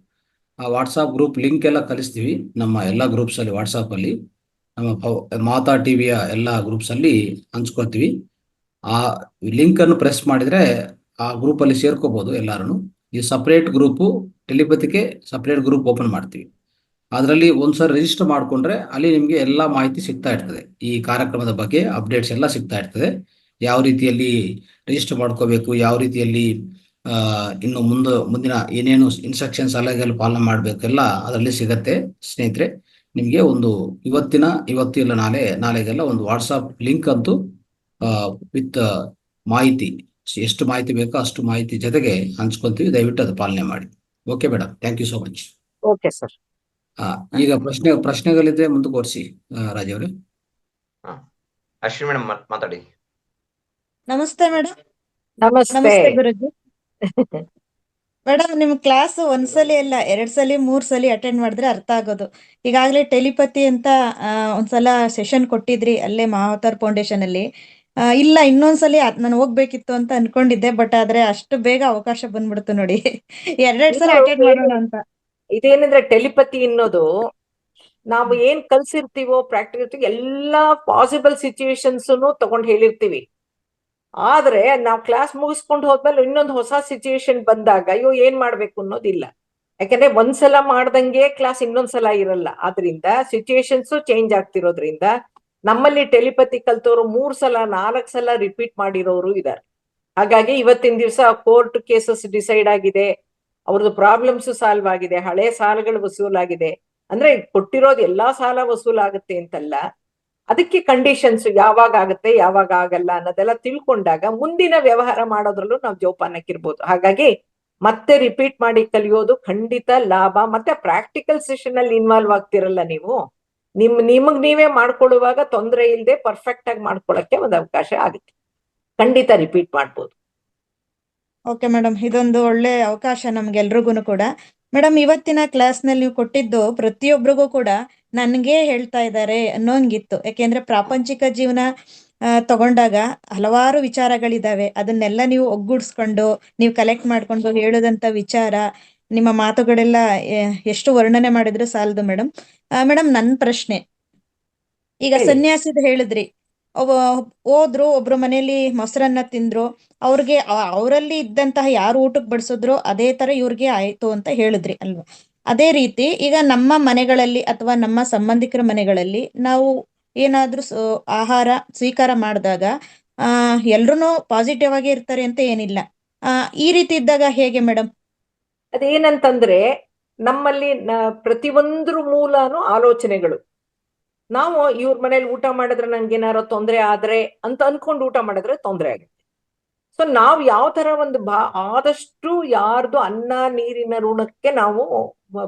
Speaker 1: ಆ ವಾಟ್ಸಾಪ್ ಗ್ರೂಪ್ ಲಿಂಕ್ ಎಲ್ಲ ಕಳಿಸ್ತೀವಿ ನಮ್ಮ ಎಲ್ಲ ಗ್ರೂಪ್ಸ್ ಅಲ್ಲಿ. ವಾಟ್ಸಾಪ್ ಅಲ್ಲಿ ನಮ್ಮ ಮಾತಾ ಟಿವಿಯ ಎಲ್ಲ ಗ್ರೂಪ್ಸ್ ಅಲ್ಲಿ ಹಂಚ್ಕೊಳ್ತೀವಿ. ಆ ಲಿಂಕ್ ಅನ್ನು ಪ್ರೆಸ್ ಮಾಡಿದ್ರೆ ಆ ಗ್ರೂಪ್ ಅಲ್ಲಿ ಸೇರ್ಕೋಬಹುದು ಎಲ್ಲಾರು. ಈ ಸಪ್ರೇಟ್ ಗ್ರೂಪು ಟೆಲಿಪತಿಗೆ ಸಪ್ರೇಟ್ ಗ್ರೂಪ್ ಓಪನ್ ಮಾಡ್ತೀವಿ. ಅದರಲ್ಲಿ ಒಂದ್ಸರಿ ರಿಜಿಸ್ಟರ್ ಮಾಡ್ಕೊಂಡ್ರೆ ಅಲ್ಲಿ ನಿಮಗೆ ಎಲ್ಲ ಮಾಹಿತಿ ಸಿಗ್ತಾ ಇರ್ತದೆ. ಈ ಕಾರ್ಯಕ್ರಮದ ಬಗ್ಗೆ ಅಪ್ಡೇಟ್ಸ್ ಎಲ್ಲ ಸಿಗ್ತಾ ಇರ್ತದೆ. ಯಾವ ರೀತಿಯಲ್ಲಿ ರಿಜಿಸ್ಟರ್ ಮಾಡ್ಕೋಬೇಕು, ಯಾವ ರೀತಿಯಲ್ಲಿ ಇನ್ನು ಮುಂದಿನ ಏನೇನು ಇನ್ಸ್ಟ್ರಕ್ಷನ್ಸ್ ಸಲಹೆಗಳು ಪಾಲನೆ ಮಾಡಬೇಕೆಲ್ಲ ಅದರಲ್ಲಿ ಸಿಗತ್ತೆ ಸ್ನೇಹಿತರೆ. ನಿಮಗೆ ಇವತ್ತು ಇಲ್ಲ ನಾಳೆಗೆಲ್ಲ ಒಂದು ವಾಟ್ಸಾಪ್ ಲಿಂಕ್ ಅಂತೂ ವಿತ್ ಮಾಹಿತಿ, ಎಷ್ಟು ಮಾಹಿತಿ ಬೇಕೋ ಅಷ್ಟು ಮಾಹಿತಿ ಜೊತೆಗೆ ಹಂಚ್ಕೊಂತೀವಿ. ದಯವಿಟ್ಟು ಅದು ಪಾಲನೆ ಮಾಡಿ. Okay madam, thank you so much.
Speaker 2: Okay sir.
Speaker 1: ಈಗ ಪ್ರಶ್ನೆಗಳಿದ್ರೆ ಮುಂದುವರಿಸಿ ರಾಜ್ ಅವರೇ.
Speaker 3: ಅಶ್ವಿನಿ ಮೇಡಮ್ ಮಾತಾಡಿ.
Speaker 4: ನಮಸ್ತೆ ಮೇಡಮ್.
Speaker 2: ನಮಸ್ತೆ
Speaker 4: ನಮಸ್ತೆ ಗುರುಜಿ. ಮೇಡಮ್, ನಿಮ್ ಕ್ಲಾಸ್ ಒಂದ್ಸಲಿ ಅಲ್ಲ 2 ಸಲಿ 3 ಸಲಿ ಅಟೆಂಡ್ ಮಾಡಿದ್ರೆ ಅರ್ಥ ಆಗೋದು. ಈಗಾಗಲೇ ಟೆಲಿಪತಿ ಅಂತ ಒಂದ್ಸಲ ಸೆಷನ್ ಕೊಟ್ಟಿದ್ರಿ ಅಲ್ಲೇ ಮಹಾವತಾರ್ ಫೌಂಡೇಶನ್ ಅಲ್ಲಿ. ಇಲ್ಲ ಇನ್ನೊಂದ್ಸಲಿ ನಾನು ಹೋಗ್ಬೇಕಿತ್ತು ಅಂತ ಅನ್ಕೊಂಡಿದ್ದೆ, ಬಟ್ ಆದ್ರೆ ಅಷ್ಟು ಬೇಗ ಅವಕಾಶ ಬಂದ್ಬಿಡ್ತು ನೋಡಿ. 2 ಸಲ ಅಟೆಂಡ್ ಮಾಡೋಣ ಅಂತ.
Speaker 2: ಇದೇನಂದ್ರೆ ಟೆಲಿಪತಿ ಅನ್ನೋದು ನಾವು ಏನ್ ಕಲ್ಸಿರ್ತೀವೋ ಪ್ರಾಕ್ಟಿಕಲ್ ಎಲ್ಲಾ ಪಾಸಿಬಲ್ ಸಿಚುವೇಶನ್ಸ್ ತಗೊಂಡ್ ಹೇಳಿರ್ತೀವಿ. ಆದ್ರೆ ನಾವು ಕ್ಲಾಸ್ ಮುಗಿಸ್ಕೊಂಡು ಹೋದ್ಮೇಲೆ ಇನ್ನೊಂದು ಹೊಸ ಸಿಚುವೇಶನ್ ಬಂದಾಗ ಅಯ್ಯೋ ಏನ್ ಮಾಡ್ಬೇಕು ಅನ್ನೋದಿಲ್ಲ. ಯಾಕಂದ್ರೆ ಒಂದ್ಸಲ ಮಾಡ್ದಂಗೆ ಕ್ಲಾಸ್ ಇನ್ನೊಂದ್ಸಲ ಇರಲ್ಲ. ಆದ್ರಿಂದ ಸಿಚುವೇಶನ್ಸ್ ಚೇಂಜ್ ಆಗ್ತಿರೋದ್ರಿಂದ ನಮ್ಮಲ್ಲಿ ಟೆಲಿಪತಿ ಕಲ್ತವ್ರು 3 ಸಲ 4 ಸಲ ರಿಪೀಟ್ ಮಾಡಿರೋರು ಇದ್ದಾರೆ. ಹಾಗಾಗಿ ಇವತ್ತಿನ ದಿವಸ ಕೋರ್ಟ್ ಕೇಸಸ್ ಡಿಸೈಡ್ ಆಗಿದೆ, ಅವ್ರದ್ದು ಪ್ರಾಬ್ಲಮ್ಸ್ ಸಾಲ್ವ್ ಆಗಿದೆ, ಹಳೆ ಸಾಲಗಳು ವಸೂಲಾಗಿದೆ. ಅಂದ್ರೆ ಕೊಟ್ಟಿರೋದು ಎಲ್ಲಾ ಸಾಲ ವಸೂಲಾಗುತ್ತೆ ಅಂತಲ್ಲ, ಅದಕ್ಕೆ ಕಂಡೀಷನ್ಸ್ ಯಾವಾಗ ಆಗುತ್ತೆ ಯಾವಾಗ ಆಗಲ್ಲ ಅನ್ನೋದೆಲ್ಲ ತಿಳ್ಕೊಂಡಾಗ ಮುಂದಿನ ವ್ಯವಹಾರ ಮಾಡೋದ್ರಲ್ಲೂ ನಾವು ಜೋಪಾನಕ್ಕಿರ್ಬೋದು. ಹಾಗಾಗಿ ಮತ್ತೆ ರಿಪೀಟ್ ಮಾಡಿ ಕಲಿಯೋದು ಖಂಡಿತ ಲಾಭ. ಮತ್ತೆ ಪ್ರಾಕ್ಟಿಕಲ್ ಸೆಷನ್ ಅಲ್ಲಿ ಇನ್ವಾಲ್ವ್ ಆಗ್ತಿರಲ್ಲ ನೀವು, ನಿಮಗ್ ನೀವೇ ಮಾಡ್ಕೊಳ್ಳುವಾಗ ತೊಂದರೆ ಇಲ್ಲದೆ ಪರ್ಫೆಕ್ಟ್ ಆಗಿ ಮಾಡ್ಕೊಳಕ್ಕೆ ಒಂದು ಅವಕಾಶ ಆಗುತ್ತೆ. ಖಂಡಿತ ರಿಪೀಟ್ ಮಾಡ್ಬೋದು.
Speaker 4: ಓಕೆ ಮೇಡಮ್, ಇದೊಂದು ಒಳ್ಳೆ ಅವಕಾಶ ನಮ್ಗೆಲ್ರಿಗೂ ಕೂಡ. ಮೇಡಮ್, ಇವತ್ತಿನ ಕ್ಲಾಸ್ನಲ್ಲಿ ನೀವು ಕೊಟ್ಟಿದ್ದು ಪ್ರತಿಯೊಬ್ಬರಿಗೂ ಕೂಡ ನನಗೇ ಹೇಳ್ತಾ ಇದ್ದಾರೆ ಅನ್ನೋಂಗಿತ್ತು. ಯಾಕೆಂದ್ರೆ ಪ್ರಾಪಂಚಿಕ ಜೀವನ ತಗೊಂಡಾಗ ಹಲವಾರು ವಿಚಾರಗಳಿದಾವೆ. ಅದನ್ನೆಲ್ಲ ನೀವು ಒಗ್ಗೂಡಿಸ್ಕೊಂಡು ನೀವು ಕಲೆಕ್ಟ್ ಮಾಡ್ಕೊಂಡು ಹೇಳೋದಂತ ವಿಚಾರ, ನಿಮ್ಮ ಮಾತುಗಳೆಲ್ಲ ಎಷ್ಟು ವರ್ಣನೆ ಮಾಡಿದ್ರು ಸಾಲದು ಮೇಡಮ್. ಮೇಡಮ್, ನನ್ನ ಪ್ರಶ್ನೆ, ಈಗ
Speaker 2: ಹೇಳಿ.
Speaker 4: ಸನ್ಯಾಸಿದ ಹೇಳಿದ್ರಿ, ಹೋದ್ರು ಒಬ್ರು ಮನೇಲಿ ಮೊಸರನ್ನ ತಿಂದ್ರು, ಅವ್ರಿಗೆ ಅವರಲ್ಲಿ ಇದ್ದಂತಹ ಯಾರು ಊಟಕ್ಕೆ ಬಡಿಸಿದ್ರು ಅದೇ ತರ ಇವ್ರಿಗೆ ಆಯ್ತು ಅಂತ ಹೇಳಿದ್ರಿ ಅಲ್ವಾ? ಅದೇ ರೀತಿ ಈಗ ನಮ್ಮ ಮನೆಗಳಲ್ಲಿ ಅಥವಾ ನಮ್ಮ ಸಂಬಂಧಿಕರ ಮನೆಗಳಲ್ಲಿ ನಾವು ಏನಾದ್ರೂ ಆಹಾರ ಸ್ವೀಕಾರ ಮಾಡಿದಾಗ ಎಲ್ರೂ ಪಾಸಿಟಿವ್ ಆಗಿ ಇರ್ತಾರೆ ಅಂತ ಏನಿಲ್ಲ. ಈ ರೀತಿ ಇದ್ದಾಗ ಹೇಗೆ ಮೇಡಮ್?
Speaker 2: ಅದೇನಂತಂದ್ರೆ ನಮ್ಮಲ್ಲಿ ಪ್ರತಿಯೊಂದ್ರ ಮೂಲನು ಆಲೋಚನೆಗಳು. ನಾವು ಇವ್ರ ಮನೇಲಿ ಊಟ ಮಾಡಿದ್ರೆ ನಂಗೆ ಏನಾರೋ ತೊಂದರೆ ಆದ್ರೆ ಅಂತ ಅನ್ಕೊಂಡು ಊಟ ಮಾಡಿದ್ರೆ ತೊಂದರೆ ಆಗುತ್ತೆ. ಸೊ ನಾವ್ ಯಾವ ತರ ಒಂದು ಆದಷ್ಟು ಯಾರ್ದು ಅನ್ನ ನೀರಿನ ಋಣಕ್ಕೆ ನಾವು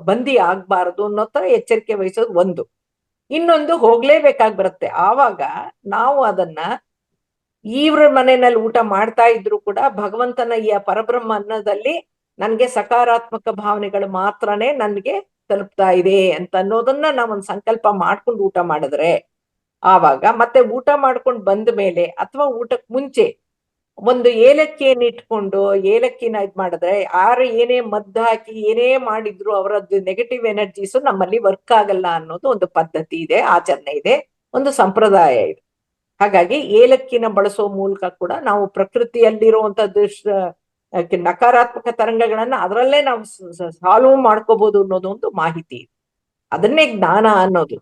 Speaker 2: ಬಂದಿ ಆಗ್ಬಾರ್ದು ಅನ್ನೋ ತರ ಎಚ್ಚರಿಕೆ ವಹಿಸೋದು ಒಂದು. ಇನ್ನೊಂದು, ಹೋಗ್ಲೇಬೇಕಾಗಿ ಬರುತ್ತೆ. ಆವಾಗ ನಾವು ಅದನ್ನ ಇವ್ರ ಮನೆಯಲ್ಲಿ ಊಟ ಮಾಡ್ತಾ ಇದ್ರು ಕೂಡ ಭಗವಂತನ ಈ ಪರಬ್ರಹ್ಮ ಅನ್ನದಲ್ಲಿ ನನ್ಗೆ ಸಕಾರಾತ್ಮಕ ಭಾವನೆಗಳು ಮಾತ್ರನೇ ನನ್ಗೆ ತಲುಪ್ತಾ ಇದೆ ಅಂತ ಅನ್ನೋದನ್ನ ನಾವೊಂದು ಸಂಕಲ್ಪ ಮಾಡ್ಕೊಂಡು ಊಟ ಮಾಡಿದ್ರೆ, ಆವಾಗ ಮತ್ತೆ ಊಟ ಮಾಡ್ಕೊಂಡು ಬಂದ ಮೇಲೆ ಅಥವಾ ಊಟಕ್ಕೆ ಮುಂಚೆ ಒಂದು ಏಲಕ್ಕಿಯನ್ನು ಇಟ್ಕೊಂಡು ಏಲಕ್ಕಿನ ಇದ್ ಮಾಡಿದ್ರೆ, ಯಾರು ಏನೇ ಮದ್ದು ಹಾಕಿ ಏನೇ ಮಾಡಿದ್ರು ಅವರದ್ದು ನೆಗೆಟಿವ್ ಎನರ್ಜೀಸು ನಮ್ಮಲ್ಲಿ ವರ್ಕ್ ಆಗಲ್ಲ ಅನ್ನೋದು ಒಂದು ಪದ್ಧತಿ ಇದೆ, ಆಚರಣೆ ಇದೆ, ಒಂದು ಸಂಪ್ರದಾಯ ಇದೆ. ಹಾಗಾಗಿ ಏಲಕ್ಕಿನ ಬಳಸೋ ಮೂಲಕ ಕೂಡ ನಾವು ಪ್ರಕೃತಿಯಲ್ಲಿರುವಂತದ್ದು ನಕಾರಾತ್ಮಕ ತರಂಗಗಳನ್ನ ಅದರಲ್ಲೇ ನಾವು ಸಾಲ್ವ್ ಮಾಡ್ಕೋಬಹುದು ಅನ್ನೋದು ಒಂದು ಮಾಹಿತಿ. ಅದನ್ನೇ ಜ್ಞಾನ ಅನ್ನೋದು.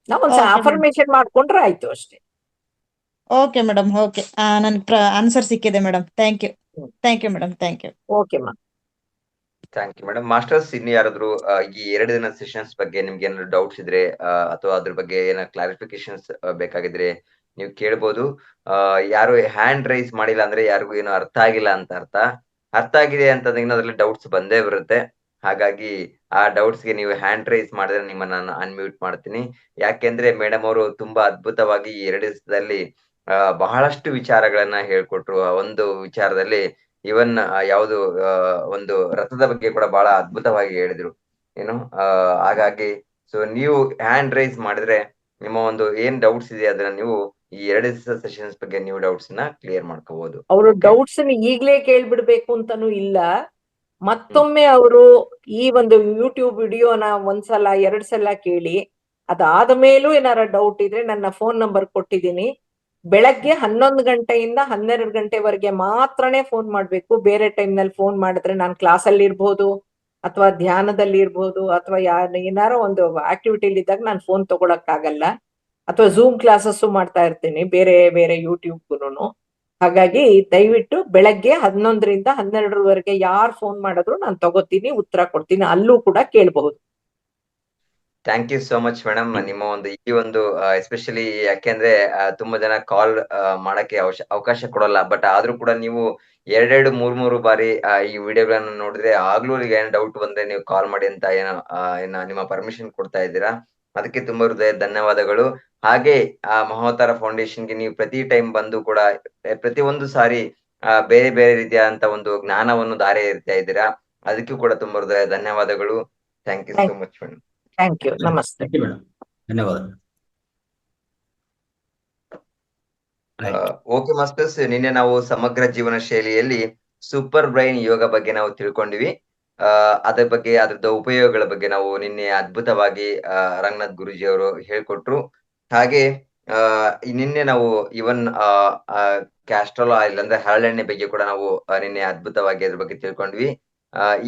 Speaker 2: ನಾವೊಂದು ಅಫರ್ಮೇಶನ್ ಮಾಡ್ಕೊಂಡ್ರೆ ಆಯ್ತು ಅಷ್ಟೇ.
Speaker 4: ಓಕೆ ಮೇಡಮ್, ಓಕೆ, ನನ್ಗೆ ಆನ್ಸರ್ ಸಿಕ್ಕಿದೆ madam. Thank you madam, thank you.
Speaker 2: Okay ma'am.
Speaker 3: Thank you madam. Masters, ಇನ್ನು ಯಾರಾದ್ರೂ ಈ 2 ದಿನ ಸೆಷನ್ಸ್ ಬಗ್ಗೆ ನಿಮ್ಗೆ ಏನಾದ್ರು ಡೌಟ್ಸ್ ಇದ್ರೆ ಅಥವಾ ಅದ್ರ ಬಗ್ಗೆ ಏನಾದ್ರು ಕ್ಲಾರಿಫಿಕೇಶನ್ಸ್ ಬೇಕಾಗಿದ್ರೆ ನೀವು ಕೇಳ್ಬೋದು. ಯಾರು ಹ್ಯಾಂಡ್ ರೈಸ್ ಮಾಡಿಲ್ಲ ಅಂದ್ರೆ ಯಾರಿಗೂ ಏನು ಅರ್ಥ ಆಗಿಲ್ಲ ಅಂತ ಅರ್ಥ ಆಗಿದೆ ಅಂತಂದ್ರೆ ಅದ್ರಲ್ಲಿ ಡೌಟ್ಸ್ ಬಂದೇ ಬರುತ್ತೆ. ಹಾಗಾಗಿ ಆ ಡೌಟ್ಸ್ಗೆ ನೀವು ಹ್ಯಾಂಡ್ ರೈಸ್ ಮಾಡಿದ್ರೆ ನಿಮ್ಮನ್ನ ನಾನು ಅನ್ಮ್ಯೂಟ್ ಮಾಡ್ತೀನಿ. ಯಾಕೆಂದ್ರೆ ಮೇಡಮ್ ಅವರು ತುಂಬಾ ಅದ್ಭುತವಾಗಿ ಈ 2 ದಿವಸದಲ್ಲಿ ಬಹಳಷ್ಟು ವಿಚಾರಗಳನ್ನ ಹೇಳ್ಕೊಟ್ರು. ಒಂದು ವಿಚಾರದಲ್ಲಿ ಇವನ್ ಯಾವುದು ಒಂದು ರಥದ ಬಗ್ಗೆ ಕೂಡ ಬಹಳ ಅದ್ಭುತವಾಗಿ ಹೇಳಿದ್ರು ಏನು. ಹಾಗಾಗಿ ಸೊ ನೀವು ಹ್ಯಾಂಡ್ ರೈಸ್ ಮಾಡಿದ್ರೆ ನಿಮ್ಮ ಒಂದು ಏನ್ ಡೌಟ್ಸ್ ಇದೆ ಅದನ್ನ ನೀವು ಈ 2 ದಿವಸ ಸೆಷನ್ಸ್ ಬಗ್ಗೆ ನೀವು ಡೌಟ್ಸ್ ನ ಕ್ಲಿಯರ್ ಮಾಡ್ಕೋಬಹುದು.
Speaker 2: ಅವರು ಡೌಟ್ಸ್ ಈಗ್ಲೇ ಕೇಳ್ಬಿಡ್ಬೇಕು ಅಂತಾನು ಇಲ್ಲ. ಮತ್ತೊಮ್ಮೆ ಅವರು ಈ ಒಂದು ಯೂಟ್ಯೂಬ್ ವಿಡಿಯೋನ ಒಂದ್ಸಲ 2 ಸಲ ಕೇಳಿ, ಅದಾದ ಮೇಲೂ ಏನಾರ ಡೌಟ್ ಇದ್ರೆ ನನ್ನ ಫೋನ್ ನಂಬರ್ ಕೊಟ್ಟಿದ್ದೀನಿ. ಬೆಳಗ್ಗೆ 11 ಗಂಟೆಯಿಂದ 12 ಗಂಟೆವರೆಗೆ ಮಾತ್ರನೇ ಫೋನ್ ಮಾಡ್ಬೇಕು. ಬೇರೆ ಟೈಮ್ ನಲ್ಲಿ ಫೋನ್ ಮಾಡಿದ್ರೆ ನಾನು ಕ್ಲಾಸಲ್ಲಿ ಇರ್ಬೋದು ಅಥವಾ ಧ್ಯಾನದಲ್ಲಿ ಇರ್ಬೋದು ಅಥವಾ ಏನಾರೋ ಒಂದು ಆಕ್ಟಿವಿಟಿಲಿ ಇದ್ದಾಗ ನಾನು ಫೋನ್ ತಗೊಳಕ್ ಆಗಲ್ಲ. ಅಥವಾ ಝೂಮ್ ಕ್ಲಾಸಸ್ ಮಾಡ್ತಾ ಇರ್ತೀನಿ ಬೇರೆ ಬೇರೆ ಯೂಟ್ಯೂಬ್ಗೂ. ಹಾಗಾಗಿ ದಯವಿಟ್ಟು ಬೆಳಗ್ಗೆ 11ರಿಂದ 12ರವರೆಗೆ ಯಾರು ಫೋನ್ ಮಾಡಿದ್ರು ನಾನು ತಗೋತೀನಿ, ಉತ್ತರ ಕೊಡ್ತೀನಿ. ಅಲ್ಲೂ ಕೂಡ ಕೇಳಬಹುದು.
Speaker 3: Thank you so much madam. ನಿಮ್ಮ ಒಂದು ಈ ಒಂದು ಎಸ್ಪೆಷಲಿ ಯಾಕೆಂದ್ರೆ ತುಂಬಾ ಜನ ಕಾಲ್ ಮಾಡಕ್ಕೆ ಅವಕಾಶ ಕೊಡಲ್ಲ. ಬಟ್ ಆದ್ರೂ ಕೂಡ ನೀವು 2-3 ಬಾರಿ ಈ ವಿಡಿಯೋಗಳನ್ನ ನೋಡಿದ್ರೆ ಆಗ್ಲೂ ಏನ್ ಡೌಟ್ ಬಂದ್ರೆ ನೀವು ಕಾಲ್ ಮಾಡಿ ಅಂತ ಏನೋ ನಿಮ್ಮ ಪರ್ಮಿಷನ್ ಕೊಡ್ತಾ ಇದ್ದೀರಾ. ಅದಕ್ಕೆ ತುಂಬಾ ಹೃದಯ ಧನ್ಯವಾದಗಳು. ಹಾಗೆ ಮಹೋತ್ತರ ಫೌಂಡೇಶನ್ಗೆ ನೀವು ಪ್ರತಿ ಟೈಮ್ ಬಂದು ಕೂಡ ಪ್ರತಿಯೊಂದು ಸಾರಿ ಬೇರೆ ಬೇರೆ ರೀತಿಯಾದಂತ ಒಂದು ಜ್ಞಾನವನ್ನು ದಾರಿ ಎರಿತಾ ಇದ್ದೀರಾ. ಅದಕ್ಕೂ ಕೂಡ ತುಂಬಾ ಹೃದಯ ಧನ್ಯವಾದಗಳು. Thank you so much madam.
Speaker 2: Thank you. ನಮಸ್ತೆ
Speaker 1: ಮೇಡಮ್, ಧನ್ಯವಾದ.
Speaker 3: ಓಕೆ ಮಾಸ್ಟರ್ಸ್, ನಿನ್ನೆ ನಾವು ಸಮಗ್ರ ಜೀವನ ಶೈಲಿಯಲ್ಲಿ ಸೂಪರ್ ಬ್ರೈನ್ ಯೋಗ ಬಗ್ಗೆ ನಾವು ತಿಳ್ಕೊಂಡಿವಿ. ಅದ್ರ ಬಗ್ಗೆ ಅದ್ರದ್ದು ಉಪಯೋಗಗಳ ಬಗ್ಗೆ ನಾವು ನಿನ್ನೆ ಅದ್ಭುತವಾಗಿ ರಂಗನಾಥ್ ಗುರೂಜಿ ಅವರು ಹೇಳ್ಕೊಟ್ರು. ಹಾಗೆ ನಿನ್ನೆ ನಾವು ಇವನ್ ಕ್ಯಾಸ್ಟ್ರಾಲ್ ಆಯಿಲ್ ಅಂದ್ರೆ ಹರಳೆಣ್ಣೆ ಬಗ್ಗೆ ಕೂಡ ನಾವು ನಿನ್ನೆ ಅದ್ಭುತವಾಗಿ ಅದ್ರ ಬಗ್ಗೆ ತಿಳ್ಕೊಂಡ್ವಿ.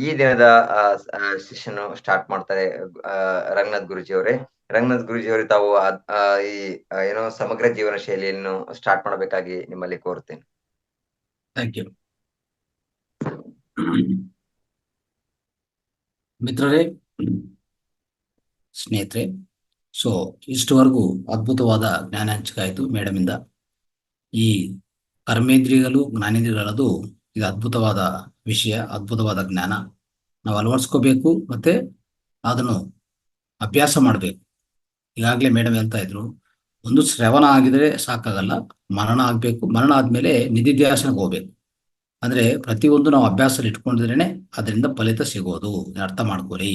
Speaker 3: ಈ ದಿನದ ಸೆಷನ್ ಸ್ಟಾರ್ಟ್ ಮಾಡ್ತಾರೆ ರಂಗನಾಥ್ ಗುರೂಜಿ ಅವರೇ. ರಂಗನಾಥ್ ಗುರೂಜಿ ಅವರು ತಾವು ಈ ಏನೋ ಸಮಗ್ರ ಜೀವನ ಶೈಲಿಯನ್ನು ಸ್ಟಾರ್ಟ್ ಮಾಡಬೇಕಾಗಿ ನಿಮ್ಮಲ್ಲಿ ಕೋರ್ತೇನೆ.
Speaker 1: Thank you. ಮಿತ್ರರೇ, ಸ್ನೇಹಿತರೆ, ಸೊ ಇಷ್ಟುವರೆಗೂ ಅದ್ಭುತವಾದ ಜ್ಞಾನ ಹಂಚಿಕೆ ಆಯಿತು ಮೇಡಮ್ ಇಂದ. ಈ ಕರ್ಮೇಂದ್ರಿಯಗಳು ಜ್ಞಾನೇಂದ್ರಿಯಗಳದು ಇದು ಅದ್ಭುತವಾದ ವಿಷಯ, ಅದ್ಭುತವಾದ ಜ್ಞಾನ. ನಾವು ಅಳವಡಿಸ್ಕೋಬೇಕು ಮತ್ತೆ ಅದನ್ನು ಅಭ್ಯಾಸ ಮಾಡಬೇಕು. ಈಗಾಗಲೇ ಮೇಡಮ್ ಹೇಳ್ತಾ ಇದ್ರು, ಒಂದು ಶ್ರವಣ ಆಗಿದ್ರೆ ಸಾಕಾಗಲ್ಲ, ಮರಣ ಆಗಬೇಕು. ಮರಣ ಆದ್ಮೇಲೆ ನಿಧಿಧ್ಯಾಸನಕ್ಕೆ ಹೋಗ್ಬೇಕು. ಅಂದ್ರೆ ಪ್ರತಿಯೊಂದು ನಾವು ಅಭ್ಯಾಸದಲ್ಲಿ ಇಟ್ಕೊಂಡಿದ್ರೇನೆ ಅದರಿಂದ ಫಲಿತ ಸಿಗೋದು. ಅರ್ಥ ಮಾಡ್ಕೋರಿ.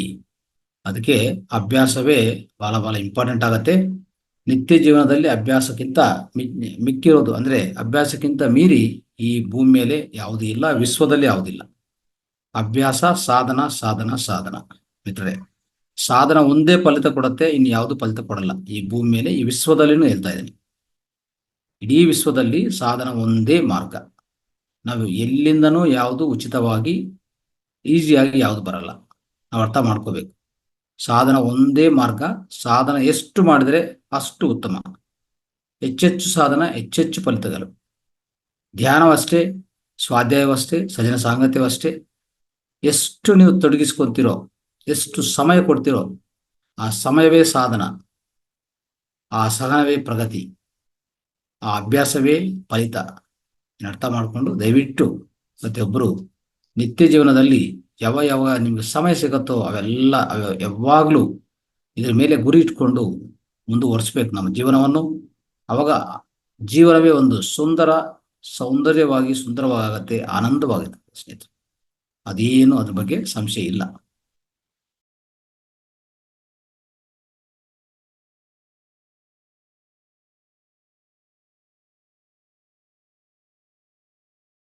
Speaker 1: ಅದಕ್ಕೆ ಅಭ್ಯಾಸವೇ ಬಹಳ ಬಹಳ ಇಂಪಾರ್ಟೆಂಟ್ ಆಗತ್ತೆ. ನಿತ್ಯ ಜೀವನದಲ್ಲಿ ಅಭ್ಯಾಸಕ್ಕಿಂತ ಮಿಕ್ಕಿರೋದು, ಅಂದ್ರೆ ಅಭ್ಯಾಸಕ್ಕಿಂತ ಮೀರಿ ಈ ಭೂಮಿ ಮೇಲೆ ಯಾವುದೂ ಇಲ್ಲ, ವಿಶ್ವದಲ್ಲಿ ಯಾವುದಿಲ್ಲ. ಅಭ್ಯಾಸ, ಸಾಧನ, ಸಾಧನ, ಸಾಧನ. ಮಿತ್ರರೇ, ಸಾಧನ ಒಂದೇ ಫಲಿತ ಕೊಡುತ್ತೆ, ಇನ್ನು ಯಾವುದು ಫಲಿತ ಕೊಡಲ್ಲ. ಈ ಭೂಮಿ ಮೇಲೆ, ಈ ವಿಶ್ವದಲ್ಲಿನೂ ಹೇಳ್ತಾ ಇದ್ದೀನಿ, ಇಡೀ ವಿಶ್ವದಲ್ಲಿ ಸಾಧನ ಒಂದೇ ಮಾರ್ಗ. ನಾವು ಎಲ್ಲಿಂದನೂ ಯಾವುದು ಉಚಿತವಾಗಿ ಈಸಿಯಾಗಿ ಯಾವುದು ಬರಲ್ಲ. ನಾವು ಅರ್ಥ ಮಾಡ್ಕೋಬೇಕು. ಸಾಧನ ಒಂದೇ ಮಾರ್ಗ. ಸಾಧನ ಎಷ್ಟು ಮಾಡಿದರೆ ಅಷ್ಟು ಉತ್ತಮ. ಹೆಚ್ಚೆಚ್ಚು ಸಾಧನ, ಹೆಚ್ಚೆಚ್ಚು ಫಲಿತಗಳು. ಧ್ಯಾನವಷ್ಟೇ, ಸ್ವಾಧ್ಯಾಯವಷ್ಟೇ, ಸಜನ ಸಾಂಗತ್ಯವಷ್ಟೇ. ಎಷ್ಟು ನೀವು ತೊಡಗಿಸ್ಕೊತೀರೋ, ಎಷ್ಟು ಸಮಯ ಕೊಡ್ತೀರೋ, ಆ ಸಮಯವೇ ಸಾಧನ, ಆ ಸಹನವೇ ಪ್ರಗತಿ, ಆ ಅಭ್ಯಾಸವೇ ಫಲಿತ. ಅರ್ಥ ಮಾಡಿಕೊಂಡು ದಯವಿಟ್ಟು ಪ್ರತಿಯೊಬ್ಬರು ನಿತ್ಯ ಜೀವನದಲ್ಲಿ ಯಾವ ನಿಮ್ಗೆ ಸಮಯ ಸಿಗುತ್ತೋ ಅವೆಲ್ಲ ಯಾವಾಗಲೂ ಇದ್ರ ಮೇಲೆ ಗುರಿ ಇಟ್ಕೊಂಡು ಮುಂದುವರಿಸ್ಬೇಕು ನಮ್ಮ ಜೀವನವನ್ನು. ಅವಾಗ ಜೀವನವೇ ಒಂದು ಸೌಂದರ್ಯವಾಗಿ ಸುಂದರವಾಗತ್ತೆ, ಆನಂದವಾಗುತ್ತೆ ಸ್ನೇಹಿತರೆ. ಅದೇನು ಅದ್ರ ಬಗ್ಗೆ ಸಂಶಯ ಇಲ್ಲ.